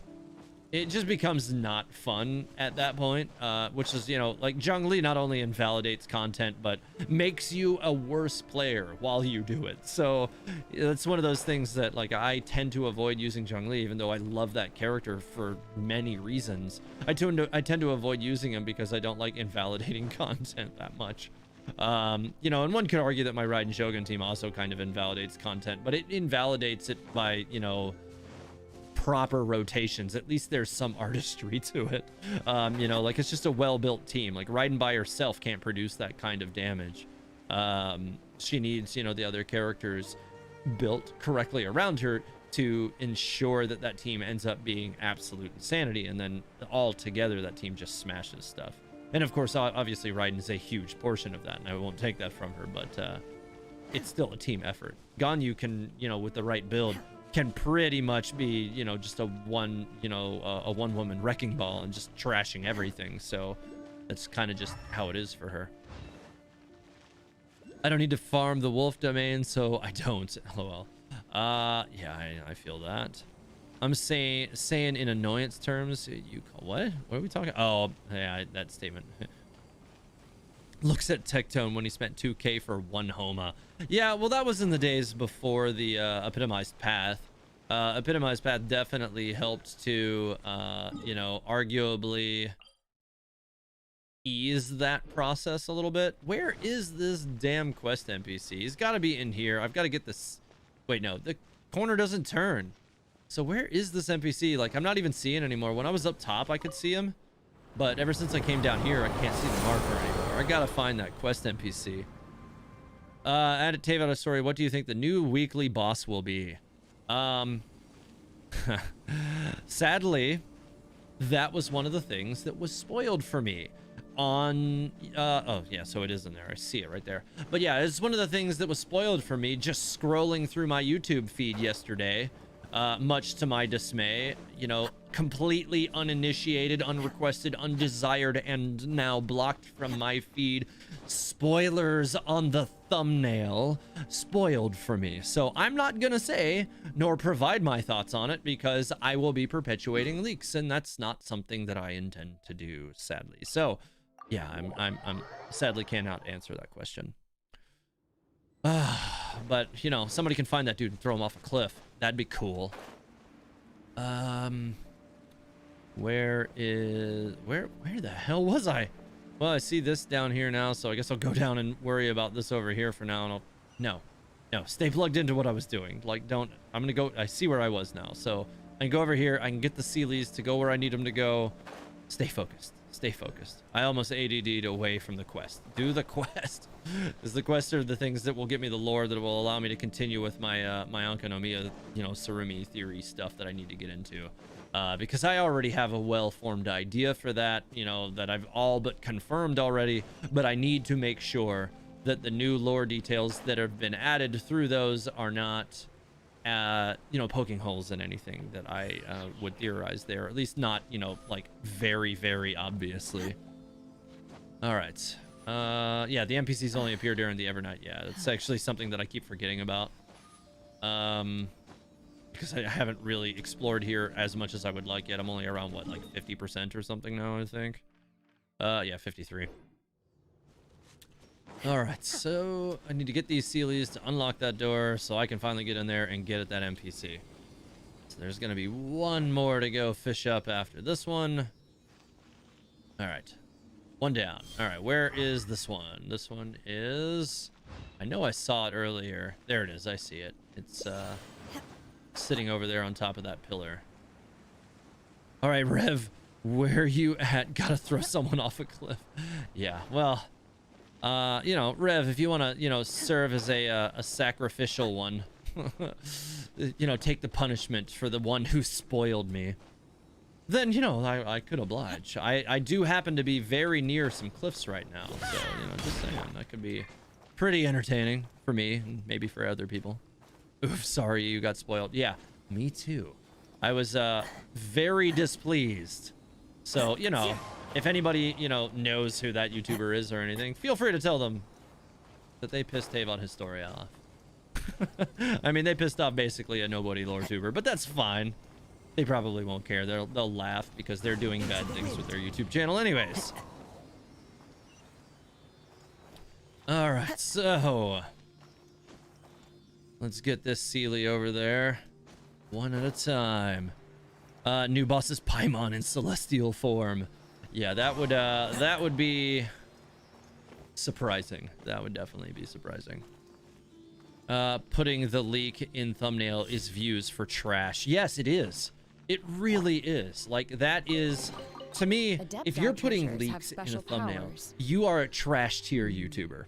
Speaker 1: it just becomes not fun at that point, which is, you know, like, Zhongli not only invalidates content, but makes you a worse player while you do it. So it's one of those things that, like, I tend to avoid using Zhongli, even though I love that character for many reasons. I tend to avoid using him because I don't like invalidating content that much. You know, and one could argue that my Raiden Shogun team also kind of invalidates content, but it invalidates it by, you know, proper rotations. At least there's some artistry to it. You know, like it's just a well-built team. Like Raiden by herself can't produce that kind of damage. She needs, you know, the other characters built correctly around her to ensure that that team ends up being absolute insanity, and then all together that team just smashes stuff. And of course, obviously Raiden is a huge portion of that, and I won't take that from her, but it's still a team effort. Ganyu can, you know, with the right build, can pretty much be, you know, just a one-woman wrecking ball and just trashing everything. So that's kind of just how it is for her. I don't need to farm the wolf domain, so I don't. LOL. Yeah, I feel that. I'm saying in annoyance terms, you call what? What are we talking? Oh, yeah, that statement. Looks at Tectone when he spent 2K for one Homa. Yeah, well, that was in the days before the epitomized path. Epitomized path definitely helped to, you know, arguably ease that process a little bit. Where is this damn quest NPC? He's got to be in here. I've got to get this. Wait, no, the corner doesn't turn. So where is this NPC? Like, I'm not even seeing anymore. When I was up top, I could see him. But ever since I came down here, I can't see the marker anymore. I gotta find that quest NPC. Add Tave story. What do you think the new weekly boss will be? Sadly, that was one of the things that was spoiled for me on oh yeah, so it is in there. I see it right there. But yeah, it's one of the things that was spoiled for me just scrolling through my YouTube feed yesterday, much to my dismay. You know, completely uninitiated, unrequested, undesired, and now blocked from my feed. Spoilers on the thumbnail spoiled for me. So I'm not gonna say nor provide my thoughts on it because I will be perpetuating leaks, and that's not something that I intend to do, sadly. So yeah, I'm sadly cannot answer that question. But you know, somebody can find that dude and throw him off a cliff. That'd be cool. Where the hell was I? Well, I see this down here now, so I guess I'll go down and worry about this over here for now. And no, stay plugged into what I was doing. Like, I'm gonna go. I see where I was now, so I can go over here. I can get the Sealies to go where I need them to go. Stay focused. Stay focused. I almost ADD'd away from the quest. Do the quest. Because the quests are the things that will get me the lore that will allow me to continue with my my Ankanomiya, you know, Surumi theory stuff that I need to get into. Because I already have a well-formed idea for that, you know, that I've all but confirmed already, but I need to make sure that the new lore details that have been added through those are not, you know, poking holes in anything that I would theorize there, or at least not, you know, like very, very obviously. All right. Yeah, the NPCs only appear during the Evernight. Yeah, that's actually something that I keep forgetting about. Because I haven't really explored here as much as I would like yet. I'm only around, what, like 50% or something now, I think. Yeah, 53. All right, so I need to get these Sealies to unlock that door so I can finally get in there and get at that NPC. So there's going to be one more to go fish up after this one. All right, one down. All right, where is this one? This one is... I know I saw it earlier. There it is, I see it. It's, sitting over there on top of that pillar. All right, Rev, where you at? Gotta throw someone off a cliff. Yeah, well, you know, Rev, if you want to, you know, serve as a sacrificial one, you know, take the punishment for the one who spoiled me, then, you know, I could oblige. I do happen to be very near some cliffs right now, so, you know, just saying, that could be pretty entertaining for me, and maybe for other people. Oof, sorry you got spoiled. Yeah, me too. I was very displeased. So, you know, if anybody, you know, knows who that YouTuber is or anything, feel free to tell them that they pissed Tavon Historia off. I mean, they pissed off basically a nobody lore tuber, but that's fine. They probably won't care. They'll laugh because they're doing bad things with their YouTube channel anyways. All right, so let's get this Sealy over there, one at a time. New boss is Paimon in celestial form. Yeah, that would be surprising. That would definitely be surprising. Putting the leak in thumbnail is views for trash. Yes, it is. It really is. Like, that is, to me,
Speaker 2: Adept
Speaker 1: if you're
Speaker 2: eye
Speaker 1: putting
Speaker 2: treasures have
Speaker 1: leaks in a
Speaker 2: special
Speaker 1: thumbnail,
Speaker 2: powers.
Speaker 1: you are a trash tier YouTuber.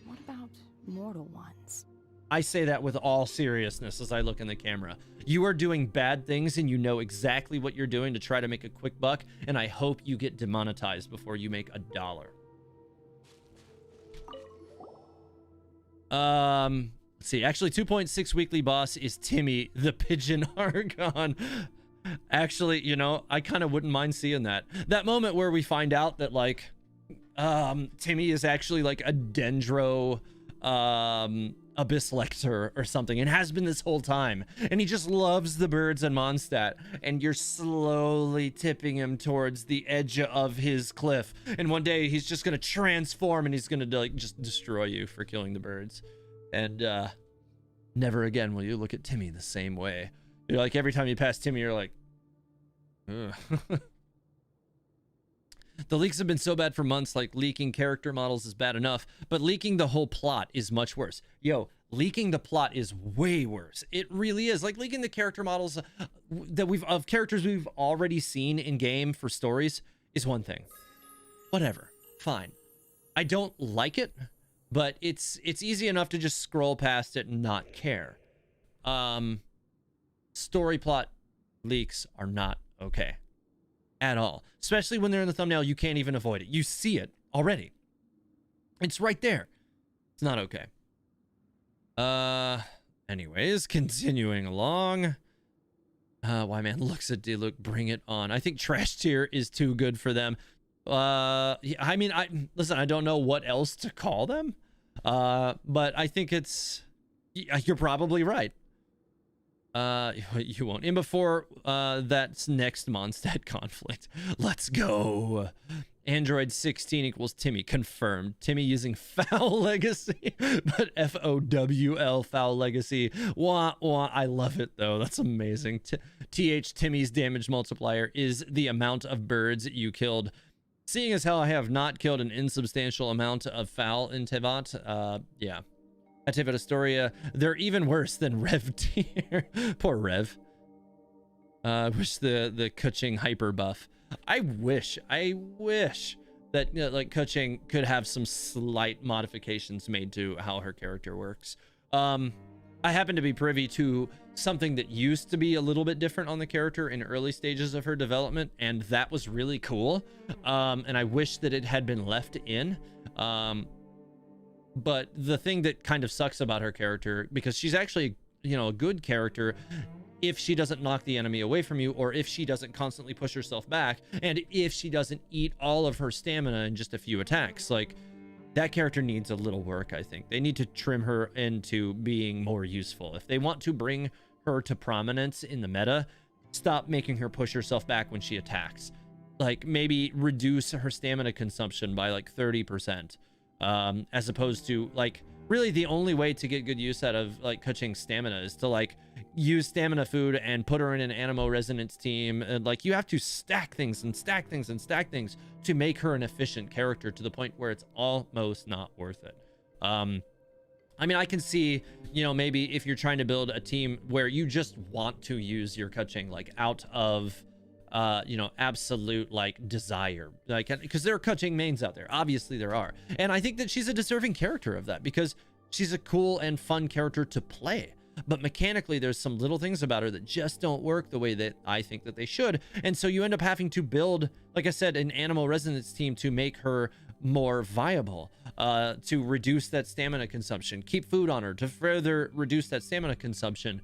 Speaker 2: What about mortal ones?
Speaker 1: I say that with all seriousness as I look in the camera. You are doing bad things and you know exactly what you're doing to try to make a quick buck, and I hope you get demonetized before you make $1. Let's see. Actually, 2.6 weekly boss is Timmy the Pigeon Argon. Actually, you know, I kind of wouldn't mind seeing that. That moment where we find out that, like, Timmy is actually like a Dendro, Abyss Lector or something, and has been this whole time, and he just loves the birds and Mondstadt, and you're slowly tipping him towards the edge of his cliff, and one day he's just gonna transform and he's gonna like just destroy you for killing the birds, and never again will you look at Timmy the same way. You're like, every time you pass Timmy, you're like, ugh. The leaks have been so bad for months, like leaking character models is bad enough, but leaking the whole plot is much worse. Yo, leaking the plot is way worse. It really is. Like, leaking the character models of characters we've already seen in game for stories is one thing. Whatever. Fine. I don't like it, but it's easy enough to just scroll past it and not care. Story plot leaks are not okay. At all. Especially when they're in the thumbnail, you can't even avoid it. You see it already. It's right there. It's not okay. Anyways, continuing along. Why man looks at Diluc, bring it on. I think trash tier is too good for them. Yeah, I mean, listen, I don't know what else to call them. But I think you're probably right. You won't. And before that's next Mondstadt conflict. Let's go. Android 16 equals Timmy. Confirmed. Timmy using foul legacy, but FOWL foul legacy. Wah, wah. I love it though. That's amazing. TH Timmy's damage multiplier is the amount of birds you killed. Seeing as how I have not killed an insubstantial amount of foul in Tevat, yeah. At Tevat Astoria, they're even worse than Rev tier. Poor Rev. Wish the Kuching hyper buff. I wish that, you know, like, Kuching could have some slight modifications made to how her character works. I happen to be privy to something that used to be a little bit different on the character in early stages of her development, and that was really cool. And I wish that it had been left in. But the thing that kind of sucks about her character, because she's actually, you know, a good character if she doesn't knock the enemy away from you, or if she doesn't constantly push herself back, and if she doesn't eat all of her stamina in just a few attacks. Like, that character needs a little work, I think. They need to trim her into being more useful. If they want to bring her to prominence in the meta, stop making her push herself back when she attacks. Like, maybe reduce her stamina consumption by like 30%. As opposed to, like, really the only way to get good use out of, like, Kuching's stamina is to, like, use stamina food and put her in an animo resonance team. And, like, you have to stack things and stack things and stack things to make her an efficient character to the point where it's almost not worth it. I mean, I can see, you know, maybe if you're trying to build a team where you just want to use your Kuching, like, out of you know, absolute, like, desire, like, because there are Kuching mains out there. Obviously there are, and I think that she's a deserving character of that, because she's a cool and fun character to play. But mechanically, there's some little things about her that just don't work the way that I think that they should, and so you end up having to build, like I said, an animal resonance team to make her more viable, to reduce that stamina consumption, keep food on her to further reduce that stamina consumption.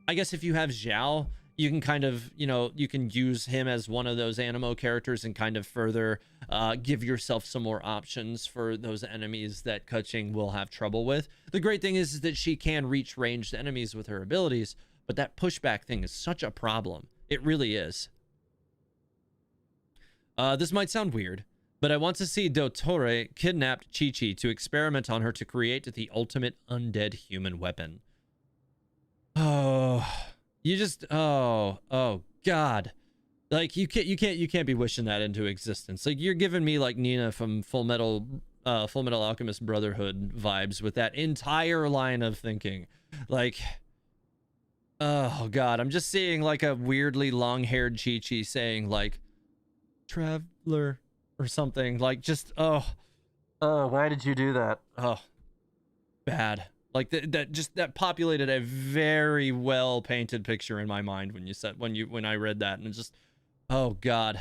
Speaker 1: I guess if you have Zhao, you can kind of, you know, you can use him as one of those animo characters and kind of further give yourself some more options for those enemies that Kuching will have trouble with. The great thing is that she can reach ranged enemies with her abilities, but that pushback thing is such a problem. It really is. This might sound weird, but I want to see Dottore kidnapped Chi-Chi to experiment on her to create the ultimate undead human weapon. Oh... You just, oh God, like, you can't be wishing that into existence. Like, you're giving me like Nina from Full Metal Full Metal Alchemist Brotherhood vibes with that entire line of thinking. Like, oh god, I'm just seeing like a weirdly long-haired Chi-Chi saying like traveler or something. Like, just why did you do that? Oh, bad. Like that populated a very well painted picture in my mind when I read that, and it's just, oh god,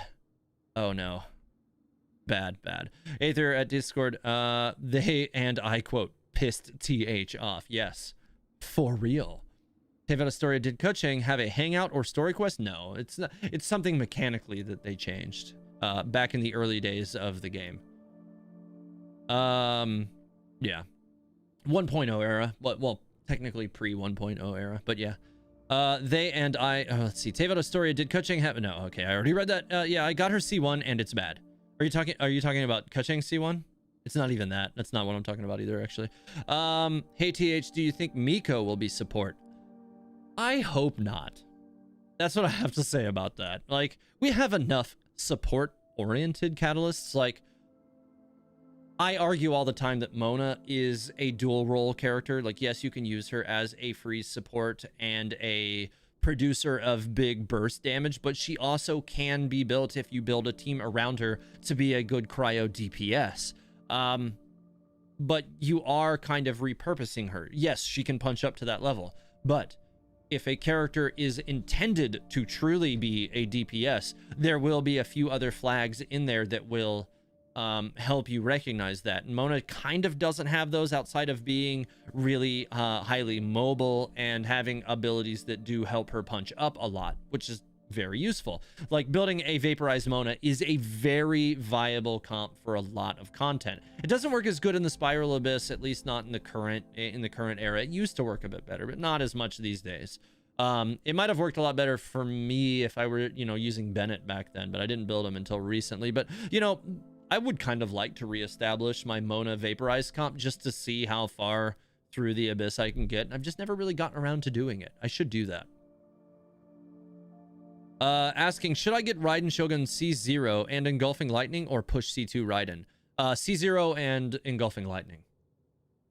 Speaker 1: oh no, bad. Aether at Discord, they and I quote pissed th off. Yes, for real. Teyvat Astoria, did Keqing have a hangout or story quest? No, it's not. It's something mechanically that they changed back in the early days of the game. Yeah. 1.0 era, well, technically pre 1.0 era, but yeah. They and I, let's see. Teyvat Astoria, did Keqing have? No, okay, I already read that. Yeah, I got her C1 and it's bad. Are you talking about Keqing C1? It's not even that. That's not what I'm talking about either, actually. Hey TH, do you think Miko will be support? I hope not. That's what I have to say about that. Like, we have enough support-oriented catalysts. Like, I argue all the time that Mona is a dual role character. Like, yes, you can use her as a freeze support and a producer of big burst damage, but she also can be built, if you build a team around her, to be a good cryo DPS. But you are kind of repurposing her. Yes, she can punch up to that level, but if a character is intended to truly be a DPS, there will be a few other flags in there that will help you recognize that. And Mona kind of doesn't have those outside of being really highly mobile and having abilities that do help her punch up a lot, which is very useful. Like, building a vaporized Mona is a very viable comp for a lot of content. It doesn't work as good in the Spiral Abyss, at least not in the current era. It used to work a bit better, but not as much these days. It might have worked a lot better for me if I were, using Bennett back then, but I didn't build him until recently. But, I would kind of like to reestablish my Mona vaporized comp just to see how far through the Abyss I can get. I've just never really gotten around to doing it. I should do that. Asking, should I get Raiden Shogun C0 and Engulfing Lightning, or push C2 Raiden? C0 and Engulfing Lightning.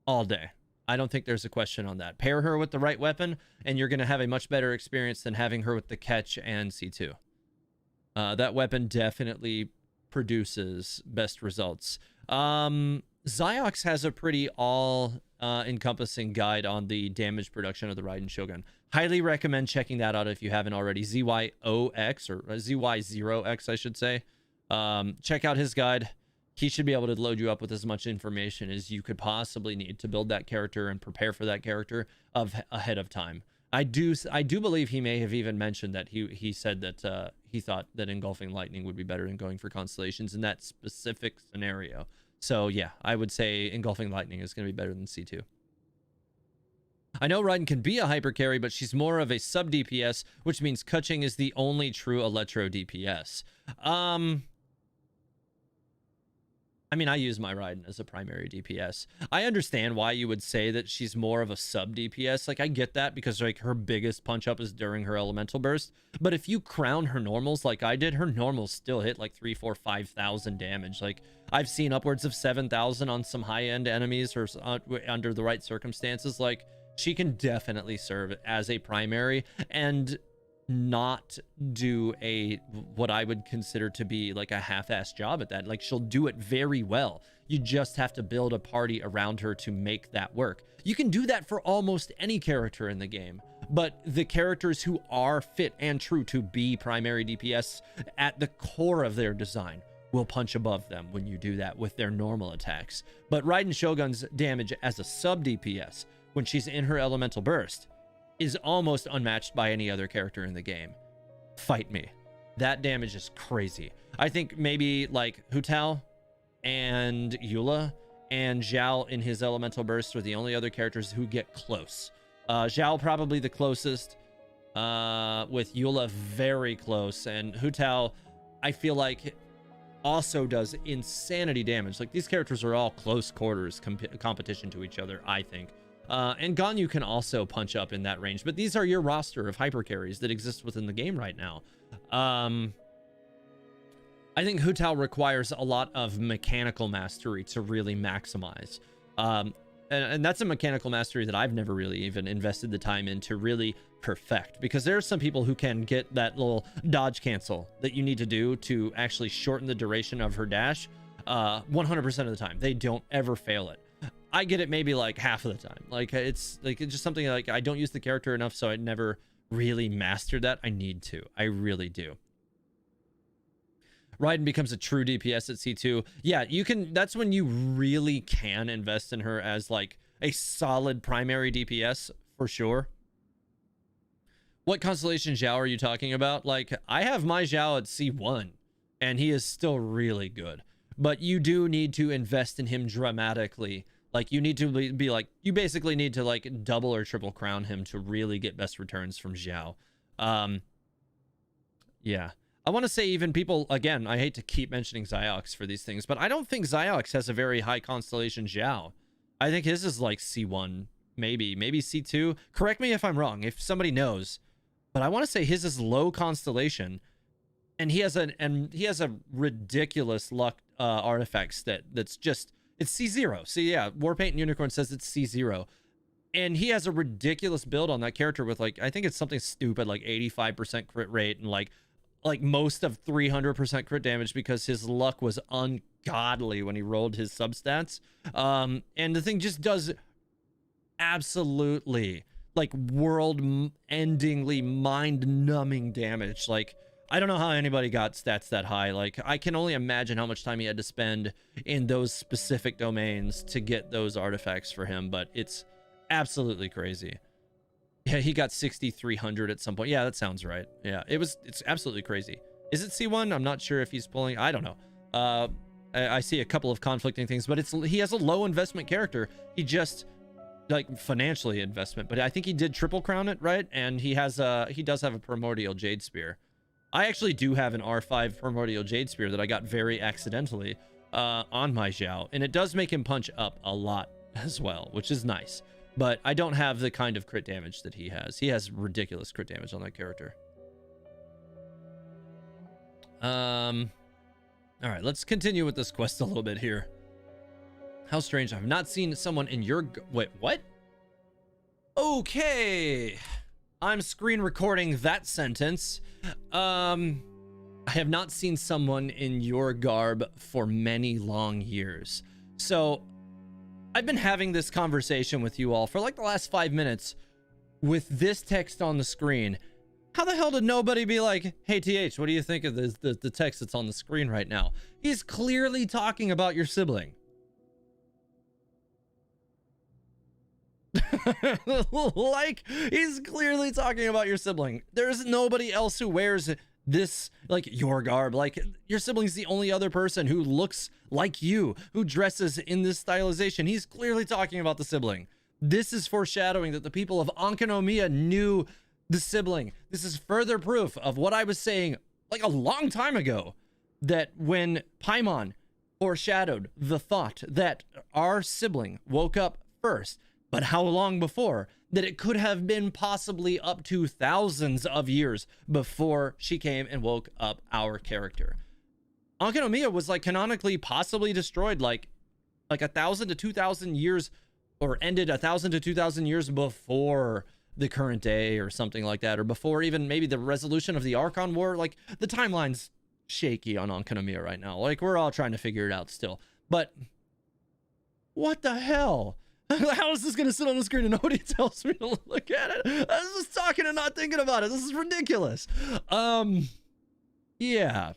Speaker 1: All day. I don't think there's a question on that. Pair her with the right weapon, and you're going to have a much better experience than having her with the Ketch and C2. That weapon definitely produces best results. Ziox has a pretty all-encompassing guide on the damage production of the Raiden Shogun. Highly recommend checking that out if you haven't already. ZYOX, or ZY0X, I should say. Check out his guide. He should be able to load you up with as much information as you could possibly need to build that character and prepare for that character ahead of time. I do believe he may have even mentioned that he said that he thought that Engulfing Lightning would be better than going for Constellations in that specific scenario. So yeah, I would say Engulfing Lightning is going to be better than C2. I know Raiden can be a hyper carry, but she's more of a sub DPS, which means Keqing is the only true Electro DPS. I mean, I use my Raiden as a primary DPS. I understand why you would say that she's more of a sub DPS. Like, I get that, because like her biggest punch up is during her elemental burst. But if you crown her normals like I did, her normals still hit like 3, 4, 5,000 damage. Like, I've seen upwards of 7,000 on some high-end enemies, or under the right circumstances. Like, she can definitely serve as a primary and not do what I would consider to be like a half-ass job at that. Like, she'll do it very well. You just have to build a party around her to make that work. You can do that for almost any character in the game, but the characters who are fit and true to be primary DPS at the core of their design will punch above them when you do that with their normal attacks. But Raiden Shogun's damage as a sub DPS when she's in her elemental burst is almost unmatched by any other character in the game. Fight me. That damage is crazy. I think maybe like Hu Tao and Eula and Zhao in his elemental burst are the only other characters who get close. Zhao probably the closest, with Eula very close, and Hu Tao I feel like also does insanity damage. Like, these characters are all close quarters competition to each other, I think. And Ganyu can also punch up in that range, but these are your roster of hyper carries that exist within the game right now. I think Hu Tao requires a lot of mechanical mastery to really maximize. And that's a mechanical mastery that I've never really even invested the time in to really perfect, because there are some people who can get that little dodge cancel that you need to do to actually shorten the duration of her dash 100% of the time. They don't ever fail it. I get it maybe like half of the time. Like it's just something like I don't use the character enough, so I never really mastered that. I need to. I really do. Raiden becomes a true DPS at C2. Yeah, you can. That's when you really can invest in her as like a solid primary DPS for sure. What constellation Zhao are you talking about? Like, I have my Zhao at C1 and he is still really good, but you do need to invest in him dramatically. Like, you need to be like, you basically need to like double or triple crown him to really get best returns from Zhao. Yeah. I want to say even people, again, I hate to keep mentioning Xiox for these things, but I don't think Xiox has a very high constellation Zhao. I think his is like C1, maybe C2. Correct me if I'm wrong, if somebody knows. But I want to say his is low constellation, and he has a ridiculous luck artifact that's just, it's C0. So yeah, Warpaint and Unicorn says it's C0. And he has a ridiculous build on that character with like, I think it's something stupid like 85% crit rate and like most of 300% crit damage, because his luck was ungodly when he rolled his substats. And the thing just does absolutely like world-endingly mind-numbing damage. Like, I don't know how anybody got stats that high. Like, I can only imagine how much time he had to spend in those specific domains to get those artifacts for him, but it's absolutely crazy. Yeah, he got 6,300 at some point. Yeah, that sounds right. Yeah, it's absolutely crazy. Is it C1? I'm not sure if he's pulling. I don't know. I see a couple of conflicting things, but he has a low investment character. He just like financially investment, but I think he did triple crown it, right? And he does have a primordial jade spear. I actually do have an R5 primordial jade spear that I got very accidentally on my Zhao, and it does make him punch up a lot as well, which is nice. But I don't have the kind of crit damage that he has. He has ridiculous crit damage on that character. All right, let's continue with this quest a little bit here. How strange. I've not seen someone in your... Wait, what? Okay. I'm screen recording that sentence. I have not seen someone in your garb for many long years. So... I've been having this conversation with you all for like the last 5 minutes with this text on the screen. How the hell did nobody be like, hey, TH, what do you think of the text that's on the screen right now? He's clearly talking about your sibling. Like, he's clearly talking about your sibling. There's nobody else who wears this, like, your garb. Like, your sibling's the only other person who looks like you, who dresses in this stylization. He's clearly talking about the sibling. This is foreshadowing that the people of Ankanomiya knew the sibling. This is further proof of what I was saying like a long time ago, that when Paimon foreshadowed the thought that our sibling woke up first, but how long before, that it could have been possibly up to thousands of years before she came and woke up our character. Ankanomiya was like canonically possibly destroyed like 1,000 to 2,000 years, or ended 1,000 to 2,000 years before the current day or something like that, or before even maybe the resolution of the Archon War. Like, the timeline's shaky on Ankanomiya right now. Like, we're all trying to figure it out still. But what the hell? How is this going to sit on the screen and nobody tells me to look at it? I was just talking and not thinking about it. This is ridiculous. Yeah.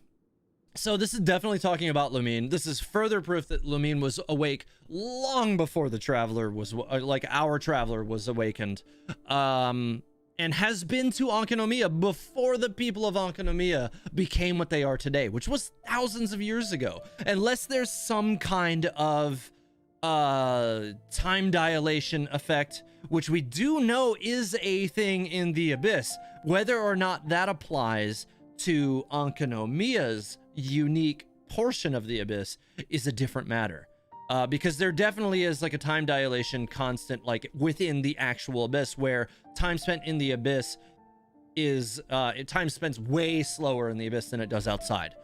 Speaker 1: So this is definitely talking about Lumine. This is further proof that Lumine was awake long before the Traveler was, like, our Traveler was awakened. And has been to Ankanomiya before the people of Ankanomiya became what they are today, which was thousands of years ago. Unless there's some kind of time dilation effect, which we do know is a thing in the Abyss. Whether or not that applies to Ankanomiya's unique portion of the Abyss is a different matter, because there definitely is like a time dilation constant, like within the actual Abyss, where time spent in the Abyss is time spent way slower in the abyss than it does outside.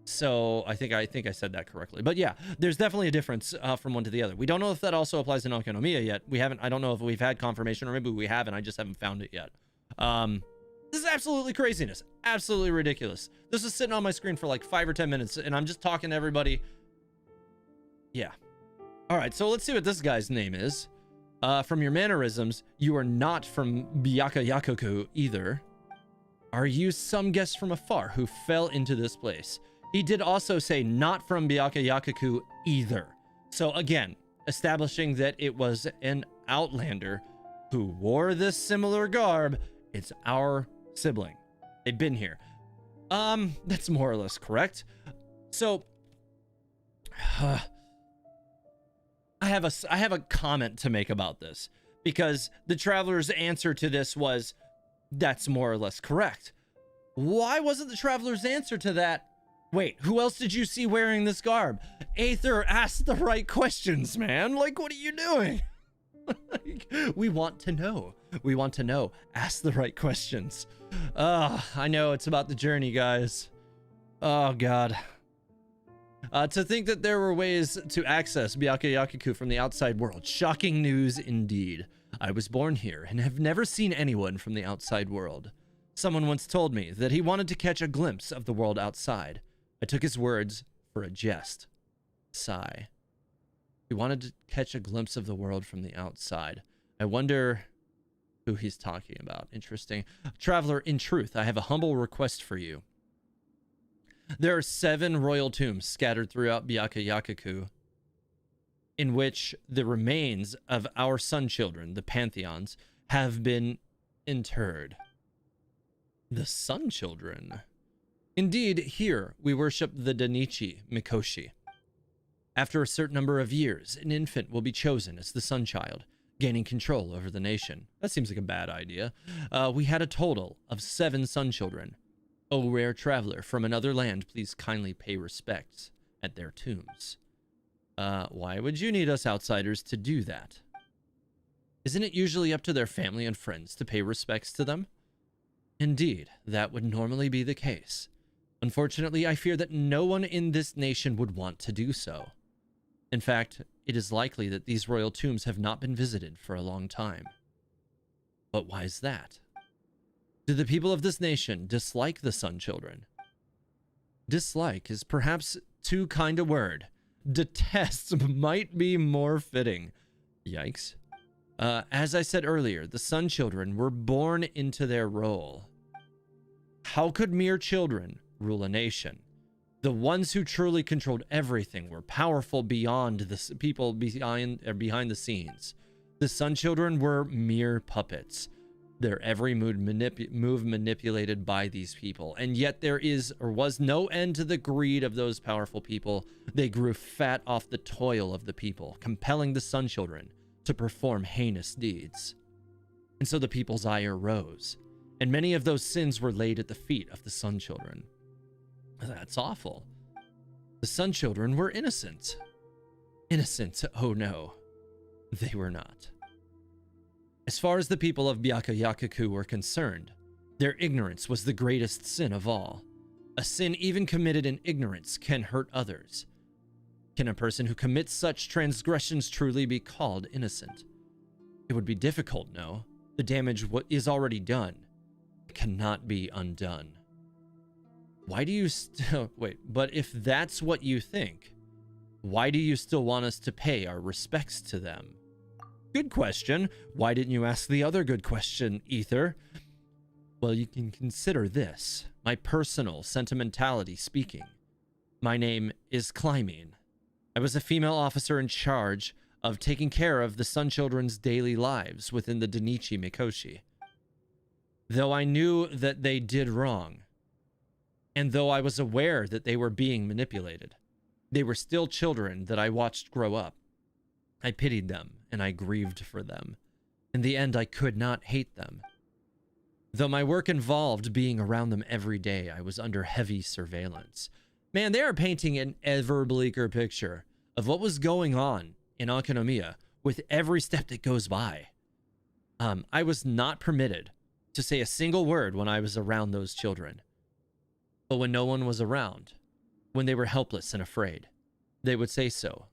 Speaker 1: So I think I said that correctly. But yeah, there's definitely a difference from one to the other. We don't know if that also applies in Okonomiya yet. I don't know if we've had confirmation, or maybe we haven't. I just haven't found it yet. This is absolutely craziness. Absolutely ridiculous. This is sitting on my screen for like 5 or 10 minutes, and I'm just talking to everybody. Yeah. All right, so let's see what this guy's name is. From your mannerisms, you are not from Byakuyakuku either. Are you some guest from afar who fell into this place? He did also say not from Byakuyakuku either. So again, establishing that it was an outlander who wore this similar garb. It's our sibling. They've been here. That's more or less correct. So I have a comment to make about this, because the traveler's answer to this was, that's more or less correct. Why wasn't the traveler's answer to that, wait, who else did you see wearing this garb? Aether, ask the right questions, man. Like, what are you doing? Like, we want to know. We want to know. Ask the right questions. I know it's about the journey, guys. Oh, God. To think that there were ways to access Byakuyakuku from the outside world. Shocking news indeed. I was born here and have never seen anyone from the outside world. Someone once told me that he wanted to catch a glimpse of the world outside. I took his words for a jest. Sigh. He wanted to catch a glimpse of the world from the outside. I wonder who he's talking about. Interesting. Traveler, in truth, I have a humble request for you. There are 7 royal tombs scattered throughout Byakuyakuku, in which the remains of our sun children, the Pantheons, have been interred. The sun children? Indeed, here we worship the Danichi Mikoshi. After a certain number of years, an infant will be chosen as the sun child, gaining control over the nation. That seems like a bad idea. We had a total of 7 sun children. O rare traveler from another land, please kindly pay respects at their tombs. Why would you need us outsiders to do that? Isn't it usually up to their family and friends to pay respects to them? Indeed, that would normally be the case. Unfortunately, I fear that no one in this nation would want to do so. In fact, it is likely that these royal tombs have not been visited for a long time. But why is that? Do the people of this nation dislike the Sun Children? Dislike is perhaps too kind a word. Detest might be more fitting. Yikes. As I said earlier, the Sun Children were born into their role. How could mere children rule a nation? The ones who truly controlled everything were powerful beyond the people behind the scenes. The Sun Children were mere puppets. Their every move manipulated by these people. And yet there is or was no end to the greed of those powerful people. They grew fat off the toil of the people, compelling the Sun Children to perform heinous deeds. And so the people's ire rose, and many of those sins were laid at the feet of the Sun Children. That's awful. The Sun Children were innocent. Innocent, oh no. They were not. As far as the people of Byakuyakuku were concerned, their ignorance was the greatest sin of all. A sin even committed in ignorance can hurt others. Can a person who commits such transgressions truly be called innocent? It would be difficult, no? The damage is already done. It cannot be undone. Why do you still... Wait, but if that's what you think, why do you still want us to pay our respects to them? Good question. Why didn't you ask the other good question, Ether? Well, you can consider this. My personal sentimentality speaking. My name is Clymene. I was a female officer in charge of taking care of the Sun Children's daily lives within the Danichi Mikoshi. Though I knew that they did wrong, and though I was aware that they were being manipulated, they were still children that I watched grow up. I pitied them, and I grieved for them. In the end, I could not hate them. Though my work involved being around them every day, I was under heavy surveillance. Man, they are painting an ever bleaker picture of what was going on in Okonomiya with every step that goes by. I was not permitted to say a single word when I was around those children. But when no one was around, when they were helpless and afraid, they would say so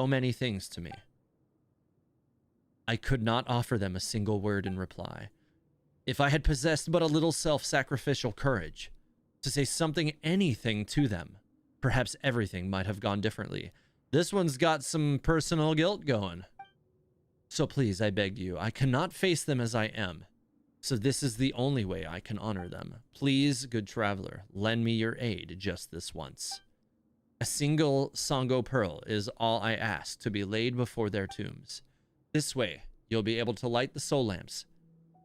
Speaker 1: many things to me. I could not offer them a single word in reply. If I had possessed but a little self-sacrificial courage to say something, anything to them, perhaps everything might have gone differently. This one's got some personal guilt going. So please, I beg you, I cannot face them as I am. So this is the only way I can honor them. Please, good traveler, lend me your aid just this once. A single Sango pearl is all I ask to be laid before their tombs. This way, you'll be able to light the soul lamps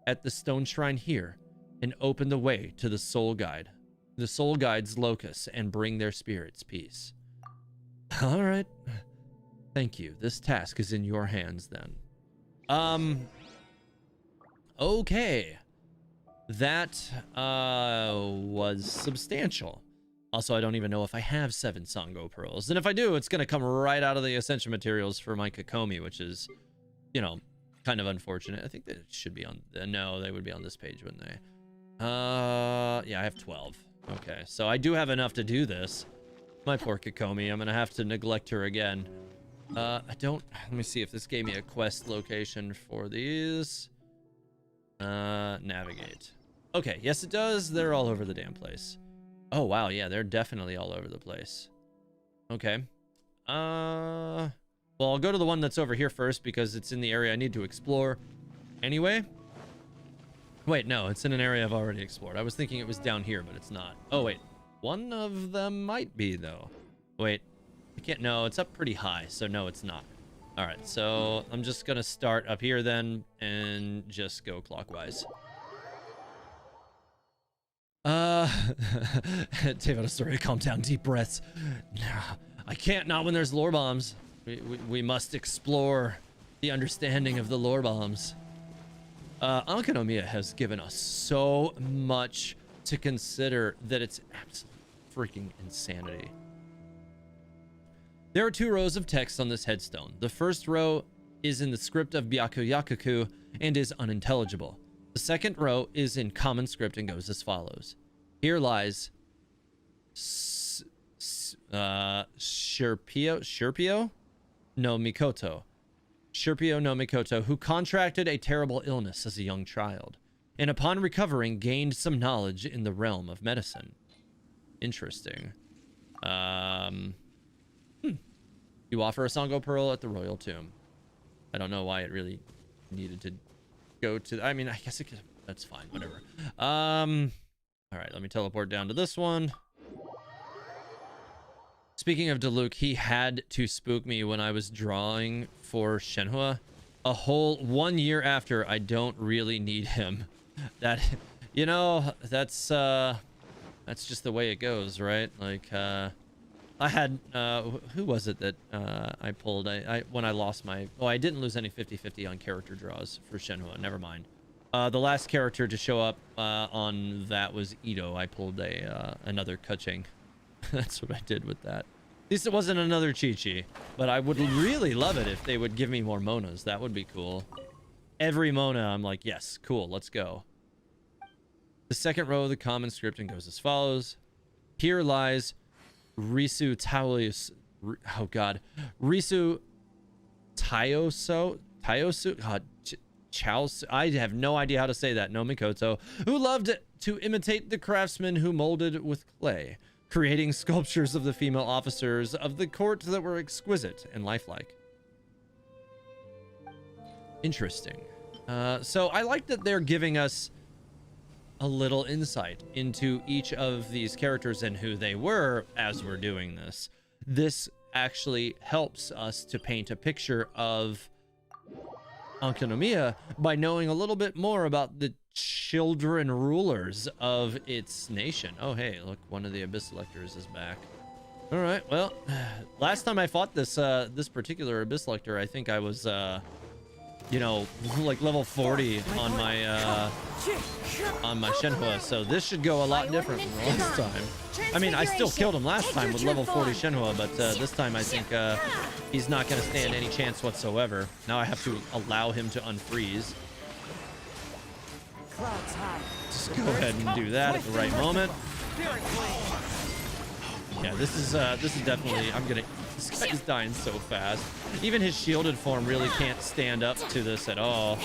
Speaker 1: at the stone shrine here and open the way to the soul guide's locus, and bring their spirits peace. All right. Thank you. This task is in your hands then. Okay. That was substantial. Also, I don't even know if I have 7 Sango pearls. And if I do, it's going to come right out of the ascension materials for my Kokomi, which is, you know, kind of unfortunate. I think that it should be on... no, they would be on this page, wouldn't they? Yeah, I have 12. Okay, so I do have enough to do this. My poor Kokomi. I'm going to have to neglect her again. I don't... Let me see if this gave me a quest location for these. Navigate. Okay, yes it does. They're all over the damn place. Oh, wow, yeah, they're definitely all over the place. Okay. Well, I'll go to the one that's over here first because it's in the area I need to explore anyway. Wait, no, it's in an area I've already explored. I was thinking it was down here, but it's not. Oh, wait. One of them might be, though. Wait. I can't... No, it's up pretty high, so no, it's not. All right, so I'm just going to start up here then and just go clockwise. David, sorry, calm down, deep breaths. I can't, not when there's lore bombs. We must explore the understanding of the lore bombs. Ankanomiya has given us so much to consider that it's absolute freaking insanity. There are 2 rows of text on this headstone. The first row is in the script of Byakuyakuku and is unintelligible. The second row is in common script and goes as follows. Here lies Shirpio no Mikoto. Shirpio no Mikoto, who contracted a terrible illness as a young child, and upon recovering gained some knowledge in the realm of medicine. Interesting. You offer a Sango Pearl at the Royal Tomb. I don't know why it really needed to go to... I mean, I guess it could... That's fine, whatever. All right, let me teleport down to this one. Speaking of Diluc, he had to spook me when I was drawing for Shenhe. A whole 1 year after, I don't really need him. That, you know, that's just the way it goes, right? Like, I had, who was it that I pulled? When I lost my... Oh, I didn't lose any 50-50 on character draws for Shenhe. Never mind. The last character to show up on that was Ito. I pulled another Kaching. That's what I did with that. At least it wasn't another Chi-Chi. But I would really love it if they would give me more Monas. That would be cool. Every Mona, I'm like, yes, cool, let's go. The second row of the common scripting goes as follows. Here lies Risu Taoyus... Oh, God. Risu Tayosu? God, Chaos, I have no idea how to say that. No Mikoto, who loved to imitate the craftsmen who molded with clay, creating sculptures of the female officers of the court that were exquisite and lifelike. Interesting. So I like that they're giving us a little insight into each of these characters and who they were as we're doing this. This actually helps us to paint a picture of Ankanomiya by knowing a little bit more about the children rulers of its nation. Oh, hey, look, one of the Abyss Lectors is back. All right, well, last time I fought this this particular Abyss Lector, I think I was, you know, like level 40 on my Shenhe, so this should go a lot different than last time. I mean, I still killed him last time with level 40 Shenhe, but this time I think he's not going to stand any chance whatsoever. Now I have to allow him to unfreeze.
Speaker 3: clouds high.
Speaker 1: Just go ahead and do that at the right moment.
Speaker 3: Spirit flame.
Speaker 1: Yeah, this is definitely, this guy's dying so fast. Even his shielded form really can't stand up to this at all.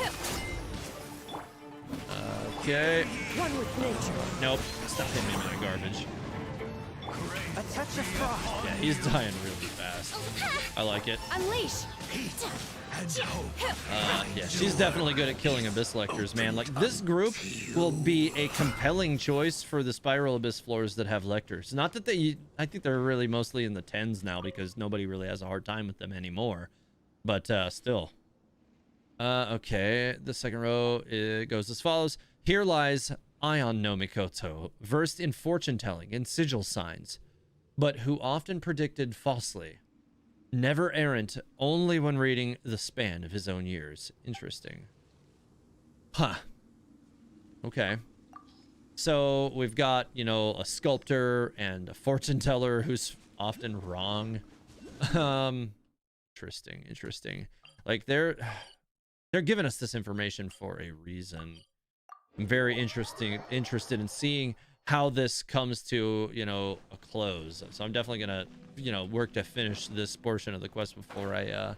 Speaker 1: Okay.
Speaker 3: One with nature.
Speaker 1: Nope. Stop hitting me with that garbage.
Speaker 3: A touch of frost.
Speaker 1: Yeah, he's dying really fast. I like it.
Speaker 2: Unleash!
Speaker 1: Yeah, she's definitely good at killing Abyss Lectors, man. Like, this group will be a compelling choice for the Spiral Abyss floors that have Lectors. Not that I think they're really mostly in the 10s now because nobody really has a hard time with them anymore. But still. Okay, the second row goes as follows. Here lies Ion no Mikoto, versed in fortune-telling and sigil signs, but who often predicted falsely. Never errant, only when reading the span of his own years. Interesting. Huh. Okay. So we've got, you know, a sculptor and a fortune teller who's often wrong. Interesting. Like they're giving us this information for a reason. I'm very interested in seeing how this comes to, you know, a close. So I'm definitely gonna, you know, work to finish this portion of the quest before I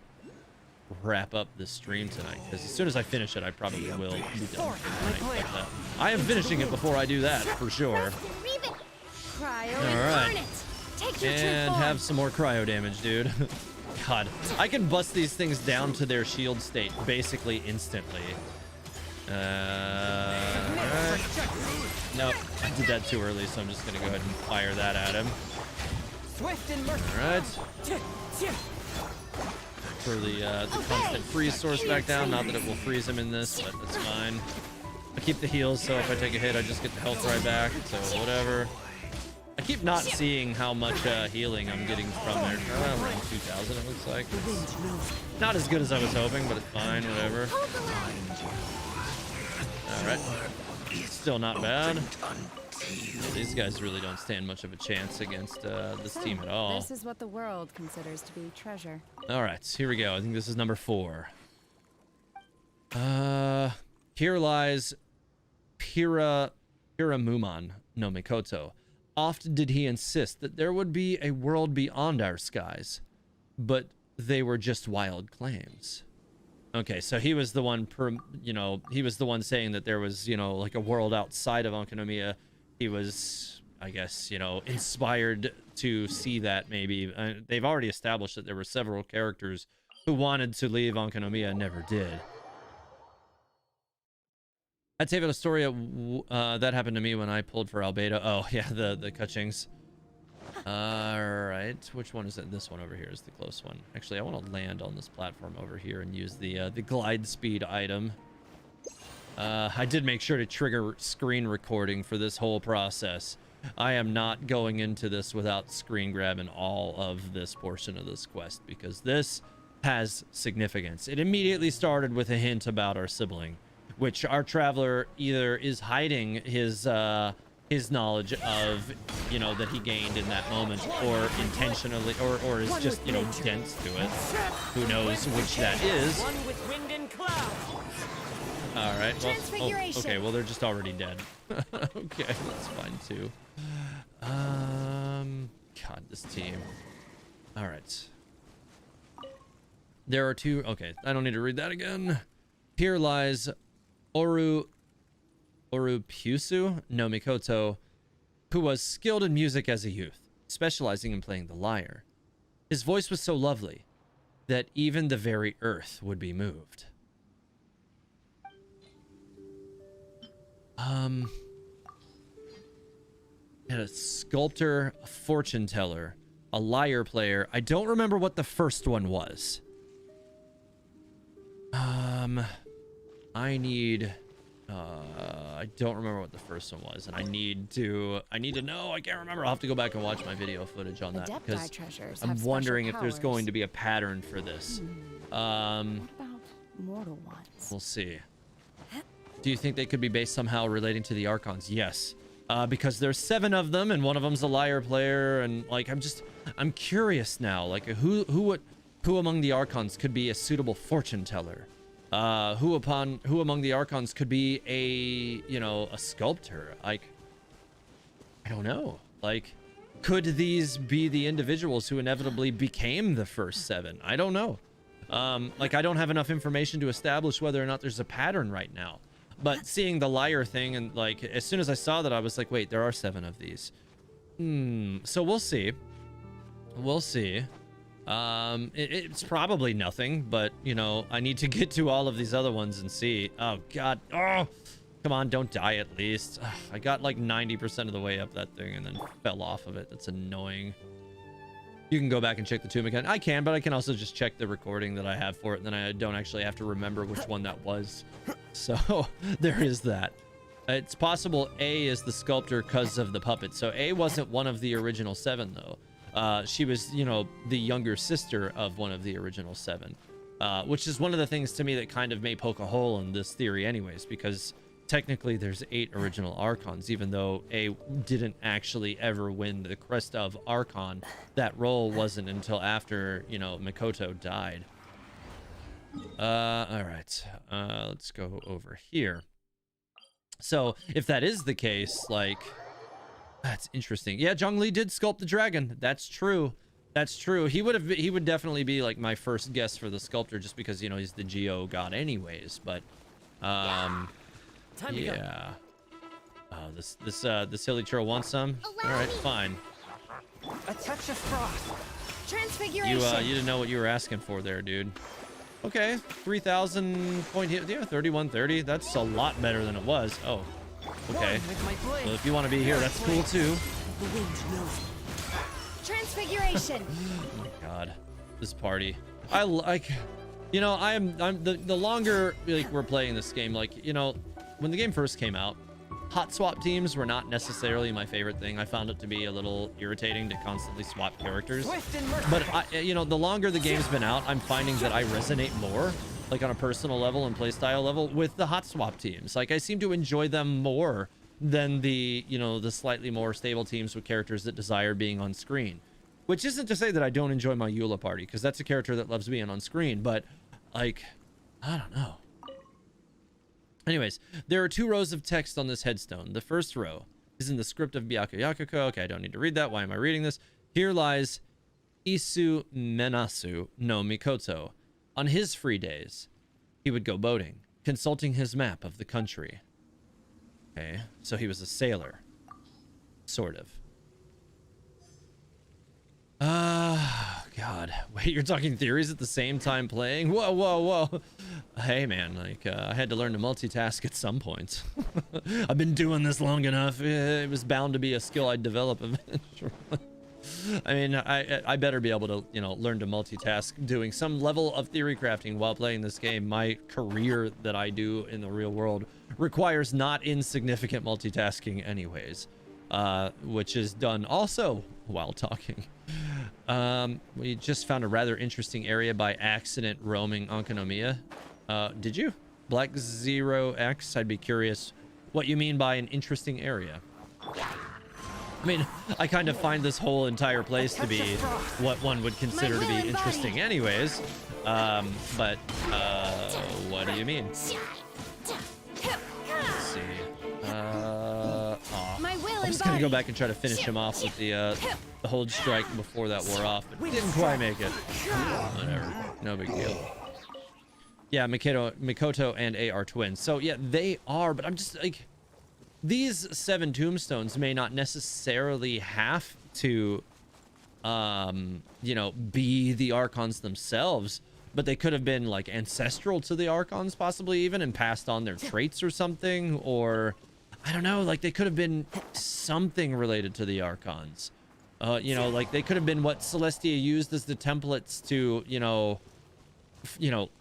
Speaker 1: wrap up the stream tonight. Because as soon as I finish it, I probably will be done for tonight. But, I am finishing it before I do that for sure.
Speaker 2: Cryo
Speaker 1: Alright. And have some more cryo damage, dude. God, I can bust these things down to their shield state basically instantly. Alright. Nope, I did that too early, so I'm just gonna go ahead and fire that at him.
Speaker 3: Swift and merciful.
Speaker 1: Alright. For the constant freeze source back down. Not that it will freeze him in this, but that's fine. I keep the heals, so if I take a hit, I just get the health right back, so whatever. I keep not seeing how much healing I'm getting from there. Around 2,000 it looks like. It's not as good as I was hoping, but it's fine, whatever. Alright. Still not bad. These guys really don't stand much of a chance against this team at all.
Speaker 2: This is what the world considers to be treasure.
Speaker 1: Alright, here we go. I think this is number 4. Here lies Piramumon no Mikoto. Oft did he insist that there would be a world beyond our skies, but they were just wild claims. Okay, so he was the one, he was the one saying that there was, you know, like a world outside of Enkanomiya. He was, I guess, you know, inspired to see that maybe. They've already established that there were several characters who wanted to leave Enkanomiya and never did. I'd say about a story that happened to me when I pulled for Albedo. Oh, yeah, the Kachings. Alright, which one is it? This one over here is the close one. Actually, I want to land on this platform over here and use the glide speed item. I did make sure to trigger screen recording for this whole process. I am not going into this without screen grabbing all of this portion of this quest because this has significance. It immediately started with a hint about our sibling, which our traveler either is hiding his knowledge of, you know, that he gained in that moment, or intentionally, or is just, you know, dense to it. Who knows which that is.
Speaker 3: One with wind and cloud.
Speaker 1: All right. Well, oh, okay. Well, they're just already dead. Okay, that's fine too. God, this team. All right. There are 2. Okay, I don't need to read that again. Here lies Orupusu no Mikoto, who was skilled in music as a youth, specializing in playing the lyre. His voice was so lovely that even the very earth would be moved. And a sculptor, a fortune teller, a lyre player. I don't remember what the first one was. I don't remember what the first one was, and I need to know. I can't remember. I'll have to go back and watch my video footage on that because I'm wondering if there's going to be a pattern for this.
Speaker 2: What about mortal ones?
Speaker 1: We'll see. Do you think they could be based somehow relating to the Archons? Yes. Because there's 7 of them, and one of them's a lyre player, and like I'm curious now, like who among the Archons could be a suitable fortune teller? Who among the Archons could be a, you know, a sculptor? Like, I don't know. Like, could these be the individuals who inevitably became the first 7? I don't know. Like, I don't have enough information to establish whether or not there's a pattern right now. But seeing the liar thing, and like, as soon as I saw that, I was like, wait, there are 7 of these. So we'll see. We'll see. It's probably nothing, but you know, I need to get to all of these other ones and see. Oh god. Oh, come on, don't die at least. Ugh, I got like 90% of the way up that thing and then fell off of it. That's annoying. You can go back and check the tomb again. I can, but I can also just check the recording that I have for it, and then I don't actually have to remember which one that was. So there is that. It's possible A is the sculptor because of the puppet. So A wasn't one of the original 7 though. She was, you know, the younger sister of one of the original 7, which is one of the things to me that kind of may poke a hole in this theory anyways, because technically there's 8 original Archons, even though A didn't actually ever win the crest of Archon. That role wasn't until after, you know, Mikoto died. All right, let's go over here. So if that is the case, like, that's interesting. Yeah, Zhongli did sculpt the dragon. That's true. That's true. He would definitely be like my first guess for the sculptor, just because, you know, he's the Geo god anyways. But yeah. Oh, this hilly churl wants some. All right, fine.
Speaker 3: A touch of frost.
Speaker 2: Transfiguration.
Speaker 1: You didn't know what you were asking for there, dude. Okay, 3,000 point hit. Yeah, 3130. That's a lot better than it was. Oh, okay. Well, if you want to be here, that's cool too.
Speaker 3: The wind knows.
Speaker 2: Transfiguration.
Speaker 1: Oh my god, this party. I like, you know, I'm the longer like we're playing this game, like, you know, when the game first came out, hot swap teams were not necessarily my favorite thing. I found it to be a little irritating to constantly swap characters. But you know, the longer the game's been out, I'm finding that I resonate more, like on a personal level and playstyle level, with the hot swap teams. Like, I seem to enjoy them more than the, you know, the slightly more stable teams with characters that desire being on screen. Which isn't to say that I don't enjoy my Eula party, because that's a character that loves being on screen, but like, I don't know. Anyways, there are 2 rows of text on this headstone. The first row is in the script of Byaku Yakuko. Okay, I don't need to read that. Why am I reading this? Here lies Isu Menasu no Mikoto. On his free days, he would go boating, consulting his map of the country. Okay, so he was a sailor. Sort of. God. Wait, you're talking theories at the same time playing? Whoa, whoa, whoa. Hey, man, like, I had to learn to multitask at some point. I've been doing this long enough. It was bound to be a skill I'd develop eventually. I mean, I better be able to, you know, learn to multitask doing some level of theory crafting while playing this game. My career that I do in the real world requires not insignificant multitasking anyways, which is done also while talking. We just found a rather interesting area by accident roaming Onkonomiya. Did you? Black 0X, I'd be curious what you mean by an interesting area. I mean, I kind of find this whole entire place to be what one would consider to be interesting anyways. But what do you mean? Let's see. I was gonna go back and try to finish him off with the hold strike before that wore off, but didn't quite make it. Whatever, no big deal. Yeah, Mikoto and A are twins. So yeah, they are, but I'm just like, these 7 tombstones may not necessarily have to, you know, be the Archons themselves, but they could have been like ancestral to the Archons possibly even, and passed on their traits or something, or I don't know, like they could have been something related to the Archons. You know, like they could have been what Celestia used as the templates to, you know,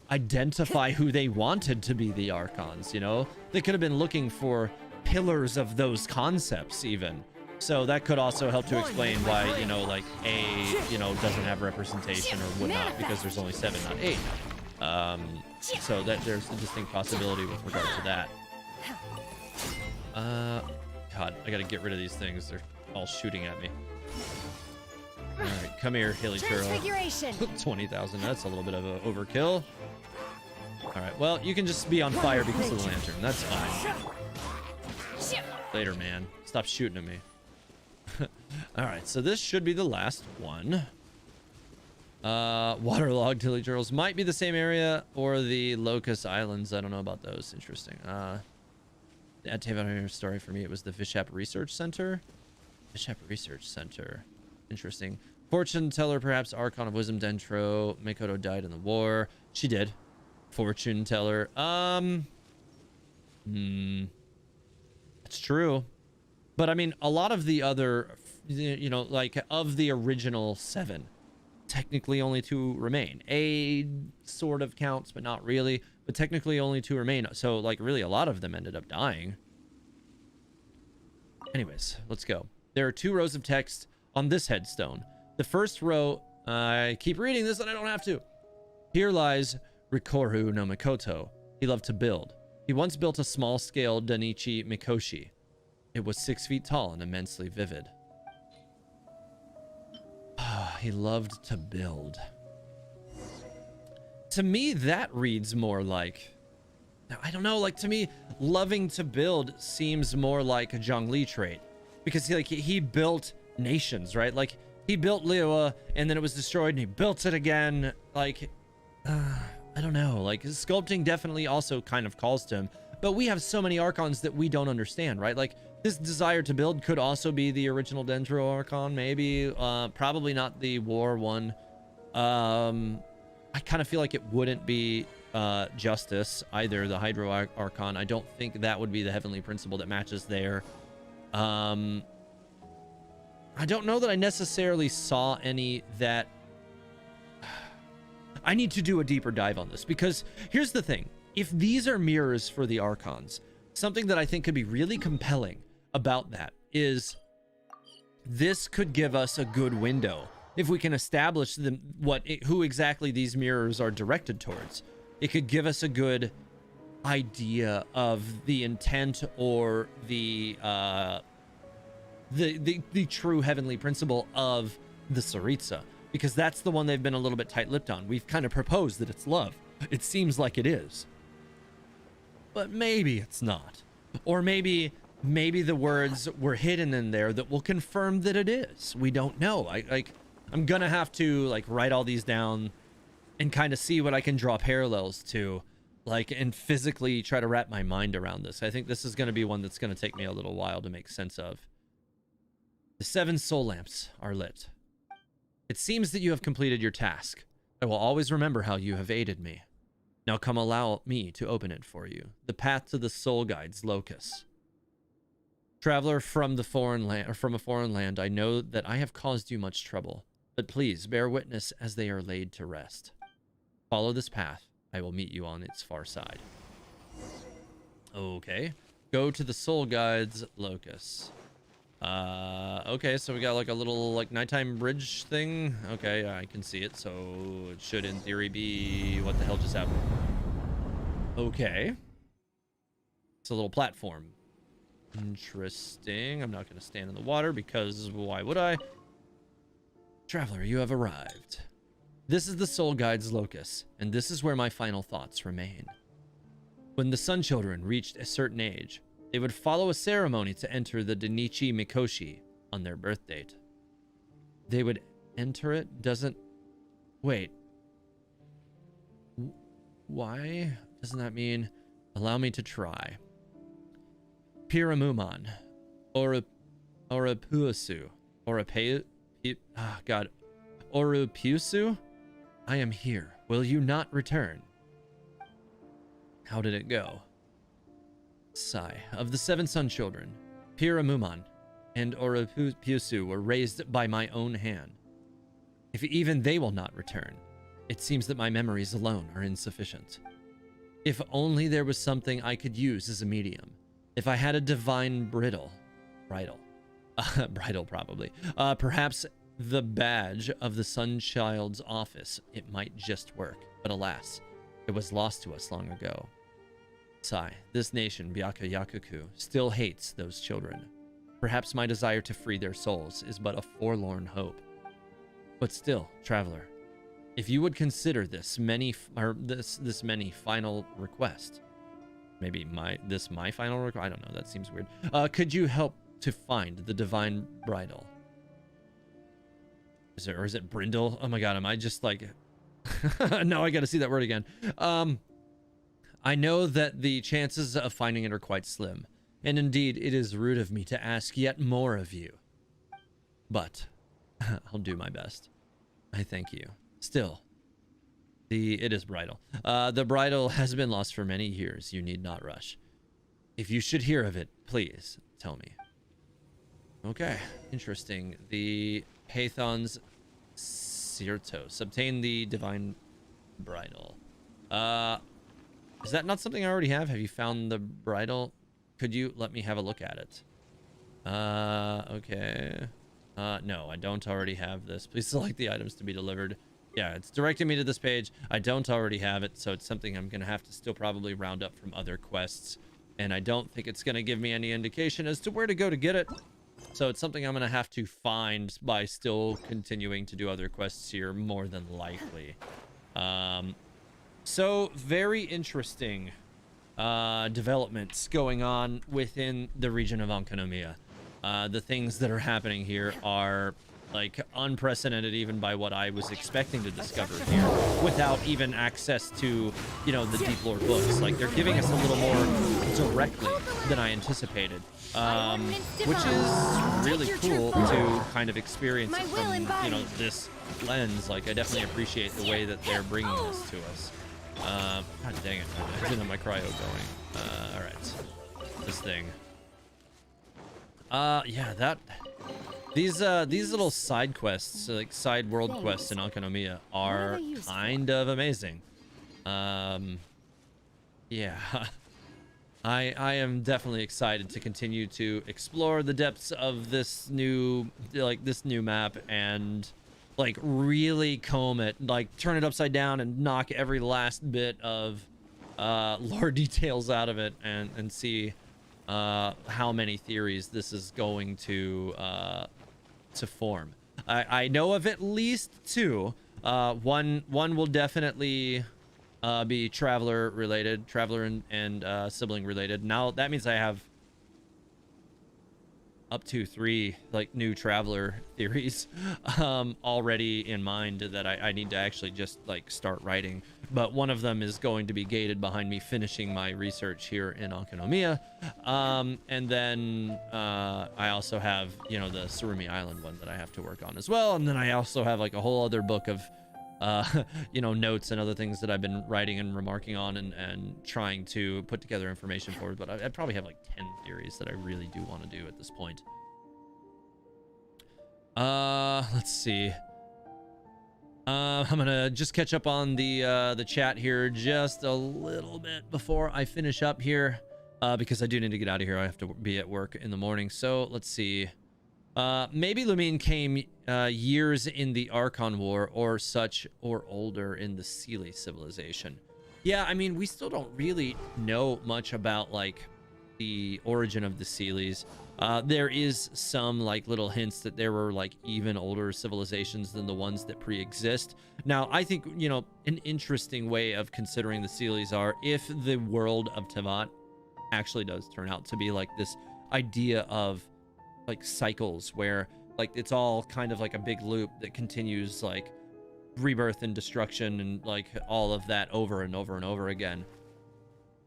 Speaker 1: identify who they wanted to be the Archons, you know? They could have been looking for pillars of those concepts even. So that could also help to explain why, you know, like A, you know, doesn't have representation or whatnot, because there's only 7, not 8. So that there's a distinct possibility with regard to that. God, I gotta get rid of these things. They're all shooting at me. All right, come here, hilly churl. 20,000. That's a little bit of an overkill. All right, well, you can just be on fire because of the lantern. That's fine. Later, man. Stop shooting at me. All right, so this should be the last one. Waterlogged Tilly Turtles might be the same area or the Locust Islands. I don't know about those. Interesting. At Taven story for me, it was the Vishap Research Center. Vishap Research Center. Interesting. Fortune teller, perhaps Archon of Wisdom Dentro. Makoto died in the war. She did. Fortune teller. It's true. But I mean, a lot of the other, you know, like of the original 7, technically only 2 remain. A sort of counts, but not really. But technically only 2 remain. So like really a lot of them ended up dying. Anyways, let's go. There are 2 rows of text on this headstone. The first row, I keep reading this and I don't have to. Here lies Rikoru no Mikoto. He loved to build. He once built a small-scale Danichi Mikoshi. It was 6 feet tall and immensely vivid. He loved to build. To me, that reads more like... I don't know, like to me, loving to build seems more like a Zhongli trait. Because he built nations, right? Like, he built Liyue, and then it was destroyed, and he built it again. Like, I don't know. Like, his sculpting definitely also kind of calls to him. But we have so many Archons that we don't understand, right? Like, this desire to build could also be the original Dendro Archon, maybe. Probably not the War one. I kind of feel like it wouldn't be Justice, either the Hydro Archon. I don't think that would be the Heavenly Principle that matches there. I don't know that I necessarily saw any that... I need to do a deeper dive on this, because here's the thing. If these are mirrors for the Archons, something that I think could be really compelling about that is this could give us a good window if we can establish who exactly these mirrors are directed towards. It could give us a good idea of the intent or the true heavenly principle of the Tsaritsa, because that's the one they've been a little bit tight-lipped on. We've kind of proposed that it's love. It seems like it is, but maybe it's not, or maybe the words were hidden in there that will confirm that it is. We don't know. I'm gonna have to write all these down and kind of see what I can draw parallels to, and physically try to wrap my mind around this. I think this is going to be one that's going to take me a little while to make sense of. The 7 soul lamps are lit. It seems that you have completed your task. I will always remember how you have aided me. Now come, allow me to open it for you. The path to the soul guide's locus. Traveler from a foreign land, I know that I have caused you much trouble, but please bear witness as they are laid to rest. Follow this path. I will meet you on its far side. Okay. Go to the soul guide's locus. Okay, so we got a little nighttime bridge thing. Okay, I can see it, so it should in theory be... What the hell just happened? Okay. It's a little platform. Interesting. I'm not going to stand in the water because why would I? Traveler, you have arrived. This is the soul guide's locus, and this is where my final thoughts remain. When the Sun Children reached a certain age, they would follow a ceremony to enter the Danichi Mikoshi on their birth date. They would enter it? Wait. Why? Doesn't that mean... Allow me to try. Piramuman. Orapuasu. God. Orupusu? I am here. Will you not return? How did it go? Sigh. Of the 7 Sun Children, Piramuman and Orupusu were raised by my own hand. If even they will not return, it seems that my memories alone are insufficient. If only there was something I could use as a medium. If I had a divine bridle probably. Perhaps the badge of the Sunchild's office, it might just work. But alas, it was lost to us long ago. Sigh, this nation, Byaku Yakuku, still hates those children. Perhaps my desire to free their souls is but a forlorn hope. But still, traveler, if you would consider this this many final request, maybe my final request, I don't know, that seems weird. Could you help to find the divine bridle? Is it brindle? Oh my god, am I just like now I gotta see that word again. I know that the chances of finding it are quite slim, and indeed it is rude of me to ask yet more of you, but I'll do my best. I thank you. Still, it is bridle. The bridle has been lost for many years. You need not rush. If you should hear of it, please tell me. Okay, interesting. The Hathon's Sirtos. Obtain the divine bridle. Is that not something I already have? Have you found the bridle? Could you let me have a look at it? Okay. No, I don't already have this. Please select the items to be delivered. Yeah, it's directing me to this page. I don't already have it, so it's something I'm gonna have to still probably round up from other quests. And I don't think it's gonna give me any indication as to where to go to get it. So it's something I'm gonna have to find by still continuing to do other quests here, more than likely. So very interesting developments going on within the region of Enkanomiya. The things that are happening here are like unprecedented even by what I was expecting to discover here without even access to, you know, the deep lore books. Like they're giving us a little more directly than I anticipated, which is really cool to kind of experience it from, you know, this lens. Like I definitely appreciate the way that they're bringing this to us. God dang it, I didn't have my cryo going. All right, this thing. Yeah, these little side quests, like side world quests in Enkanomiya, are kind of amazing. Yeah, I am definitely excited to continue to explore the depths of this new map and like really comb it, like turn it upside down and knock every last bit of lore details out of it and see how many theories this is going to form. I know of at least two. One will definitely be traveler related, and sibling related. Now that means I have up to 3 like new traveler theories already in mind that I need to actually just like start writing. But one of them is going to be gated behind me finishing my research here in Enkanomiya. And then I also have, you know, the Surumi Island one that I have to work on as well. And then I also have like a whole other book of you know, notes and other things that I've been writing and remarking on and trying to put together information for. But I probably have like 10 theories that I really do want to do at this point. Let's see. I'm gonna just catch up on the chat here just a little bit before I finish up here, because I do need to get out of here. I have to be at work in the morning. So let's see. Maybe Lumine came years in the Archon War or such, or older in the Seelie civilization. Yeah, I mean, we still don't really know much about like the origin of the Seelies. There is some like little hints that there were like even older civilizations than the ones that pre-exist. Now, I think, you know, an interesting way of considering the Seelies are if the world of Tevat actually does turn out to be like this idea of like cycles where like it's all kind of like a big loop that continues, like rebirth and destruction and like all of that over and over and over again.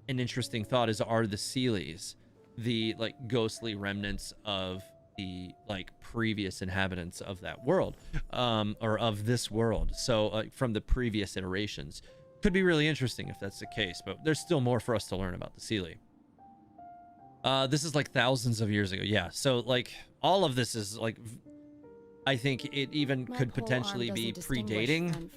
Speaker 1: An interesting thought is, are the Seelies the like ghostly remnants of the like previous inhabitants of that world, or of this world? So from the previous iterations. Could be really interesting if that's the case, but there's still more for us to learn about the Seelie. This is like thousands of years ago. Yeah, so like all of this is like, I think it even could potentially be predating,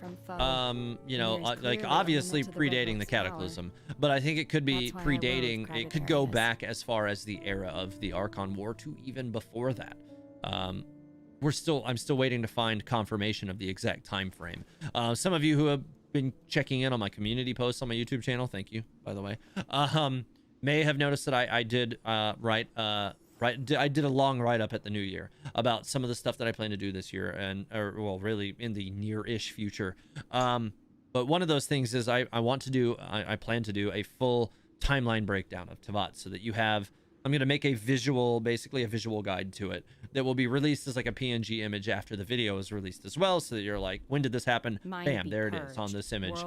Speaker 1: you know, like obviously predating the Cataclysm, but I think it could be predating, it could go back as far as the era of the Archon War to even before that. I'm still waiting to find confirmation of the exact time frame. Some of you who have been checking in on my community posts on my YouTube channel, thank you, by the way, may have noticed that I did write right? I did a long write-up at the new year about some of the stuff that I plan to do this year, or well, really in the near-ish future. But one of those things is I plan to do a full timeline breakdown of Tavat, so that you have, I'm going to make a visual, basically a visual guide to it that will be released as like a PNG image after the video is released as well, so that you're like, when did this happen? Bam, there it is on this image.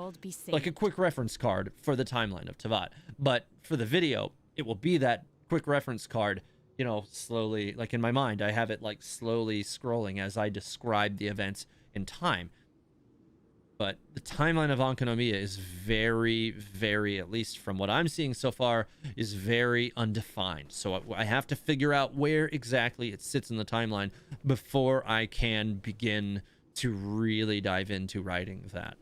Speaker 1: Like a quick reference card for the timeline of Tavat. But for the video, it will be that quick reference card, you know, slowly, like in my mind, I have it like slowly scrolling as I describe the events in time. But the timeline of Ankonomiya is very, very, at least from what I'm seeing so far, is very undefined. So I have to figure out where exactly it sits in the timeline before I can begin to really dive into writing that.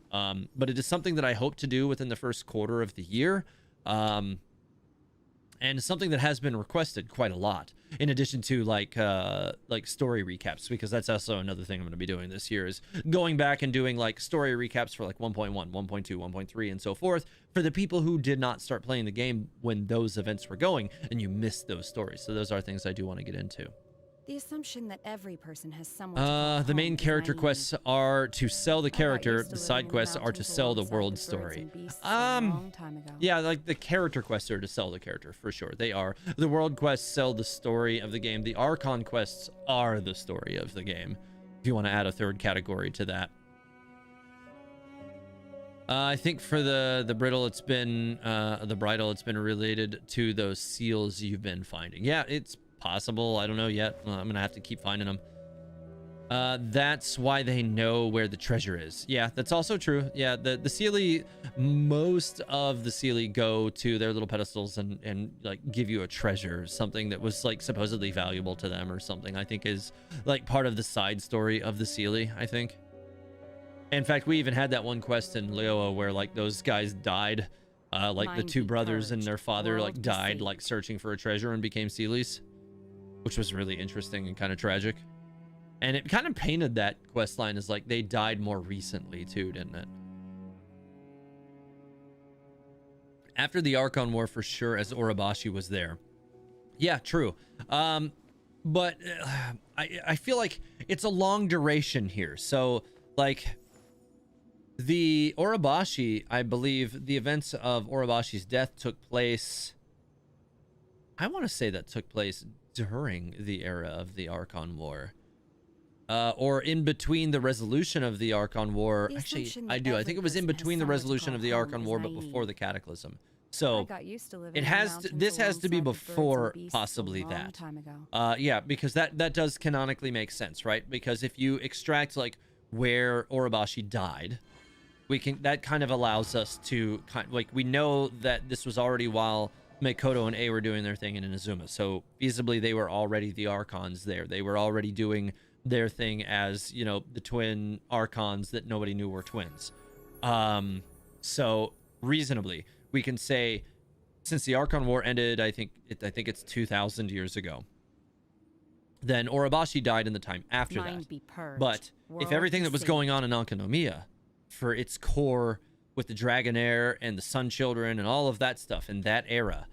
Speaker 1: But it is something that I hope to do within the first quarter of the year. And something that has been requested quite a lot, in addition to like story recaps, because that's also another thing I'm going to be doing this year, is going back and doing like story recaps for like 1.1, 1.2, 1.3, and so forth, for the people who did not start playing the game when those events were going and you missed those stories. So those are things I do want to get into.
Speaker 2: The assumption that every person has someone
Speaker 1: The main character quests are to sell the character. The side quests are to sell the world story. Yeah, like the character quests are to sell the character, for sure. They are. The world quests sell the story of the game. The Archon quests are the story of the game, if you want to add a third category to that. I think for the bridle, it's been the bridle, it's been related to those seals you've been finding. Yeah, it's possible. I don't know yet. I'm gonna have to keep finding them. That's why they know where the treasure is. Yeah, that's also true. Yeah, the Seelie, most of the Seelie go to their little pedestals and like give you a treasure, something that was like supposedly valuable to them or something. I think is like part of the side story of the Seelie, I think. In fact, we even had that one quest in Leoa where like those guys died. Like the two brothers and their father like died like searching for a treasure and became Seelies, which was really interesting and kind of tragic. And it kind of painted that quest line as like they died more recently too, didn't it? After the Archon War, for sure, as Urabashi was there. Yeah, true. But I feel like it's a long duration here. So like the Urabashi, I believe the events of Urabashi's death took place, I want to say that took place during the era of the Archon War, or in between the resolution of the Archon War. Actually, I think it was in between the resolution of the Archon War, but before the Cataclysm. So it has to, this has to be before possibly that. Yeah, because that does canonically make sense, right? Because if you extract like where Urabashi died, that kind of allows us to we know that this was already while Makoto and A were doing their thing in Inazuma. So feasibly they were already the Archons there. They were already doing their thing as, you know, the twin Archons that nobody knew were twins. So reasonably we can say, since the Archon War ended, I think it's 2,000 years ago, then Urabashi died in the time after that. But if everything that was going on in Ankonomiya, for its core with the Dragonair and the Sun Children and all of that stuff in that era,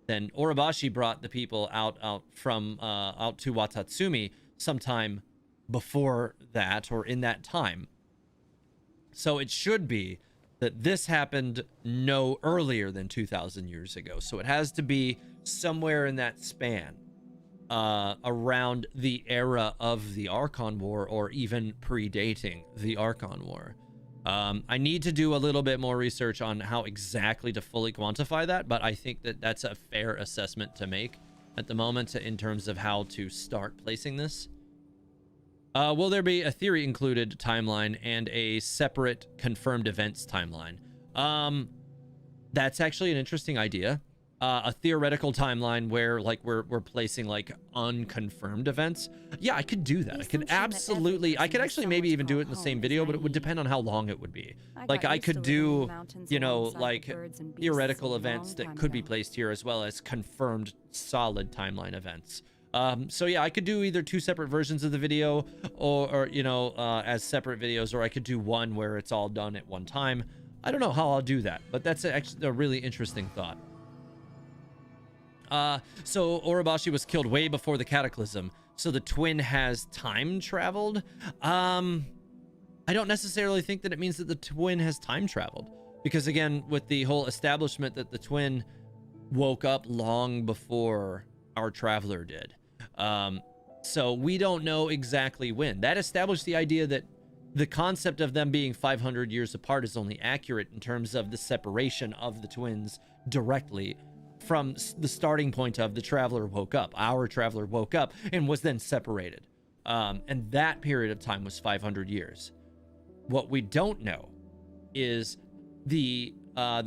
Speaker 1: then Urabashi brought the people out to Watatsumi sometime before that or in that time. So it should be that this happened no earlier than 2,000 years ago. So it has to be somewhere in that span, around the era of the Archon War or even predating the Archon War. I need to do a little bit more research on how exactly to fully quantify that, but I think that that's a fair assessment to make at the moment in terms of how to start placing this. Will there be a theory included timeline and a separate confirmed events timeline? That's actually an interesting idea. A theoretical timeline where like we're placing like unconfirmed events. Yeah, I could do that. I could actually maybe even do it in the same video, but it would depend on how long it would be. Like I could do, you know, like theoretical events that could be placed here as well as confirmed solid timeline events. So yeah, I could do either two separate versions of the video or you know, as separate videos, or I could do one where it's all done at one time. I don't know how I'll do that, but that's actually a really interesting thought. So Orobashi was killed way before the cataclysm. So the twin has time traveled. I don't necessarily think that it means that the twin has time traveled, because again, with the whole establishment that the twin woke up long before our traveler did. So we don't know exactly when. That established the idea that the concept of them being 500 years apart is only accurate in terms of the separation of the twins directly from the starting point of the traveler woke up. Our traveler woke up and was then separated. And that period of time was 500 years. What we don't know is the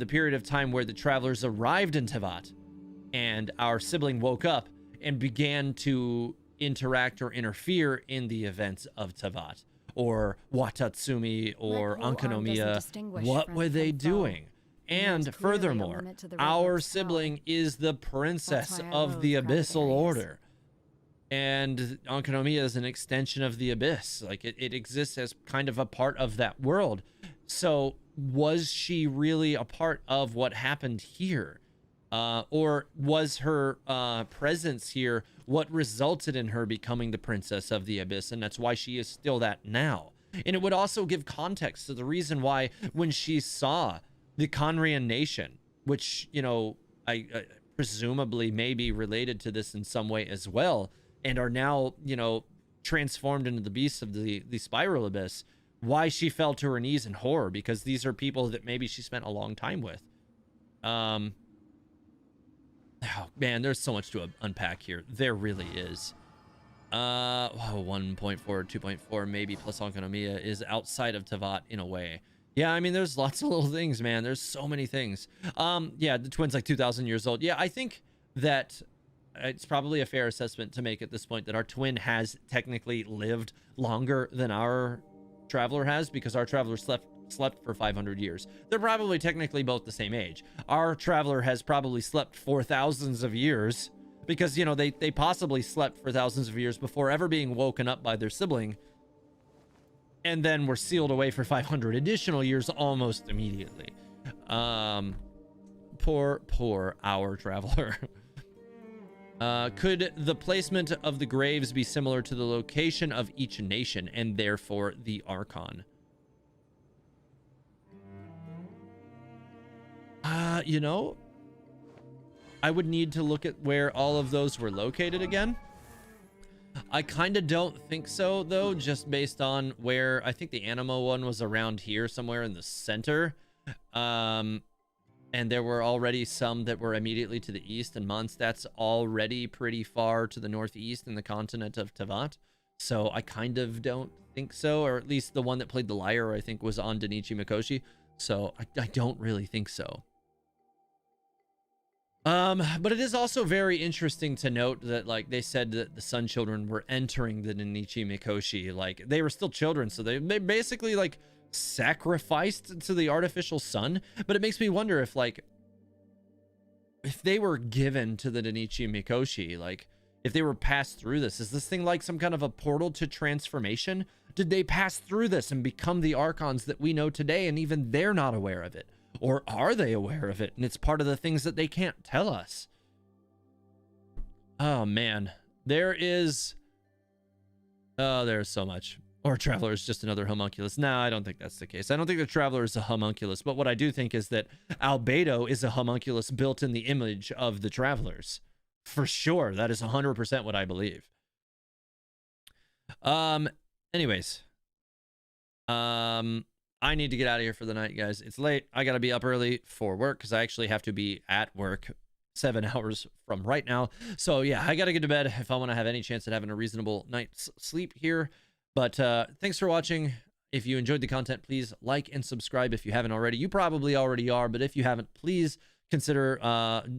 Speaker 1: period of time where the travelers arrived in Tevat and our sibling woke up and began to interact or interfere in the events of Tevat, or Watatsumi, or Ankanomiya. What were they doing? And furthermore, our sibling is the princess of the Abyssal Order. And Ankanomiya is an extension of the Abyss. Like, it exists as kind of a part of that world. So was she really a part of what happened here? Or was her presence here what resulted in her becoming the princess of the Abyss? And that's why she is still that now. And it would also give context to the reason why when she saw the Conrian nation, which, you know, I presumably may be related to this in some way as well, and are now, you know, transformed into the beasts of the Spiral Abyss, why she fell to her knees in horror, because these are people that maybe she spent a long time with. Oh man, there's so much to unpack here. There really is. 1.4, 2.4 maybe plus Ankanomiya is outside of Tevat in a way. Yeah, I mean, there's lots of little things, man. There's so many things. Yeah, the twin's like 2,000 years old. Yeah, I think that it's probably a fair assessment to make at this point that our twin has technically lived longer than our traveler has, because our traveler slept for 500 years. They're probably technically both the same age. Our traveler has probably slept for thousands of years, because, you know, they possibly slept for thousands of years before ever being woken up by their sibling, and then were sealed away for 500 additional years almost immediately. Poor our traveler. Could the placement of the graves be similar to the location of each nation and therefore the Archon? You know, I would need to look at where all of those were located again. I kind of don't think so, though, just based on where I think the Animo one was around here somewhere in the center. And there were already some that were immediately to the east, and Mondstadt's already pretty far to the northeast in the continent of Tevat. So I kind of don't think so, or at least the one that played the lyre, I think, was on Danichi Mikoshi. So I don't really think so. But it is also very interesting to note that, like, they said that the Sun Children were entering the Danichi Mikoshi. Like, they were still children, so they basically, like, sacrificed to the artificial sun. But it makes me wonder if, like, if they were given to the Danichi Mikoshi, like, if they were passed through this, is this thing like some kind of a portal to transformation? Did they pass through this and become the Archons that we know today, and even they're not aware of it? Or are they aware of it, and it's part of the things that they can't tell us? Oh, man. There's so much. Or Traveler is just another homunculus. No, I don't think that's the case. I don't think the Traveler is a homunculus, but what I do think is that Albedo is a homunculus built in the image of the Travelers. For sure. That is 100% what I believe. Anyways. I need to get out of here for the night, guys. It's late. I got to be up early for work because I actually have to be at work 7 hours from right now. So yeah, I got to get to bed if I want to have any chance at having a reasonable night's sleep here. But thanks for watching. If you enjoyed the content, please like and subscribe if you haven't already. You probably already are, but if you haven't, please consider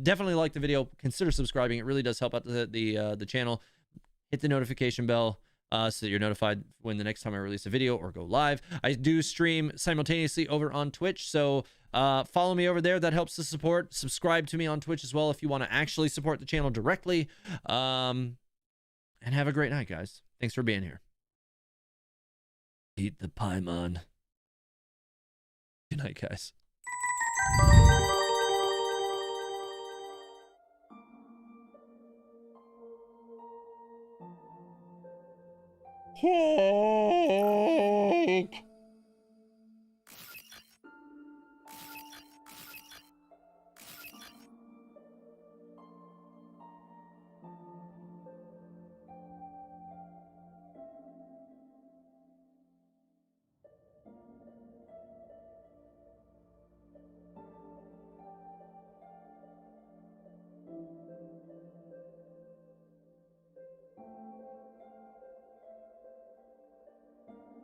Speaker 1: definitely like the video. Consider subscribing. It really does help out the channel. Hit the notification bell so that you're notified when the next time I release a video or go live. I do stream simultaneously over on Twitch, so follow me over there. That helps to support. Subscribe to me on Twitch as well if you want to actually support the channel directly. And have a great night, guys. Thanks for being here. Eat the Paimon. Good night, guys.
Speaker 5: Cake.